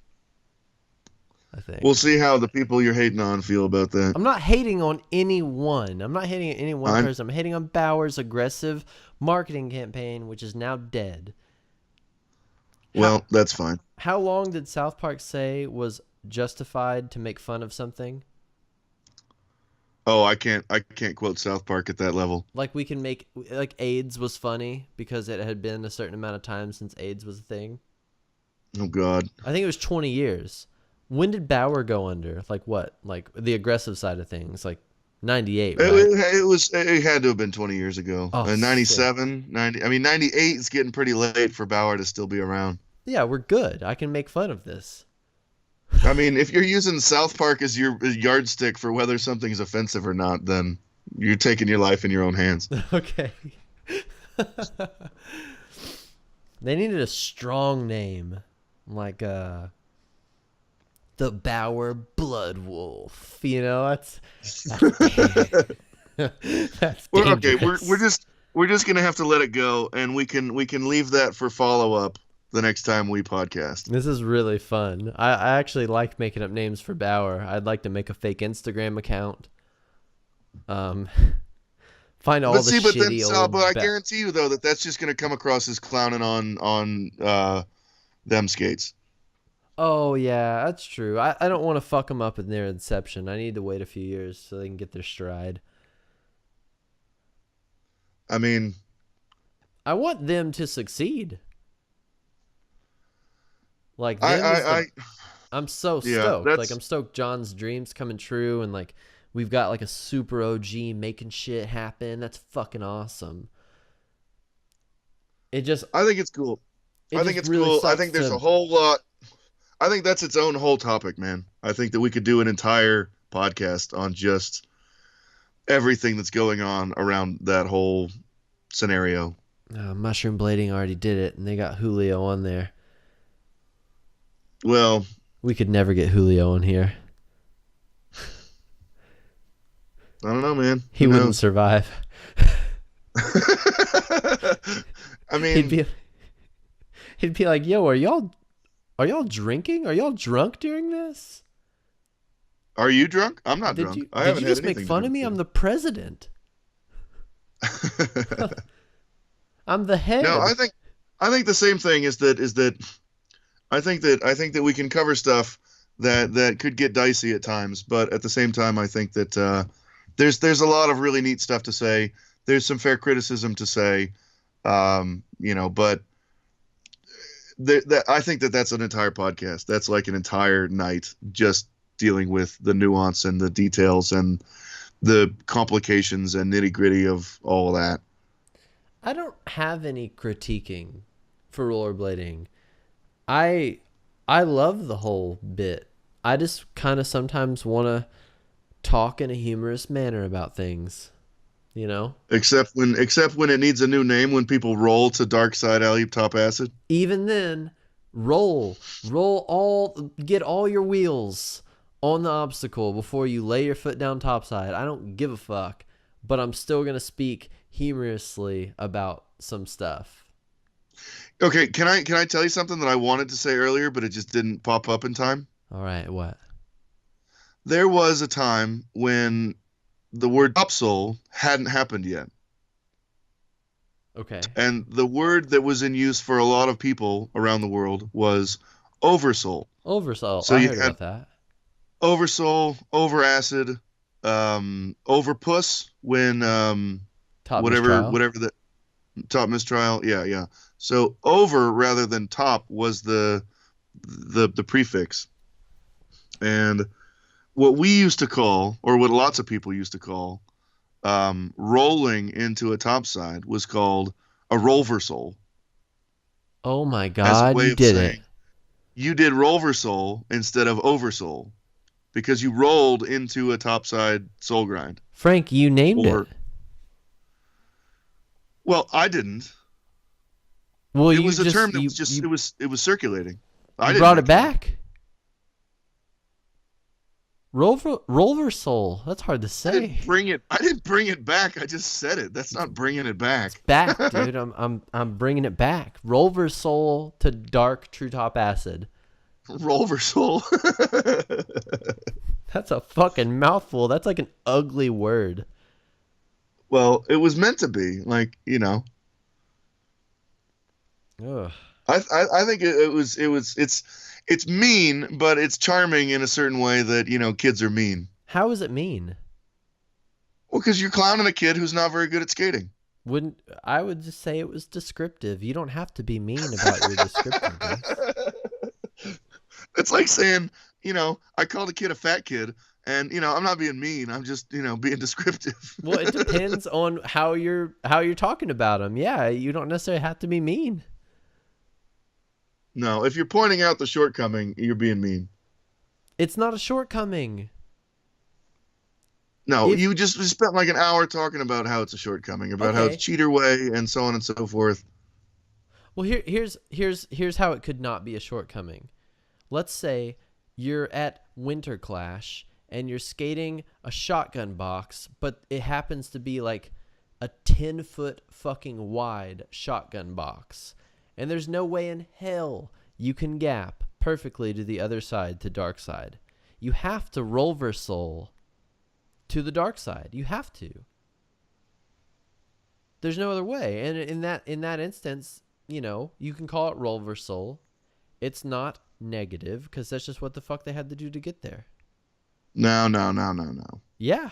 Speaker 1: I think
Speaker 2: we'll see how the people you're hating on feel about that.
Speaker 1: I'm not hating on anyone. I'm not hating on any one person. I'm hating on Bauer's aggressive marketing campaign, which is now dead.
Speaker 2: Well, that's fine.
Speaker 1: How long did South Park say was justified to make fun of something?
Speaker 2: Oh, I can't quote South Park at that level.
Speaker 1: Like we can make like AIDS was funny because it had been a certain amount of time since AIDS was a thing.
Speaker 2: Oh God.
Speaker 1: I think it was 20 years. When did Bauer go under? Like what? Like the aggressive side of things, like 98, right?
Speaker 2: It had to have been 20 years ago.
Speaker 1: Oh, sick.
Speaker 2: 97, 90. I mean, 98 is getting pretty late for Bauer to still be around.
Speaker 1: Yeah, we're good. I can make fun of this.
Speaker 2: I mean, if you're using South Park as your yardstick for whether something is offensive or not, then you're taking your life in your own hands.
Speaker 1: Okay. They needed a strong name, like the Bauer Blood Wolf. You know, that's
Speaker 2: Okay. We're
Speaker 1: dangerous.
Speaker 2: we're just we're just gonna have to let it go, and we can leave that for follow up the next time we podcast.
Speaker 1: This is really fun. I actually like making up names for Bauer. I'd like to make a fake Instagram account. Um, find all
Speaker 2: But
Speaker 1: the
Speaker 2: see, but then
Speaker 1: shitty
Speaker 2: Sal, but
Speaker 1: old.
Speaker 2: I guarantee you though that that's just gonna come across as clowning on them skates.
Speaker 1: Oh yeah, that's true. I don't want to fuck them up in their inception. I need to wait a few years so they can get their stride.
Speaker 2: I mean,
Speaker 1: I want them to succeed. Like
Speaker 2: I
Speaker 1: them is
Speaker 2: I,
Speaker 1: the.
Speaker 2: I
Speaker 1: I'm so
Speaker 2: yeah,
Speaker 1: stoked. Like
Speaker 2: that's
Speaker 1: I'm stoked. John's dreams coming true, and like we've got like a super OG making shit happen. That's fucking awesome. It just
Speaker 2: I think it's cool.
Speaker 1: it
Speaker 2: I think
Speaker 1: just
Speaker 2: it's
Speaker 1: really
Speaker 2: cool. I
Speaker 1: sucks
Speaker 2: think there's a
Speaker 1: to.
Speaker 2: whole lot. I think that's its own whole topic, man. I think that we could do an entire podcast on just everything that's going on around that whole scenario.
Speaker 1: Mushroom blading already did it, and they got Julio on there.
Speaker 2: Well,
Speaker 1: We could never get Julio on here.
Speaker 2: I don't know, man.
Speaker 1: He
Speaker 2: Who
Speaker 1: wouldn't
Speaker 2: knows?
Speaker 1: survive.
Speaker 2: I
Speaker 1: He'd
Speaker 2: mean,
Speaker 1: be he'd be like, "Yo, are y'all drinking? Are y'all drunk during this?
Speaker 2: are you drunk? I'm not
Speaker 1: Did
Speaker 2: drunk.
Speaker 1: you
Speaker 2: I
Speaker 1: did
Speaker 2: haven't
Speaker 1: you
Speaker 2: had
Speaker 1: just make
Speaker 2: anything to
Speaker 1: fun
Speaker 2: do
Speaker 1: of me? I'm
Speaker 2: with
Speaker 1: the president.
Speaker 2: it.
Speaker 1: I'm the
Speaker 2: No,
Speaker 1: head."
Speaker 2: I think the same thing is that I think that we can cover stuff that could get dicey at times, but at the same time, I think that there's a lot of really neat stuff to say. There's some fair criticism to say, but I think that that's an entire podcast. That's like an entire night just dealing with the nuance and the details and the complications and nitty gritty of all of that.
Speaker 1: I don't have any critiquing for rollerblading. I I love the whole bit. I just kind of sometimes want to talk in a humorous manner about things, you know?
Speaker 2: Except when it needs a new name, when people roll to dark side alley top acid.
Speaker 1: Even then, get all your wheels on the obstacle before you lay your foot down topside. I don't give a fuck, but I'm still going to speak humorously about some stuff.
Speaker 2: Okay, can I tell you something that I wanted to say earlier, but it just didn't pop up in time?
Speaker 1: All right, what?
Speaker 2: There was a time when the word topsoul hadn't happened yet.
Speaker 1: Okay.
Speaker 2: And the word that was in use for a lot of people around the world was oversoul.
Speaker 1: Oversoul.
Speaker 2: So
Speaker 1: I
Speaker 2: you
Speaker 1: heard
Speaker 2: had
Speaker 1: about that.
Speaker 2: oversoul, overacid, overpuss when
Speaker 1: Top
Speaker 2: whatever
Speaker 1: mistrial.
Speaker 2: whatever the top mistrial. Yeah, yeah. So over rather than top was the prefix. And what we used to call, or what lots of people used to call, rolling into a topside was called a rolversole,
Speaker 1: Oh my
Speaker 2: as a
Speaker 1: God,
Speaker 2: way
Speaker 1: you
Speaker 2: of
Speaker 1: did it.
Speaker 2: saying you did rolversole instead of oversole because you rolled into a topside soul grind.
Speaker 1: Frank, you named it.
Speaker 2: Or, well, I didn't.
Speaker 1: Well,
Speaker 2: It
Speaker 1: you
Speaker 2: was a term
Speaker 1: just
Speaker 2: that
Speaker 1: you
Speaker 2: was just
Speaker 1: you
Speaker 2: it was circulating. I
Speaker 1: you
Speaker 2: didn't
Speaker 1: brought it
Speaker 2: make it up.
Speaker 1: back. Rover Soul. That's hard to say.
Speaker 2: I didn't bring it back. I just said it. That's not bringing it
Speaker 1: It's
Speaker 2: back.
Speaker 1: back, dude. I'm bringing it back. Rover Soul to dark true top acid.
Speaker 2: Rolversole.
Speaker 1: That's a fucking mouthful. That's like an ugly word.
Speaker 2: Well, it was meant to be. Like,
Speaker 1: Ugh.
Speaker 2: I think it's mean, but it's charming in a certain way that, kids are mean.
Speaker 1: How is it mean?
Speaker 2: Well, because you're clowning a kid who's not very good at skating.
Speaker 1: I would just say it was descriptive. You don't have to be mean about your descriptiveness.
Speaker 2: It's like saying, I called a kid a fat kid, and I'm not being mean. I'm just, being descriptive.
Speaker 1: Well, it depends on how you're talking about them. Yeah, you don't necessarily have to be mean.
Speaker 2: No, if you're pointing out the shortcoming, you're being mean.
Speaker 1: It's not a shortcoming.
Speaker 2: No, you just spent like an hour talking about how it's a shortcoming, about how it's cheater way, and so on and so forth.
Speaker 1: Well, here's how it could not be a shortcoming. Let's say you're at Winter Clash and you're skating a shotgun box, but it happens to be like a 10-foot fucking wide shotgun box. And there's no way in hell you can gap perfectly to the other side, to dark side. You have to rollerblading to the dark side. You have to. There's no other way. And in that instance, you can call it rollerblading. It's not negative because that's just what the fuck they had to do to get there.
Speaker 2: No.
Speaker 1: Yeah.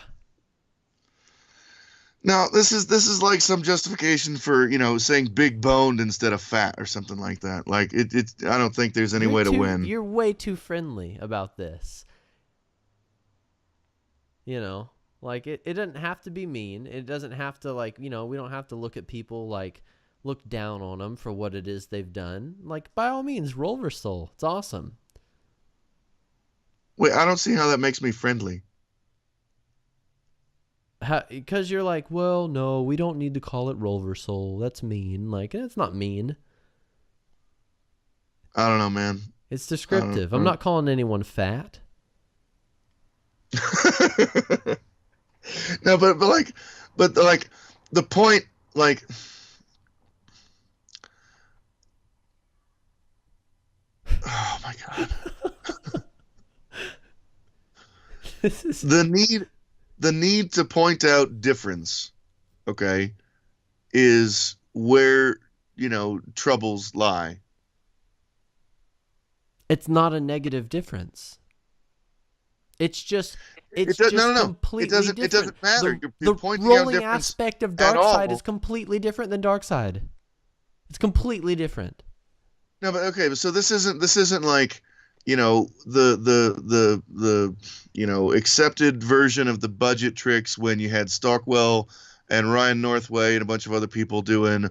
Speaker 2: Now, this is like some justification for, saying big boned instead of fat or something like that. Like it I don't think there's any way to win.
Speaker 1: You're way too friendly about this. Like it doesn't have to be mean. It doesn't have to we don't have to look at people look down on them for what it is they've done. Like, by all means, rollerblading. It's awesome.
Speaker 2: Wait, I don't see how that makes me friendly.
Speaker 1: Because you're like, well, no, we don't need to call it rollerblading. That's mean. Like, it's not mean.
Speaker 2: I don't know, man.
Speaker 1: It's descriptive. I'm not calling anyone fat.
Speaker 2: No, but the point, oh my God.
Speaker 1: This is
Speaker 2: the need to point out difference, okay, is where, troubles lie.
Speaker 1: It's not a negative difference. It's just completely different.
Speaker 2: It doesn't matter.
Speaker 1: The rolling aspect of Darkside is completely different than Darkside. It's completely different.
Speaker 2: No, but okay, so this isn't like, the accepted version of the budget tricks when you had Stockwell and Ryan Northway and a bunch of other people doing,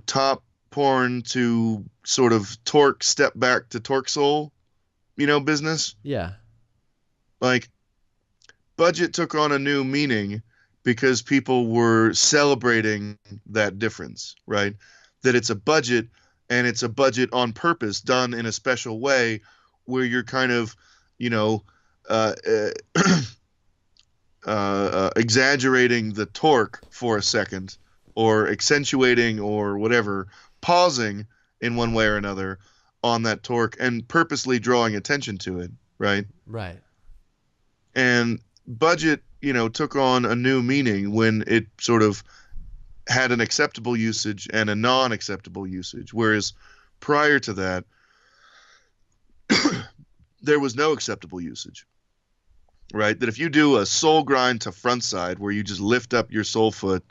Speaker 2: top porn to sort of torque step back to torque soul, business.
Speaker 1: Yeah.
Speaker 2: Like, budget took on a new meaning because people were celebrating that difference, right? That it's a budget, and it's a budget on purpose, done in a special way where you're kind of, exaggerating the torque for a second, or accentuating or whatever, pausing in one way or another on that torque and purposely drawing attention to it, right?
Speaker 1: Right.
Speaker 2: And budget, took on a new meaning when it sort of had an acceptable usage and a non-acceptable usage. Whereas prior to that, there was no acceptable usage, right? That if you do a soul grind to front side where you just lift up your soul foot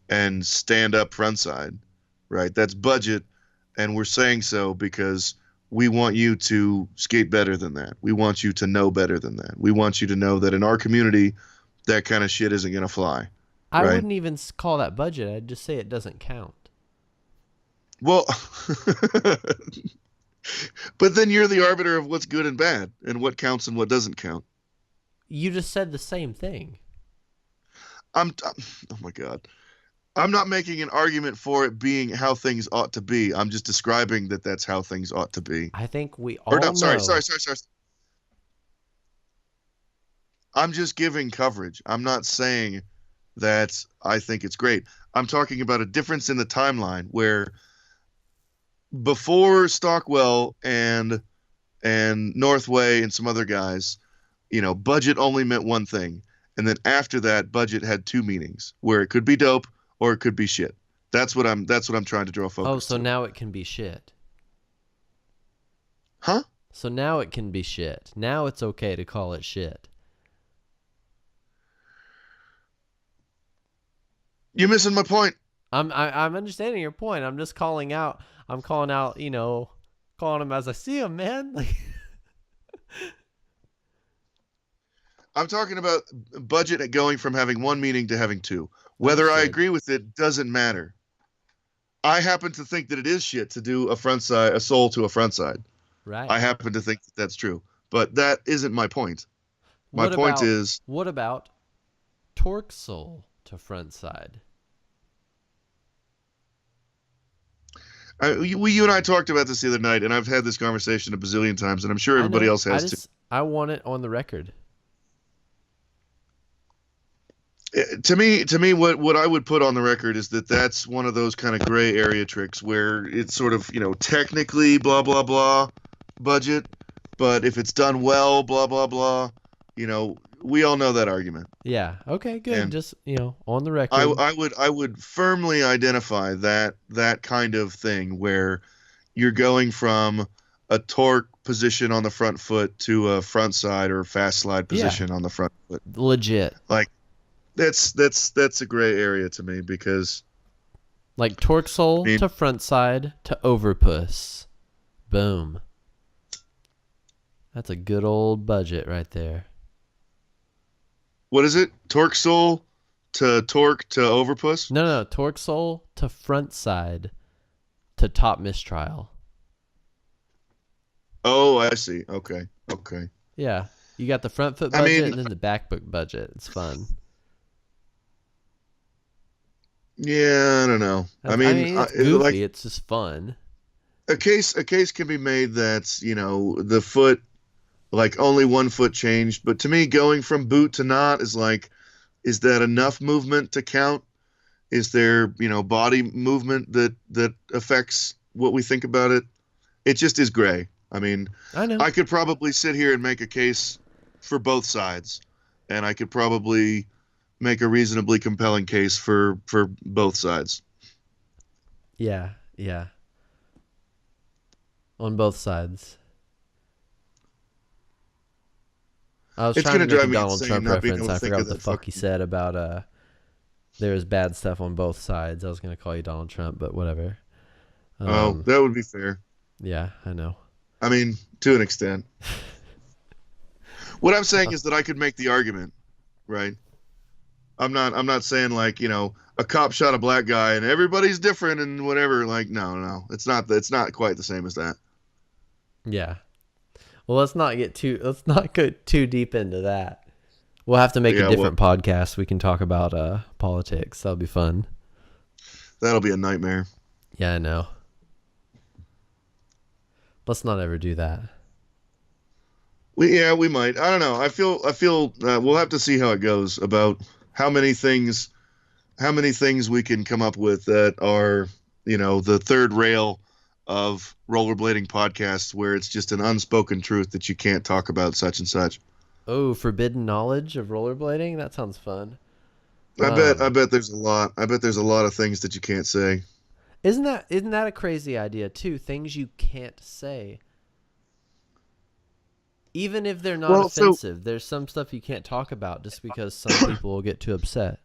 Speaker 2: and stand up front side, right? That's budget. And we're saying so because we want you to skate better than that. We want you to know better than that. We want you to know that in our community, that kind of shit isn't going to fly.
Speaker 1: I wouldn't even call that budget. I'd just say it doesn't count.
Speaker 2: Well, but then you're the arbiter of what's good and bad and what counts and what doesn't count.
Speaker 1: You just said the same thing.
Speaker 2: Oh my God. I'm not making an argument for it being how things ought to be. I'm just describing that that's how things ought to be.
Speaker 1: I think we all know.
Speaker 2: Sorry. I'm just giving coverage. I'm not saying that I think it's great. I'm talking about a difference in the timeline where before Stockwell and Northway and some other guys, budget only meant one thing. And then after that, budget had two meanings, where it could be dope or it could be shit. That's what I'm trying to draw focus.
Speaker 1: Oh, so now it can be shit.
Speaker 2: Huh?
Speaker 1: So now it can be shit. Now it's okay to call it shit.
Speaker 2: You're missing my point.
Speaker 1: I'm understanding your point. I'm just calling out. I'm calling out. Calling them as I see them, man. Like,
Speaker 2: I'm talking about budget going from having one meaning to having two. Whether I
Speaker 1: understood.
Speaker 2: agree with it doesn't matter. I happen to think that it is shit to do a soul to a front side.
Speaker 1: Right.
Speaker 2: I happen to think that that's true, but that isn't my point. My point is,
Speaker 1: what about torque sole to front side?
Speaker 2: you and I talked about this the other night, and I've had this conversation a bazillion times, and I'm sure everybody else has too.
Speaker 1: I want it on the record.
Speaker 2: To me, what I would put on the record is that that's one of those kind of gray area tricks where it's sort of, technically blah, blah, blah budget, but if it's done well, blah, blah, blah, we all know that argument.
Speaker 1: Yeah. Okay, good.
Speaker 2: And
Speaker 1: just, on the record.
Speaker 2: I would firmly identify that kind of thing where you're going from a torque position on the front foot to a front side or fast slide position on the front foot.
Speaker 1: Legit.
Speaker 2: Like, that's a gray area to me because
Speaker 1: like torque sole to front side to overpuss. Boom. That's a good old budget right there.
Speaker 2: What is it? Torque sole to overpuss?
Speaker 1: No. Torque sole to front side to top mistrial.
Speaker 2: Oh, I see. Okay.
Speaker 1: Yeah. You got the front foot budget and then the back foot budget. It's fun.
Speaker 2: Yeah, I don't know.
Speaker 1: It's goofy. It's just fun.
Speaker 2: A case can be made that's, the foot, like only one foot changed. But to me, going from boot to knot is like, is that enough movement to count? Is there, body movement that affects what we think about it? It just is gray. I know. I could probably sit here and make a case for both sides, and I could probably make a reasonably compelling case for both sides.
Speaker 1: Yeah. On both sides. I was trying to make a Donald Trump reference. I forgot what the fuck he said about there was bad stuff on both sides. I was going to call you Donald Trump, but whatever.
Speaker 2: That would be fair.
Speaker 1: Yeah, I know.
Speaker 2: To an extent. What I'm saying is that I could make the argument, right? I'm not saying like, a cop shot a black guy and everybody's different and whatever. Like, no. It's not quite the same as that.
Speaker 1: Yeah. Well, let's not go too deep into that. We'll have to make a different podcast. We can talk about politics. That'll be fun.
Speaker 2: That'll be a nightmare.
Speaker 1: Yeah, I know. Let's not ever do that.
Speaker 2: We might. I don't know. I feel we'll have to see how it goes about how many things we can come up with that are, the third rail of rollerblading podcasts where it's just an unspoken truth that you can't talk about such and such.
Speaker 1: Oh, forbidden knowledge of rollerblading? That sounds fun.
Speaker 2: I bet there's a lot. I bet there's a lot of things that you can't say.
Speaker 1: Isn't that a crazy idea too? Things you can't say. Even if they're not offensive, there's some stuff you can't talk about just because some people will get too upset.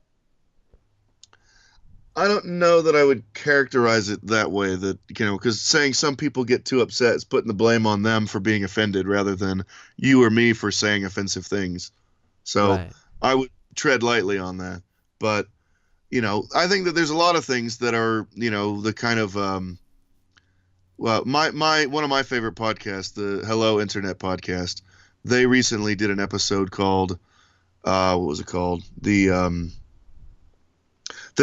Speaker 2: I don't know that I would characterize it that way, that, because saying some people get too upset is putting the blame on them for being offended rather than you or me for saying offensive things. So right. I would tread lightly on that. But, I think that there's a lot of things that are, the kind of, well, one of my favorite podcasts, the Hello Internet podcast, they recently did an episode called, what was it called? The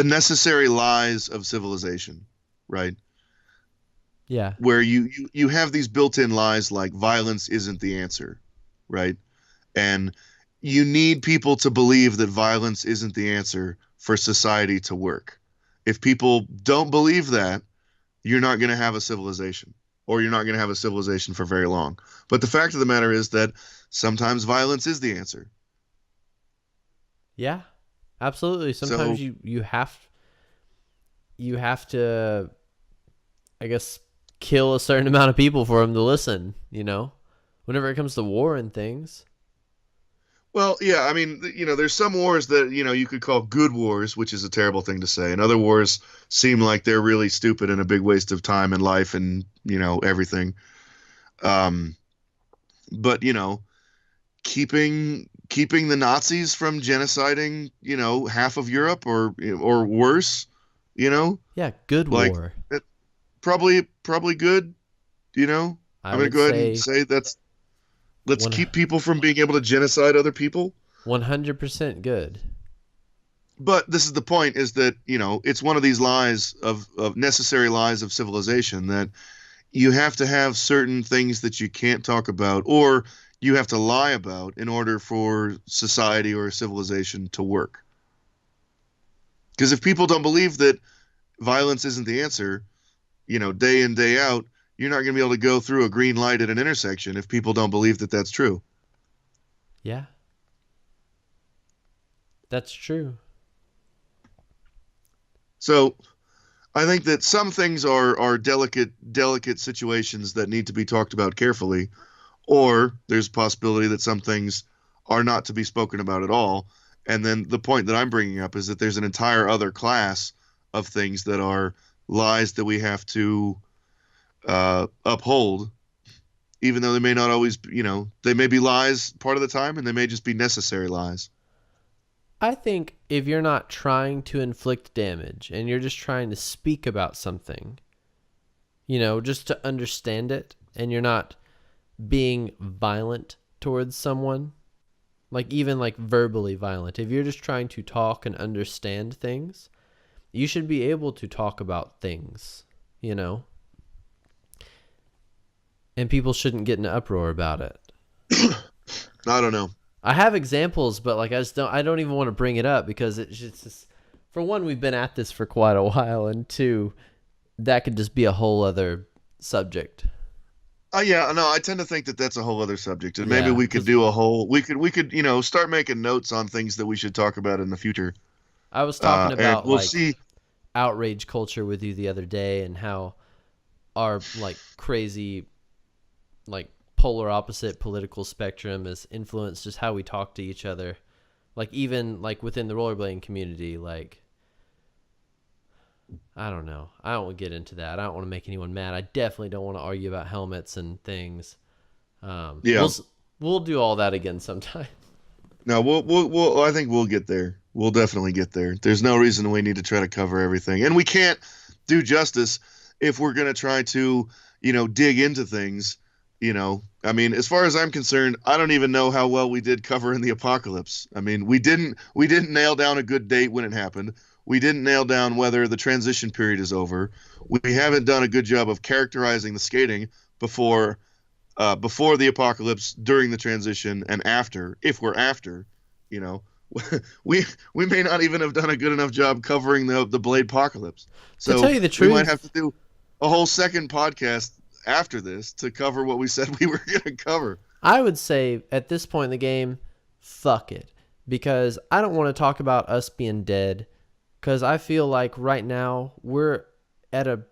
Speaker 2: Necessary Lies of Civilization, right?
Speaker 1: Yeah.
Speaker 2: Where you have these built-in lies like violence isn't the answer, right? And you need people to believe that violence isn't the answer for society to work. If people don't believe that, you're not going to have a civilization, or you're not going to have a civilization for very long. But the fact of the matter is that sometimes violence is the answer.
Speaker 1: Yeah, absolutely. Sometimes you have to, I guess, kill a certain amount of people for them to listen, whenever it comes to war and things.
Speaker 2: Well, yeah, I mean, there's some wars that, you could call good wars, which is a terrible thing to say. And other wars seem like they're really stupid and a big waste of time and life and, everything. Um, but, keeping the Nazis from genociding, half of Europe or worse, you know,
Speaker 1: Yeah, good
Speaker 2: like
Speaker 1: war.
Speaker 2: it, probably good,
Speaker 1: I
Speaker 2: I'm gonna
Speaker 1: would
Speaker 2: go ahead and
Speaker 1: say
Speaker 2: say let's
Speaker 1: one
Speaker 2: keep people from being able to genocide other people.
Speaker 1: 100% good.
Speaker 2: But this is the point, is that, it's one of these lies of necessary lies of civilization, that you have to have certain things that you can't talk about, or you have to lie about in order for society or civilization to work. Because if people don't believe that violence isn't the answer, day in, day out, you're not going to be able to go through a green light at an intersection if people don't believe that that's true.
Speaker 1: Yeah. That's true.
Speaker 2: So I think that some things are delicate situations that need to be talked about carefully, or there's a possibility that some things are not to be spoken about at all. And then the point that I'm bringing up is that there's an entire other class of things that are lies that we have to uphold, even though they may not always, they may be lies part of the time, and they may just be necessary lies.
Speaker 1: I think if you're not trying to inflict damage and you're just trying to speak about something, just to understand it, and you're not being violent towards someone, like even like verbally violent, if you're just trying to talk and understand things, you should be able to talk about things, and people shouldn't get in an uproar about it.
Speaker 2: I don't know.
Speaker 1: I have examples, but like I don't even want to bring it up because it's just, for one, we've been at this for quite a while, and two, that could just be a whole other subject.
Speaker 2: Yeah, no, I tend to think that that's a whole other subject, and maybe
Speaker 1: Yeah,
Speaker 2: we could do we could start making notes on things that we should talk about in the future.
Speaker 1: I was talking
Speaker 2: And
Speaker 1: about
Speaker 2: we'll
Speaker 1: like
Speaker 2: see.
Speaker 1: outrage culture with you the other day, and how our like crazy, like polar opposite political spectrum has influenced just how we talk to each other. Like even like within the rollerblading community, like I don't know. I don't want to get into that. I don't want to make anyone mad. I definitely don't want to argue about helmets and things.
Speaker 2: Yeah.
Speaker 1: We'll do all that again sometime.
Speaker 2: No, we'll I think we'll get there. We'll definitely get there. There's no reason we need to try to cover everything, and we can't do justice if we're going to try to, dig into things. I mean, as far as I'm concerned, I don't even know how well we did covering the apocalypse. I mean, we didn't nail down a good date when it happened. We didn't nail down whether the transition period is over. We haven't done a good job of characterizing the skating before before the apocalypse, during the transition, and after. If we're after, you know, we may not even have done a good enough job covering the Bl8 apocalypse.
Speaker 1: To
Speaker 2: So
Speaker 1: tell you the
Speaker 2: we might
Speaker 1: truth,
Speaker 2: have to do a whole second podcast after this to cover what we said we were going to cover.
Speaker 1: I would say at this point in the game, fuck it. Because I don't want to talk about us being dead. Because I feel like right now we're at a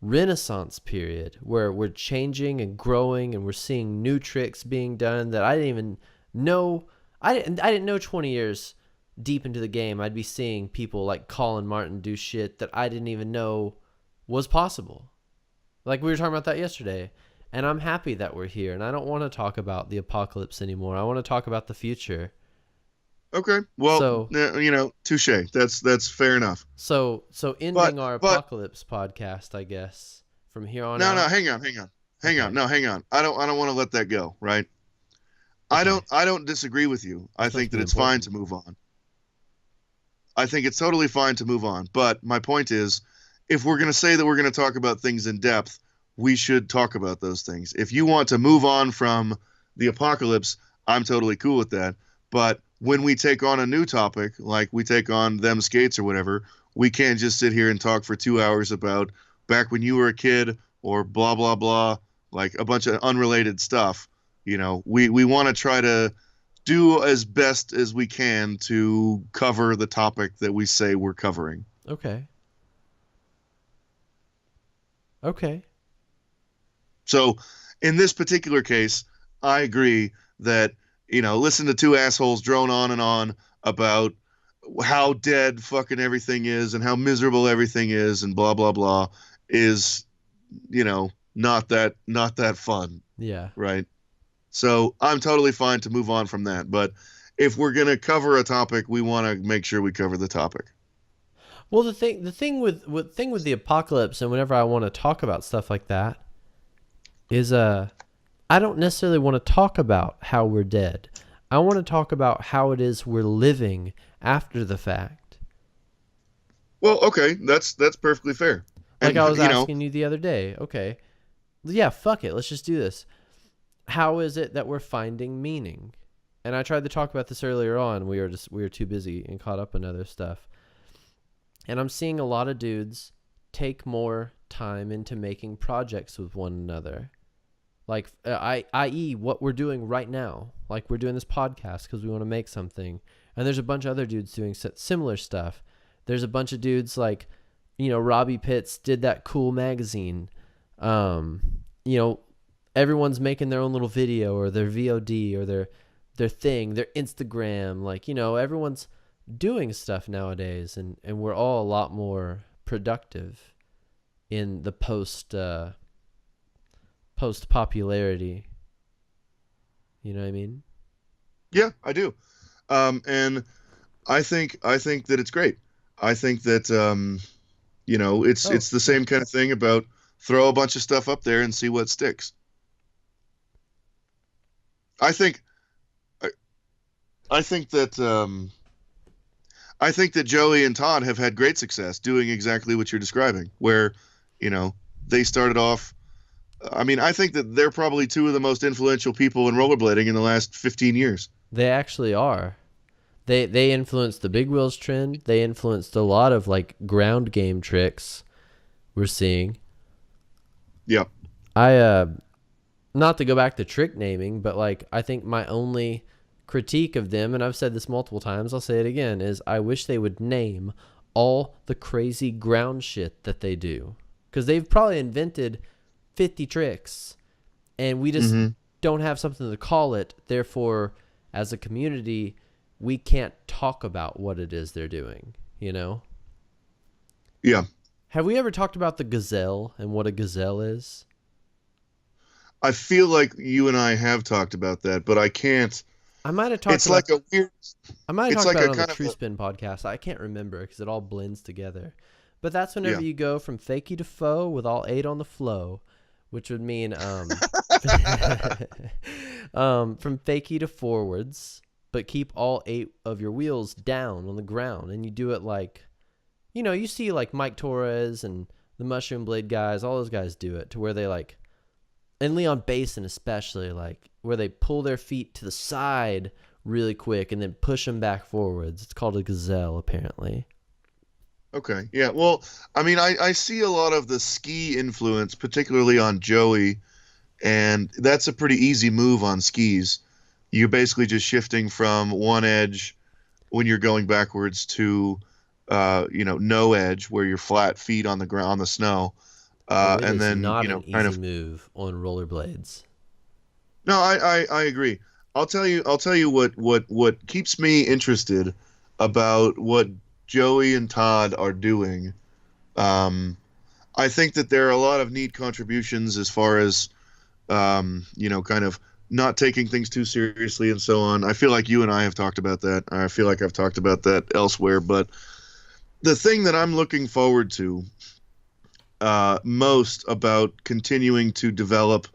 Speaker 1: renaissance period where we're changing and growing, and we're seeing new tricks being done that I didn't even know. I didn't know 20 years deep into the game I'd be seeing people like Colin Martin do shit that I didn't even know was possible. Like we were talking about that yesterday. And I'm happy that we're here, and I don't want to talk about the apocalypse anymore. I want to talk about the future.
Speaker 2: Okay, well,
Speaker 1: So
Speaker 2: touche. That's fair enough.
Speaker 1: So
Speaker 2: But
Speaker 1: ending our
Speaker 2: but
Speaker 1: apocalypse podcast, I guess, from here on
Speaker 2: no,
Speaker 1: out.
Speaker 2: hang on.
Speaker 1: Okay.
Speaker 2: No, hang on. I don't want to let that go. Right.
Speaker 1: Okay.
Speaker 2: I don't disagree with you. I
Speaker 1: It's supposed
Speaker 2: think
Speaker 1: to
Speaker 2: that
Speaker 1: be
Speaker 2: it's fine
Speaker 1: important.
Speaker 2: to move on. I think it's totally fine to move on. But my point is, if we're going to say that we're going to talk about things in depth, we should talk about those things. If you want to move on from the apocalypse, I'm totally cool with that. But when we take on a new topic, like we take on them skates or whatever, we can't just sit here and talk for 2 hours about back when you were a kid or blah, blah, blah, like a bunch of unrelated stuff. We want to try to do as best as we can to cover the topic that we say we're covering.
Speaker 1: Okay. Okay.
Speaker 2: So in this particular case, I agree that listen to two assholes drone on and on about how dead fucking everything is and how miserable everything is and blah blah blah is, not that fun,
Speaker 1: Yeah.
Speaker 2: right? So I'm totally fine to move on from that. But if we're gonna cover a topic, we want to make sure we cover the topic.
Speaker 1: Well, the thing with the apocalypse, and whenever I want to talk about stuff like that, is I don't necessarily want to talk about how we're dead. I want to talk about how it is we're living after the fact.
Speaker 2: Well, okay, that's perfectly fair.
Speaker 1: Like I was asking you the other day. Okay, yeah, fuck it. Let's just do this. How is it that we're finding meaning? And I tried to talk about this earlier on. We were too busy and caught up in other stuff. And I'm seeing a lot of dudes take more time into making projects with one another. Like, i.e. what we're doing right now. Like, we're doing this podcast because we want to make something. And there's a bunch of other dudes doing similar stuff. There's a bunch of dudes like, Robbie Pitts did that cool magazine. Everyone's making their own little video or their VOD or their thing, their Instagram. Like, everyone's doing stuff nowadays. And we're all a lot more productive in the post popularity. You know what I mean?
Speaker 2: Yeah, I do. And I think that it's great. I think that it's the same kind of thing about throw a bunch of stuff up there and see what sticks. I think that Joey and Todd have had great success doing exactly what you're describing, where, they started off. I mean, I think that they're probably two of the most influential people in rollerblading in the last 15 years.
Speaker 1: They actually are. They influenced the big wheels trend. They influenced a lot of like ground game tricks we're seeing.
Speaker 2: Yep.
Speaker 1: Not to go back to trick naming, but like I think my only critique of them, and I've said this multiple times, I'll say it again, is I wish they would name all the crazy ground shit that they do. Because they've probably invented 50 tricks and we just don't have something to call it. Therefore, as a community, we can't talk about what it is they're doing, Yeah. Have we ever talked about the gazelle and what a gazelle is?
Speaker 2: I feel like you and I have talked about that, but I can't.
Speaker 1: I might have talked
Speaker 2: It's like a weird.
Speaker 1: I might have talked about it on the True Spin podcast. I can't remember because it all blends together. But that's whenever you go from fakie to faux with all 8 on the flow, which would mean from fakie to forwards, but keep all 8 of your wheels down on the ground. And you do it like, you see like Mike Torres and the Mushroom Blade guys, all those guys do it to where they like, and Leon Basin especially, like where they pull their feet to the side really quick and then push them back forwards. It's called a gazelle, apparently.
Speaker 2: Okay. Yeah. Well, I mean, I see a lot of the ski influence, particularly on Joey, and that's a pretty easy move on skis. You're basically just shifting from one edge when you're going backwards to, no edge where you're flat feet on the ground, on the snow. And then,
Speaker 1: not an easy move on rollerblades.
Speaker 2: No, I agree. I'll tell you what keeps me interested about what Joey and Todd are doing. I think that there are a lot of neat contributions as far as, kind of not taking things too seriously and so on. I feel like you and I have talked about that. I feel like I've talked about that elsewhere. But the thing that I'm looking forward to most about continuing to develop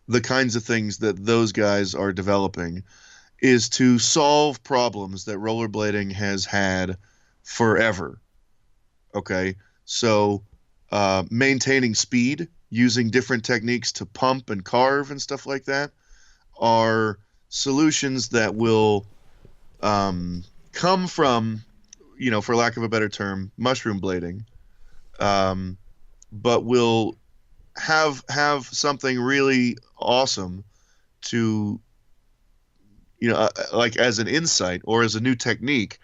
Speaker 2: the kinds of things that those guys are developing is to solve problems that rollerblading has had forever. Okay, so maintaining speed using different techniques to pump and carve and stuff like that are solutions that will come from, for lack of a better term, mushroom blading, but will have something really awesome to, like as an insight or as a new technique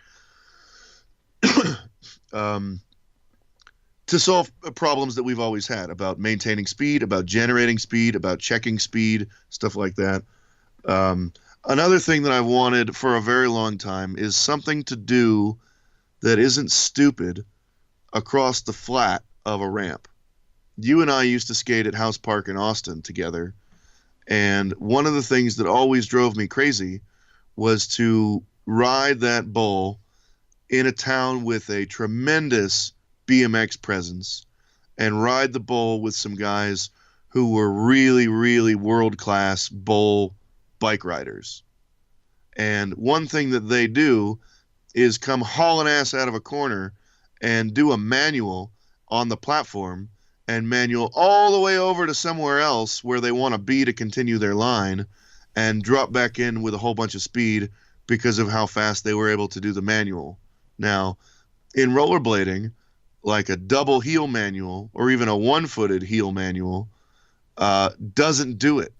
Speaker 2: to solve problems that we've always had about maintaining speed, about generating speed, about checking speed, stuff like that. Another thing that I've wanted for a very long time is something to do that isn't stupid across the flat of a ramp. You and I used to skate at House Park in Austin together, and one of the things that always drove me crazy was to ride that bowl in a town with a tremendous BMX presence and ride the bowl with some guys who were really, really world-class bowl bike riders. And one thing that they do is come hauling ass out of a corner and do a manual on the platform and manual all the way over to somewhere else where they want to be to continue their line and drop back in with a whole bunch of speed because of how fast they were able to do the manual. Now, in rollerblading, like a double heel manual or even a one-footed heel manual doesn't do it.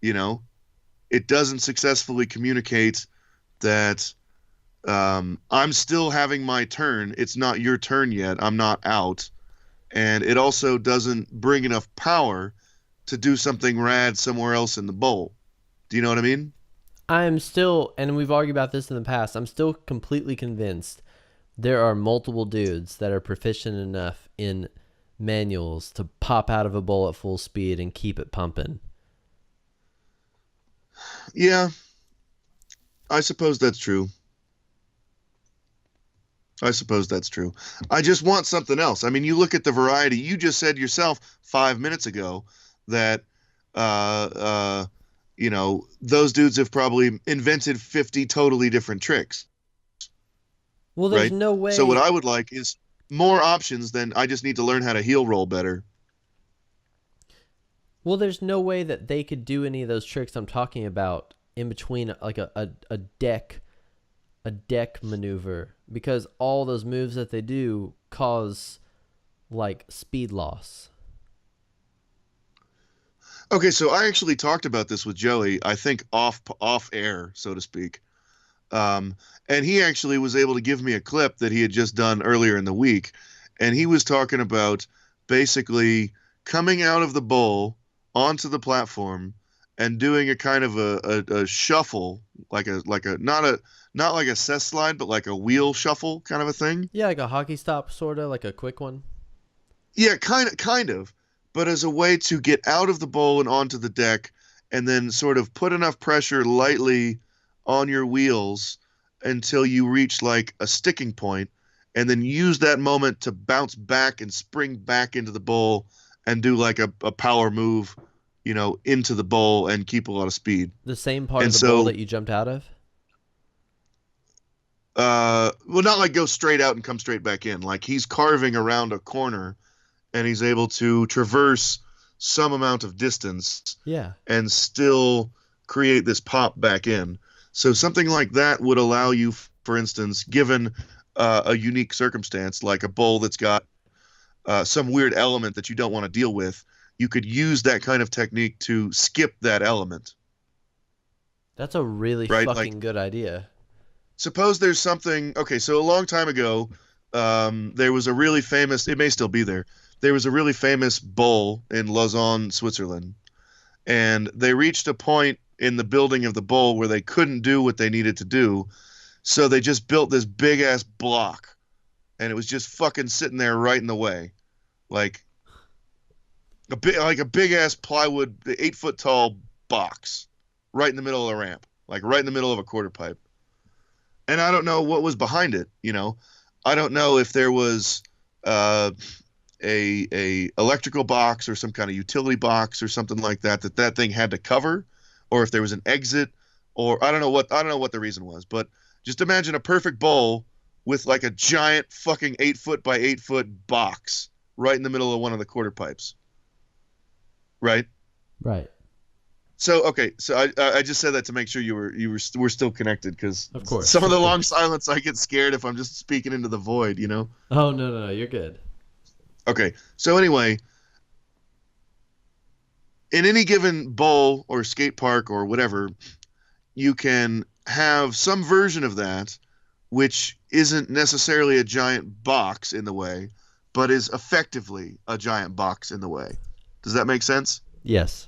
Speaker 2: You know, it doesn't successfully communicate that I'm still having my turn. It's not your turn yet. I'm not out. And it also doesn't bring enough power to do something rad somewhere else in the bowl. Do you know what I mean?
Speaker 1: I'm still, and we've argued about this in the past, I'm still completely convinced there are multiple dudes that are proficient enough in manuals to pop out of a bowl at full speed and keep it pumping.
Speaker 2: Yeah, I suppose that's true. I just want something else. I mean, you look at the variety. You just said yourself 5 minutes ago that, those dudes have probably invented 50 totally different tricks.
Speaker 1: Well, there's
Speaker 2: right?
Speaker 1: no way.
Speaker 2: So what I would like is more options than I just need to learn how to heel roll better.
Speaker 1: Well, there's no way that they could do any of those tricks I'm talking about in between like a deck maneuver, because all those moves that they do cause like speed loss.
Speaker 2: Okay, so I actually talked about this with Joey, I think off air, so to speak. And he actually was able to give me a clip that he had just done earlier in the week. And he was talking about basically coming out of the bowl onto the platform and doing a kind of a shuffle, like a not like a cess slide, but like a wheel shuffle kind of a thing.
Speaker 1: Yeah, like a hockey stop, sort of like a quick one.
Speaker 2: Yeah, kind of. But as a way to get out of the bowl and onto the deck and then sort of put enough pressure lightly on your wheels until you reach like a sticking point, and then use that moment to bounce back and spring back into the bowl and do like a power move, into the bowl and keep a lot of speed.
Speaker 1: The same part of the bowl that you jumped out of?
Speaker 2: Well, not like go straight out and come straight back in. Like he's carving around a corner and he's able to traverse some amount of distance, and still create this pop back in. So something like that would allow you, for instance, given a unique circumstance, like a bowl that's got some weird element that you don't want to deal with, you could use that kind of technique to skip that element.
Speaker 1: That's a really fucking good idea.
Speaker 2: Suppose there's something. Okay, so a long time ago, there was a really famous. It may still be there. There was a really famous bowl in Lausanne, Switzerland, and they reached a point in the building of the bowl where they couldn't do what they needed to do, so they just built this big ass block, and it was just fucking sitting there right in the way, like a big ass plywood, 8 foot tall box, right in the middle of the ramp, like right in the middle of a quarter pipe. And I don't know what was behind it. I don't know if there was a electrical box or some kind of utility box or something like that thing had to cover, or if there was an exit, or I don't know what the reason was. But just imagine a perfect bowl with like a giant fucking 8 foot by 8 foot box right in the middle of one of the quarter pipes. Right. So okay, so I just said that to make sure we're still connected, because
Speaker 1: of course
Speaker 2: some of the long silence I get scared if I'm just speaking into the void,
Speaker 1: Oh no, you're good.
Speaker 2: Okay, so anyway, in any given bowl or skate park or whatever, you can have some version of that which isn't necessarily a giant box in the way, but is effectively a giant box in the way. Does that make sense?
Speaker 1: Yes.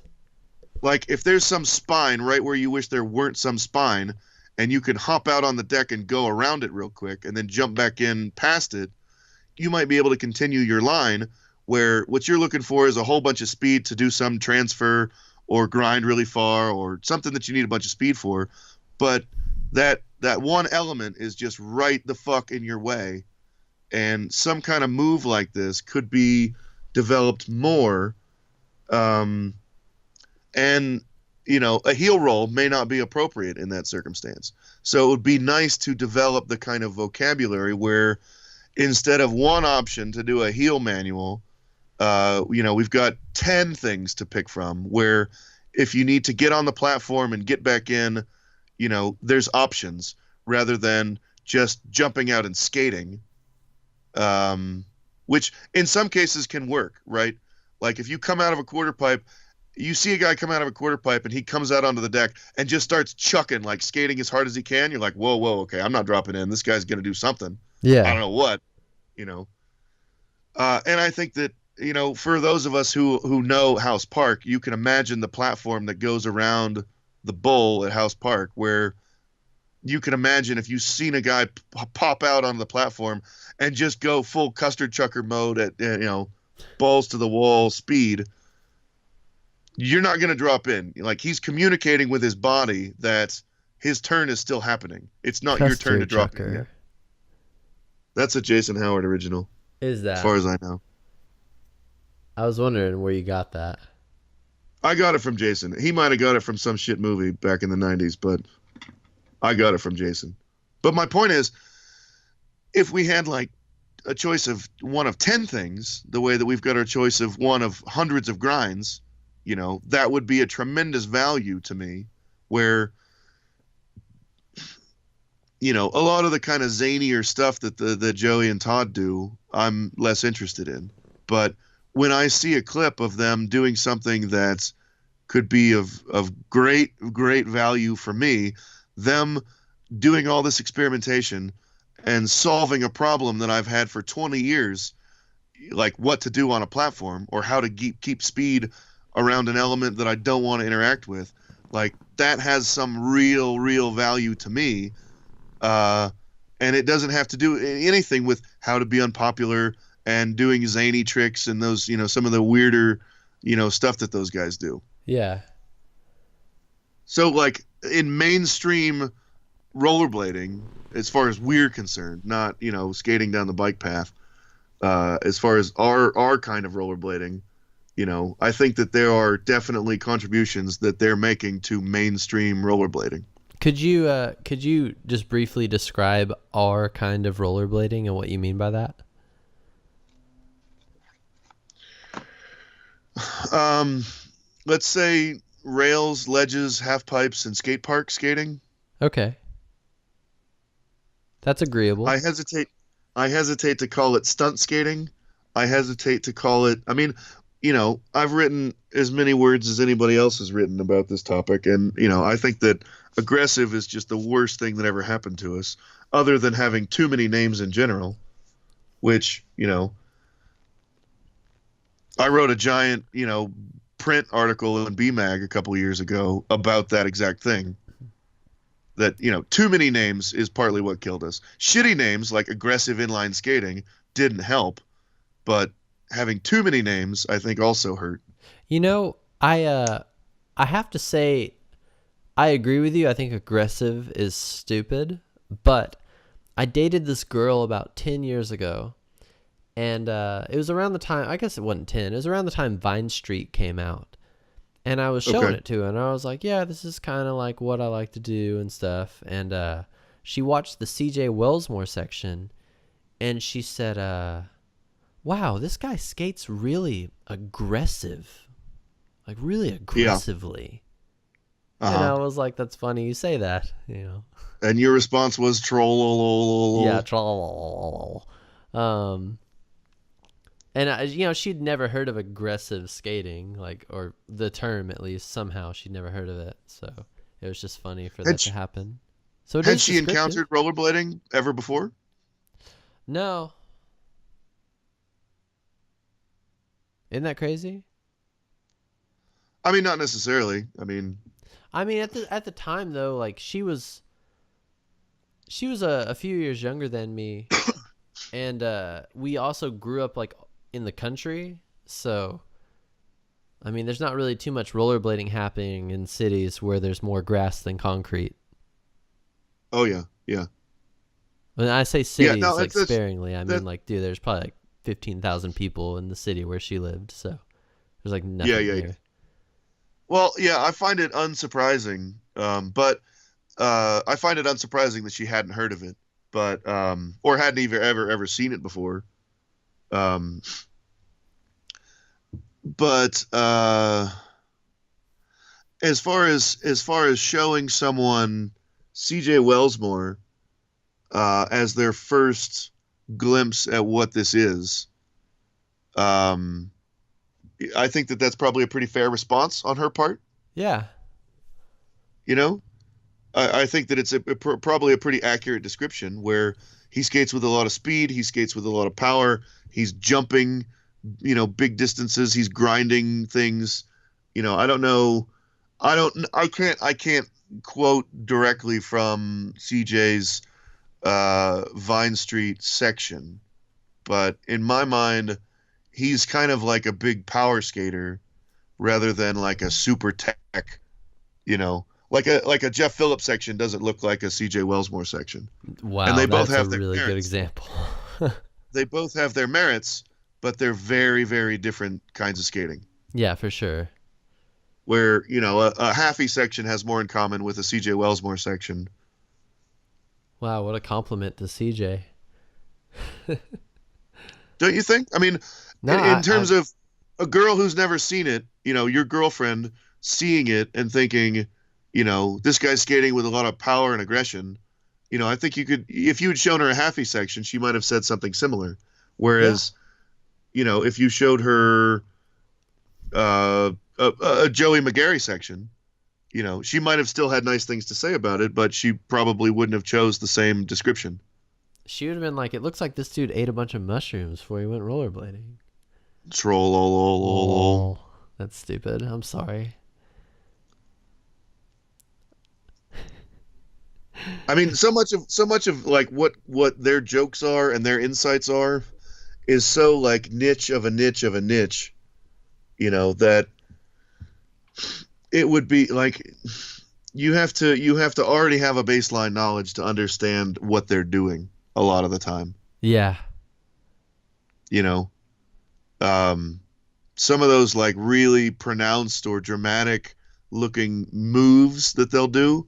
Speaker 2: Like if there's some spine right where you wish there weren't some spine, and you can hop out on the deck and go around it real quick and then jump back in past it, you might be able to continue your line where what you're looking for is a whole bunch of speed to do some transfer or grind really far or something that you need a bunch of speed for. But that one element is just right the fuck in your way. And some kind of move like this could be developed more. And a heel roll may not be appropriate in that circumstance. So it would be nice to develop the kind of vocabulary where instead of one option to do a heel manual, we've got 10 things to pick from where if you need to get on the platform and get back in, there's options rather than just jumping out and skating, which in some cases can work, right? Like if you come out of a quarter pipe, you see a guy come out of a quarter pipe and he comes out onto the deck and just starts chucking, like skating as hard as he can. You're like, whoa, okay, I'm not dropping in. This guy's going to do something.
Speaker 1: Yeah.
Speaker 2: I don't know what, And I think that, for those of us who know House Park, you can imagine the platform that goes around the bowl at House Park, where you can imagine if you've seen a guy pop out on the platform and just go full custard chucker mode at, balls to the wall speed, you're not going to drop in. Like he's communicating with his body that his turn is still happening. It's not your turn to drop in yet. That's a Jason Howard original.
Speaker 1: Is that?
Speaker 2: As far as I know.
Speaker 1: I was wondering where you got that.
Speaker 2: I got it from Jason. He might have got it from some shit movie back in the 90s, but I got it from Jason. But my point is, if we had like a choice of one of 10 things, the way that we've got our choice of one of hundreds of grinds, that would be a tremendous value to me, where, a lot of the kind of zanier stuff that Joey and Todd do, I'm less interested in. But when I see a clip of them doing something that could be of great value for me, them doing all this experimentation and solving a problem that I've had for 20 years, like what to do on a platform or how to keep speed around an element that I don't want to interact with, like that has some real value to me. And it doesn't have to do anything with how to be unpopular and doing zany tricks and those, some of the weirder, stuff that those guys do.
Speaker 1: Yeah.
Speaker 2: So like in mainstream rollerblading, as far as we're concerned, not, skating down the bike path, as far as our kind of rollerblading, I think that there are definitely contributions that they're making to mainstream rollerblading.
Speaker 1: Could you just briefly describe our kind of rollerblading and what you mean by that?
Speaker 2: Let's say rails, ledges, half pipes, and skate park skating.
Speaker 1: Okay. That's agreeable.
Speaker 2: I hesitate to call it stunt skating. I hesitate to call it, I've written as many words as anybody else has written about this topic. And, I think that aggressive is just the worst thing that ever happened to us, other than having too many names in general, which, I wrote a giant, print article in BMag a couple of years ago about that exact thing. That, too many names is partly what killed us. Shitty names like aggressive inline skating didn't help, but having too many names, I think, also hurt.
Speaker 1: I have to say, I agree with you. I think aggressive is stupid, but I dated this girl about 10 years ago, and it was around the time, I guess it wasn't 10, it was around the time Vine Street came out, and I was showing it to her, and I was like, yeah, this is kind of like what I like to do and stuff, and she watched the CJ Wellsmore section, and she said, wow, this guy skates really aggressive, like really aggressively. Yeah. And I was like, that's funny you say that,
Speaker 2: And your response was troll.
Speaker 1: Yeah, troll. And she'd never heard of aggressive skating, or the term at least. Somehow she'd never heard of it, so it was just funny for that to happen. So
Speaker 2: had she encountered rollerblading ever before?
Speaker 1: No. Isn't that crazy?
Speaker 2: I mean, not necessarily. I mean,
Speaker 1: I mean, at the time though, like she was a few years younger than me, and we also grew up like in the country, so I mean, there's not really too much rollerblading happening in cities where there's more grass than concrete.
Speaker 2: oh yeah, yeah,
Speaker 1: When I say
Speaker 2: yeah.
Speaker 1: cities,
Speaker 2: No,
Speaker 1: like sparingly, I
Speaker 2: that
Speaker 1: mean like, dude, there's probably like 15,000 people in the city where she lived, so there's like
Speaker 2: yeah,
Speaker 1: nothing
Speaker 2: yeah, yeah.
Speaker 1: there.
Speaker 2: Well, yeah, I find it unsurprising, but I find it unsurprising that she hadn't heard of it, but or hadn't even ever seen it before. Um, but as far as showing someone C.J. Wellsmore as their first glimpse at what this is, um, I think that that's probably a pretty fair response on her part.
Speaker 1: Yeah,
Speaker 2: You know, I think that it's probably a pretty accurate description where he skates with a lot of speed, he skates with a lot of power, he's jumping, big distances, he's grinding things. I don't know, I can't quote directly from CJ's Vine Street section, but in my mind, he's kind of like a big power skater rather than like a super tech, you know, like a Jeff Phillips section doesn't look like a CJ Wellsmore section. And
Speaker 1: wow,
Speaker 2: they both
Speaker 1: that's a
Speaker 2: have their
Speaker 1: really good
Speaker 2: merits.
Speaker 1: example.
Speaker 2: They both have their merits, but they're very, very different kinds of skating.
Speaker 1: Yeah, for sure.
Speaker 2: Where, a halfy section has more in common with a CJ Wellsmore section.
Speaker 1: Wow, what a compliment to CJ.
Speaker 2: Don't you think? I mean,
Speaker 1: No,
Speaker 2: in terms of a girl who's never seen it, your girlfriend seeing it and thinking, this guy's skating with a lot of power and aggression. I think if you had shown her a halfy section, she might have said something similar.
Speaker 1: yeah,
Speaker 2: Whereas, if you showed her a Joey McGarry section, she might have still had nice things to say about it, but she probably wouldn't have chose the same description.
Speaker 1: she would have been like, it looks like this dude ate a bunch of mushrooms before he went rollerblading.
Speaker 2: Troll, lol.
Speaker 1: Oh, that's stupid. I'm sorry.
Speaker 2: I mean, so much of like what their jokes are and their insights are is so like niche of a niche of a niche, that it would be like you have to already have a baseline knowledge to understand what they're doing a lot of the time.
Speaker 1: Yeah,
Speaker 2: You know, um, some of those like really pronounced or dramatic looking moves that they'll do.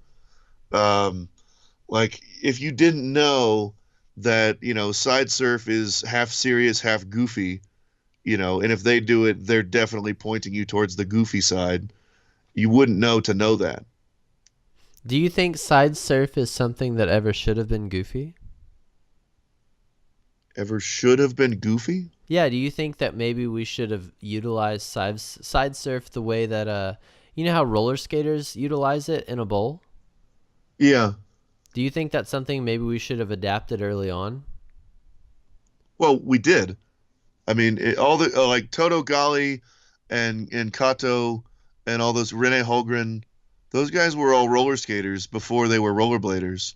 Speaker 2: Um, like if you didn't know that side surf is half serious, half goofy, and if they do it, they're definitely pointing you towards the goofy side. You wouldn't know to know that.
Speaker 1: do you think side surf is something that ever should have been goofy?
Speaker 2: Ever should have been goofy?
Speaker 1: Yeah, do you think that maybe we should have utilized side surf the way that you know how roller skaters utilize it in a bowl?
Speaker 2: Yeah.
Speaker 1: Do you think that's something maybe we should have adapted early on?
Speaker 2: Well, we did. I mean, all the like Toto Gali and Kato and all those Rene Holgren, those guys were all roller skaters before they were rollerbladers,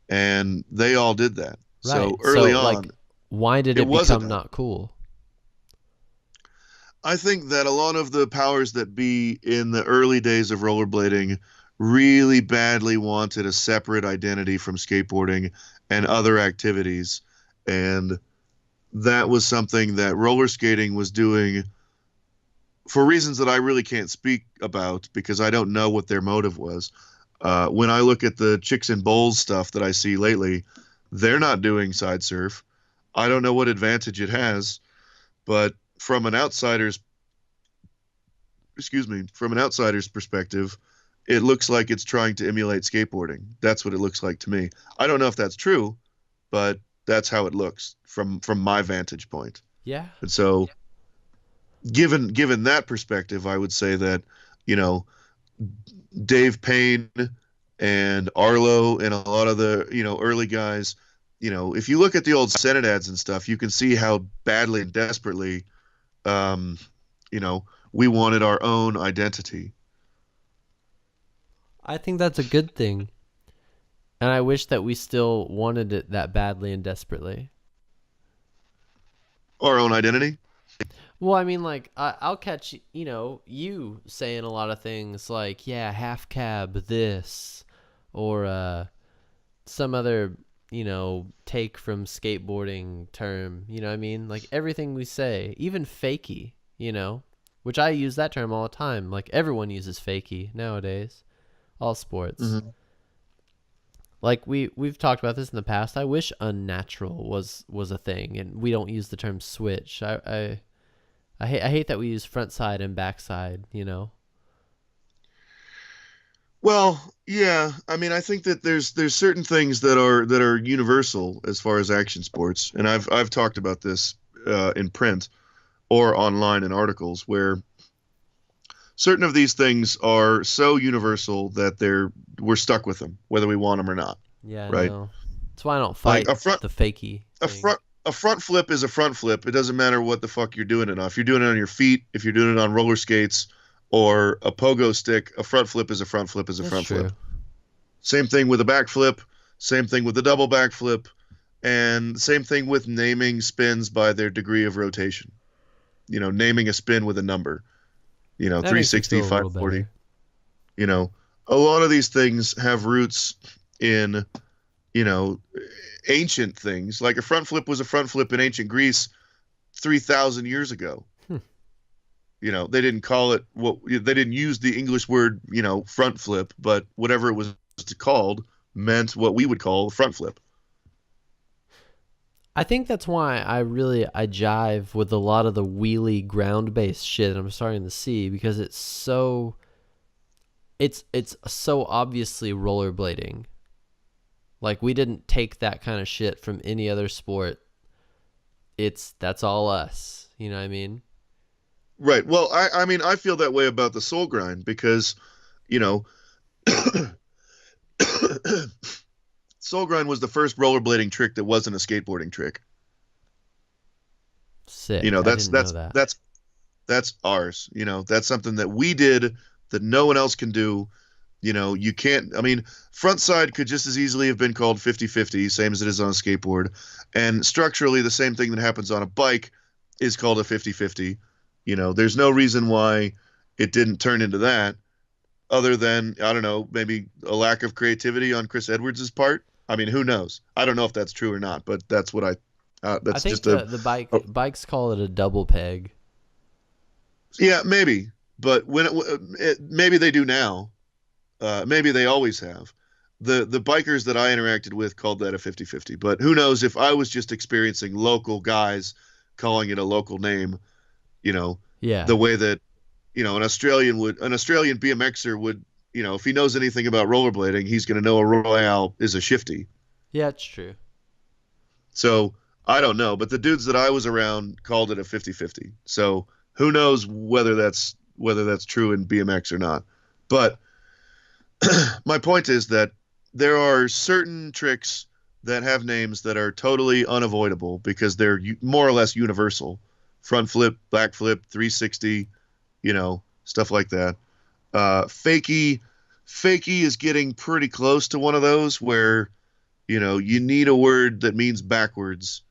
Speaker 2: and they all did that.
Speaker 1: Right.
Speaker 2: So early
Speaker 1: So,
Speaker 2: on,
Speaker 1: like, why did
Speaker 2: it
Speaker 1: it
Speaker 2: wasn't.
Speaker 1: become not cool?
Speaker 2: I think that a lot of the powers that be in the early days of rollerblading really badly wanted a separate identity from skateboarding and other activities, and that was something that roller skating was doing for reasons that I really can't speak about because I don't know what their motive was. When I look at the Chicks and Bowls stuff that I see lately, they're not doing side surf. I don't know what advantage it has, but from an outsider's perspective, it looks like it's trying to emulate skateboarding. That's what it looks like to me. I don't know if that's true, but that's how it looks from my vantage point.
Speaker 1: Yeah.
Speaker 2: And so, given that perspective, I would say that you know Dave Payne and Arlo and a lot of the early guys. If you look at the old Senate ads and stuff, you can see how badly and desperately, um, you know, We wanted our own identity.
Speaker 1: I think that's a good thing. And I wish that we still wanted it that badly and desperately.
Speaker 2: Our own identity?
Speaker 1: Well, I mean, like, I'll catch, you saying a lot of things like, yeah, half cab this, or some other, take from skateboarding term, you know what I mean? Like, everything we say, even fakie, which I use that term all the time. Like, everyone uses fakie nowadays, all sports.
Speaker 2: Mm-hmm.
Speaker 1: Like, we've talked about this in the past. I wish unnatural was a thing, and we don't use the term switch. I hate that we use front side and back side,
Speaker 2: Well, yeah. I mean, I think that there's certain things that are universal as far as action sports, and I've talked about this in print or online in articles where certain of these things are so universal that we're stuck with them, whether we want them or not.
Speaker 1: Yeah,
Speaker 2: right.
Speaker 1: No. That's why I don't fight the fakie thing.
Speaker 2: A front flip is a front flip. It doesn't matter what the fuck you're doing it on. If you're doing it on your feet, if you're doing it on roller skates or a pogo stick, a front flip is a front flip is a front flip. Same thing with a back flip. Same thing with the double back flip. And same thing with naming spins by their degree of rotation. Naming a spin with a number. 360, 540. A lot of these things have roots in, ancient things. Like a front flip was a front flip in ancient Greece 3,000 years ago. They didn't call it they didn't use the English word, front flip, but whatever it was called meant what we would call a front flip.
Speaker 1: I think that's why I jive with a lot of the wheelie ground-based shit I'm starting to see, because it's so obviously rollerblading. Like, we didn't take that kind of shit from any other sport. That's all us. You know what I mean?
Speaker 2: Right. Well, I mean, I feel that way about the soul grind because, soul grind was the first rollerblading trick that wasn't a skateboarding trick.
Speaker 1: Sick.
Speaker 2: That's ours. That's something that we did that no one else can do. You can't, I mean, front side could just as easily have been called 50-50, same as it is on a skateboard. And structurally, the same thing that happens on a bike is called a 50-50. There's no reason why it didn't turn into that other than, I don't know, maybe a lack of creativity on Chris Edwards' part. I mean, who knows? I don't know if that's true or not, but that's what that's
Speaker 1: I think the bikes call it a double peg.
Speaker 2: Yeah, maybe. But maybe they do now. Maybe they always have. The bikers that I interacted with called that a 50-50. But who knows if I was just experiencing local guys calling it a local name, the way that, an Australian BMXer would, if he knows anything about rollerblading, he's going to know a Royale is a shifty.
Speaker 1: Yeah, it's true.
Speaker 2: So I don't know, but the dudes that I was around called it a 50-50. So who knows whether that's true in BMX or not. But my point is that there are certain tricks that have names that are totally unavoidable because they're more or less universal. Front flip, back flip, 360, stuff like that. Fakie is getting pretty close to one of those where, you need a word that means backwards,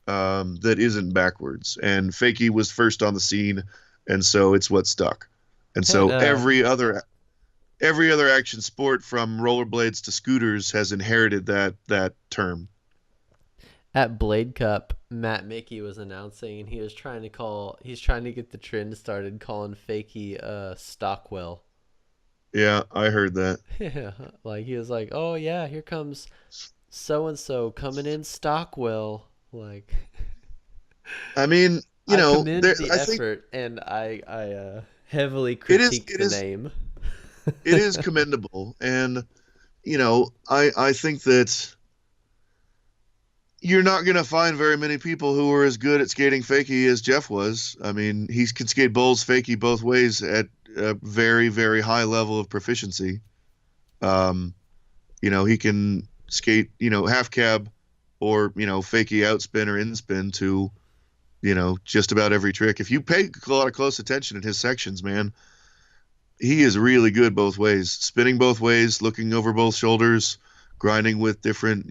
Speaker 2: that isn't backwards. And fakie was first on the scene, and so it's what stuck. And so every other action sport from rollerblades to scooters has inherited that term.
Speaker 1: At Blade Cup, Matt Mickey was announcing, and he's trying to get the trend started calling fakie Stockwell.
Speaker 2: Yeah, I heard that.
Speaker 1: Yeah, like he was like, "Oh yeah, here comes so and so coming in Stockwell." Like,
Speaker 2: I mean,
Speaker 1: I commend the effort, and I heavily critique the name.
Speaker 2: It is commendable, and I think that you're not going to find very many people who are as good at skating fakie as Jeff was. I mean, he can skate bowls fakie both ways at a very, very high level of proficiency. He can skate, half cab or, fakie outspin or inspin to, just about every trick. If you pay a lot of close attention in his sections, man, he is really good both ways, spinning both ways, looking over both shoulders, grinding with different,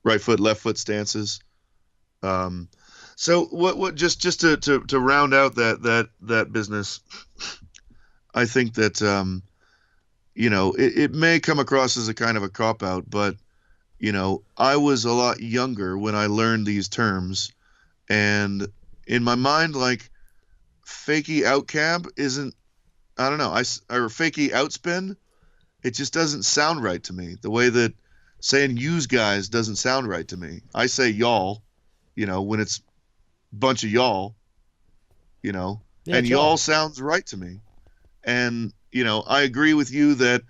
Speaker 2: right foot, left foot stances. Um, so what just to round out that business, I think that it may come across as a kind of a cop out, but I was a lot younger when I learned these terms, and in my mind, like fakey out cab isn't, I don't know, or fakey outspin, it just doesn't sound right to me. The way that saying use guys doesn't sound right to me. I say y'all, when it's bunch of y'all,
Speaker 1: Yeah,
Speaker 2: and y'all sounds right to me. And, I agree with you that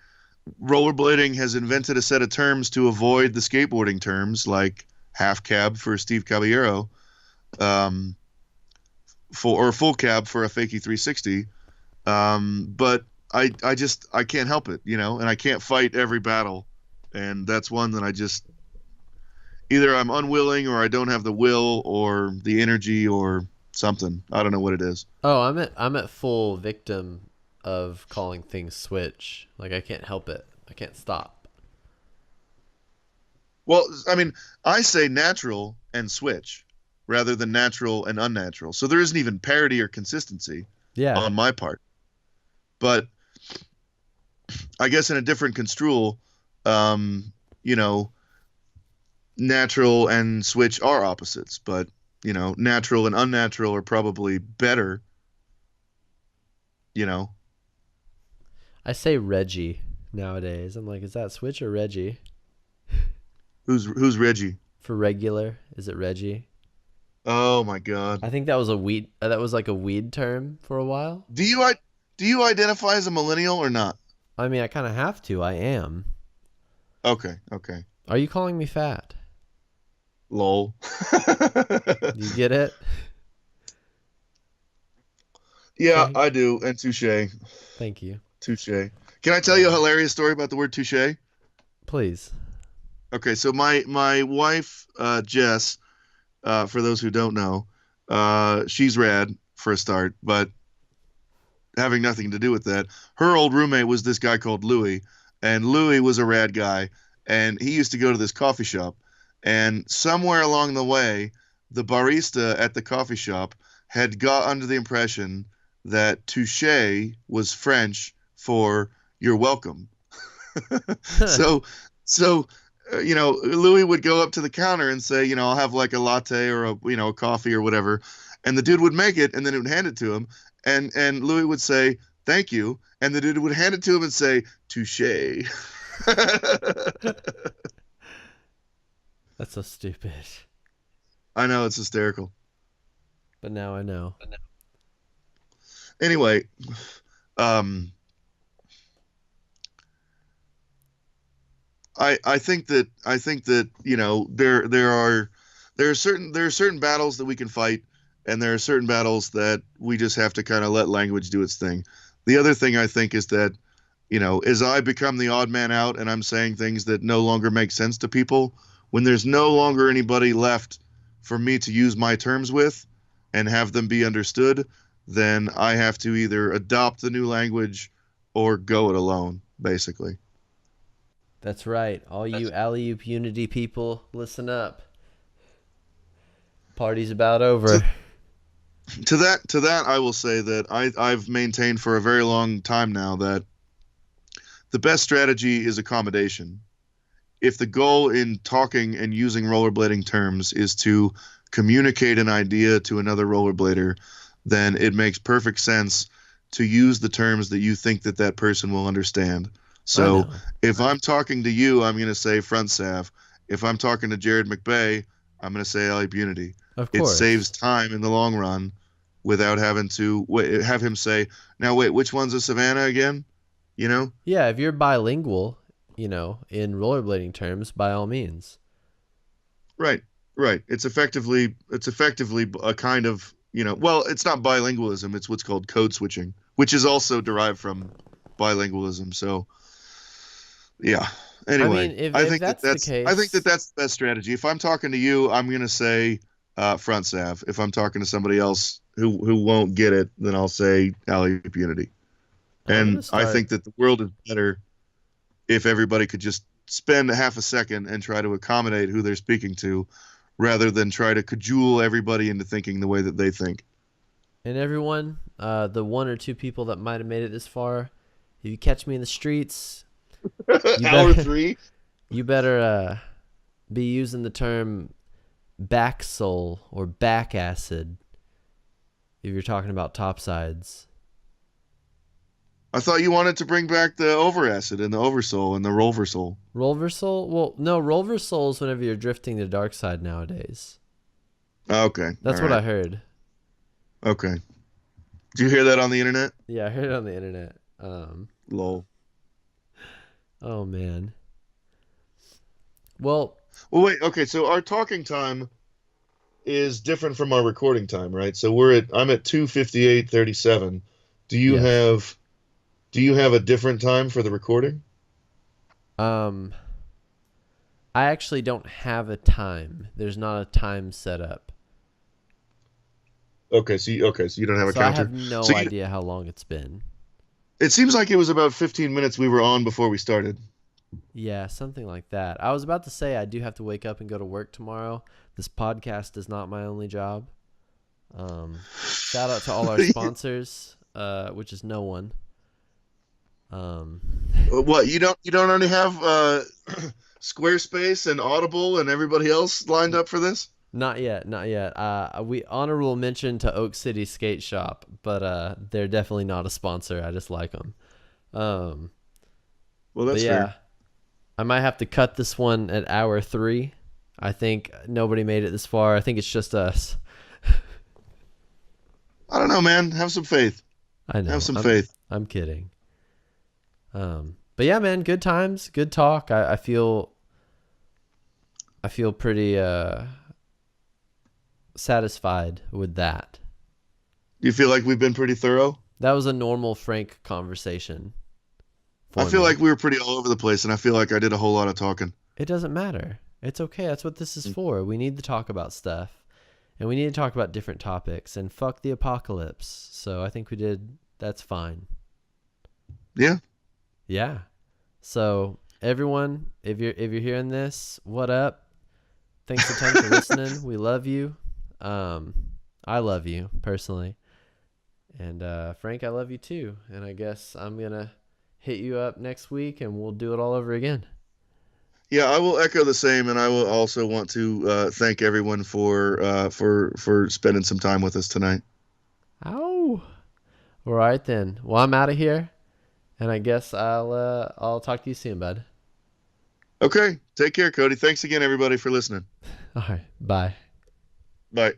Speaker 2: rollerblading has invented a set of terms to avoid the skateboarding terms, like half cab for Steve Caballero, or full cab for a fakey 360. But I can't help it, and I can't fight every battle. And that's one that I just, either I'm unwilling or I don't have the will or the energy or something. I don't know what it is.
Speaker 1: Oh, I'm at full victim of calling things switch. Like, I can't help it. I can't stop.
Speaker 2: Well, I mean, I say natural and switch rather than natural and unnatural. So there isn't even parity or consistency on my part. But I guess in a different construal, natural and switch are opposites, but natural and unnatural are probably better.
Speaker 1: I say Reggie nowadays. I'm like, is that switch or Reggie?
Speaker 2: Who's Reggie?
Speaker 1: For regular, is it Reggie?
Speaker 2: Oh my God!
Speaker 1: I think that was a weed. That was like a weed term for a while.
Speaker 2: Do you identify as a millennial or not?
Speaker 1: I mean, I kind of have to. I am.
Speaker 2: Okay.
Speaker 1: Are you calling me fat?
Speaker 2: Lol.
Speaker 1: You get it?
Speaker 2: Yeah,
Speaker 1: Okay.
Speaker 2: I do. And touche.
Speaker 1: Thank you.
Speaker 2: Touche. Can I tell you a hilarious story about the word touche?
Speaker 1: Please.
Speaker 2: Okay, so my wife, Jess, for those who don't know, she's rad for a start, but having nothing to do with that, her old roommate was this guy called Louis, and Louis was a rad guy, and he used to go to this coffee shop, and somewhere along the way, the barista at the coffee shop had got under the impression that touche was French for you're welcome. So Louis would go up to the counter and say, I'll have like a latte or a coffee or whatever. And the dude would make it and then it would hand it to him. And Louis would say, thank you. And the dude would hand it to him and say, touche.
Speaker 1: That's so stupid.
Speaker 2: I know, it's hysterical.
Speaker 1: But now I know.
Speaker 2: Anyway, I think that there are certain battles that we can fight, and there are certain battles that we just have to kind of let language do its thing. The other thing I think is that as I become the odd man out and I'm saying things that no longer make sense to people, when there's no longer anybody left for me to use my terms with and have them be understood, then I have to either adopt the new language or go it alone, basically.
Speaker 1: That's right. All you alley-oop unity people, listen up. Party's about over.
Speaker 2: To that, I will say that I've maintained for a very long time now that the best strategy is accommodation. If the goal in talking and using rollerblading terms is to communicate an idea to another rollerblader, then it makes perfect sense to use the terms that you think that person will understand. So if I'm talking to you, I'm going to say front sav. If I'm talking to Jared McBay, I'm going to say alley-oop unity.
Speaker 1: Of course.
Speaker 2: It saves time in the long run without having to have him say, now wait, which one's a savanna again?
Speaker 1: Yeah, if you're bilingual, in rollerblading terms, by all means.
Speaker 2: Right. It's effectively a kind of, well, it's not bilingualism. It's what's called code switching, which is also derived from bilingualism. So, yeah. Anyway,
Speaker 1: I mean, if that's the case,
Speaker 2: I think that's the best strategy. If I'm talking to you, I'm going to say front sav. If I'm talking to somebody else who won't get it, then I'll say alley-oop unity. And I think that the world is better if everybody could just spend half a second and try to accommodate who they're speaking to, rather than try to cajole everybody into thinking the way that they think.
Speaker 1: And everyone, the one or two people that might have made it this far, if you catch me in the streets,
Speaker 2: Hour 3,
Speaker 1: you better be using the term back soul or back acid if you're talking about topsides.
Speaker 2: I thought you wanted to bring back the over acid and the oversoul and the rolversole.
Speaker 1: Rolversole? Well, no, rolversole is whenever you're drifting to the dark side nowadays.
Speaker 2: Okay.
Speaker 1: That's what I heard.
Speaker 2: Okay. Did you hear that on the internet?
Speaker 1: Yeah, I heard it on the internet.
Speaker 2: Lol.
Speaker 1: Oh, man. Well,
Speaker 2: wait. Okay, so our talking time is different from our recording time, right? So I'm at 2:58:37. Do you have a different time for the recording?
Speaker 1: I actually don't have a time. There's not a time set up.
Speaker 2: Okay, so you don't have a counter.
Speaker 1: I have no idea how long it's been.
Speaker 2: It seems like it was about 15 minutes we were on before we started.
Speaker 1: Yeah, something like that. I was about to say I do have to wake up and go to work tomorrow. This podcast is not my only job. Shout out to all our sponsors, which is no one.
Speaker 2: What, you don't already have Squarespace and Audible and everybody else lined up for this?
Speaker 1: Not yet. We honorable mention to Oak City Skate Shop, but they're definitely not a sponsor. I just like them.
Speaker 2: Well, that's fair.
Speaker 1: I might have to cut this one at hour 3. I think nobody made it this far. I think it's just us.
Speaker 2: I don't know, man. Have some faith.
Speaker 1: I know.
Speaker 2: Have some faith.
Speaker 1: I'm kidding. But yeah, man, good times, good talk. I feel pretty satisfied with that.
Speaker 2: You feel like we've been pretty thorough?
Speaker 1: That was a normal, frank conversation.
Speaker 2: I feel like we were pretty all over the place, and I feel like I did a whole lot of talking.
Speaker 1: It doesn't matter. It's okay. That's what this is for. We need to talk about stuff, and we need to talk about different topics, and fuck the apocalypse. So I think we did. That's fine.
Speaker 2: Yeah.
Speaker 1: Yeah. So everyone, if you're hearing this, what up? Thanks a ton for listening. We love you. I love you personally, and Frank, I love you too. And I guess I'm gonna hit you up next week, and we'll do it all over again.
Speaker 2: Yeah, I will echo the same, and I will also want to thank everyone for spending some time with us tonight.
Speaker 1: Oh, all right then. Well, I'm out of here, and I guess I'll talk to you soon, bud.
Speaker 2: Okay, take care, Cody. Thanks again, everybody, for listening.
Speaker 1: All right, bye.
Speaker 2: Bye.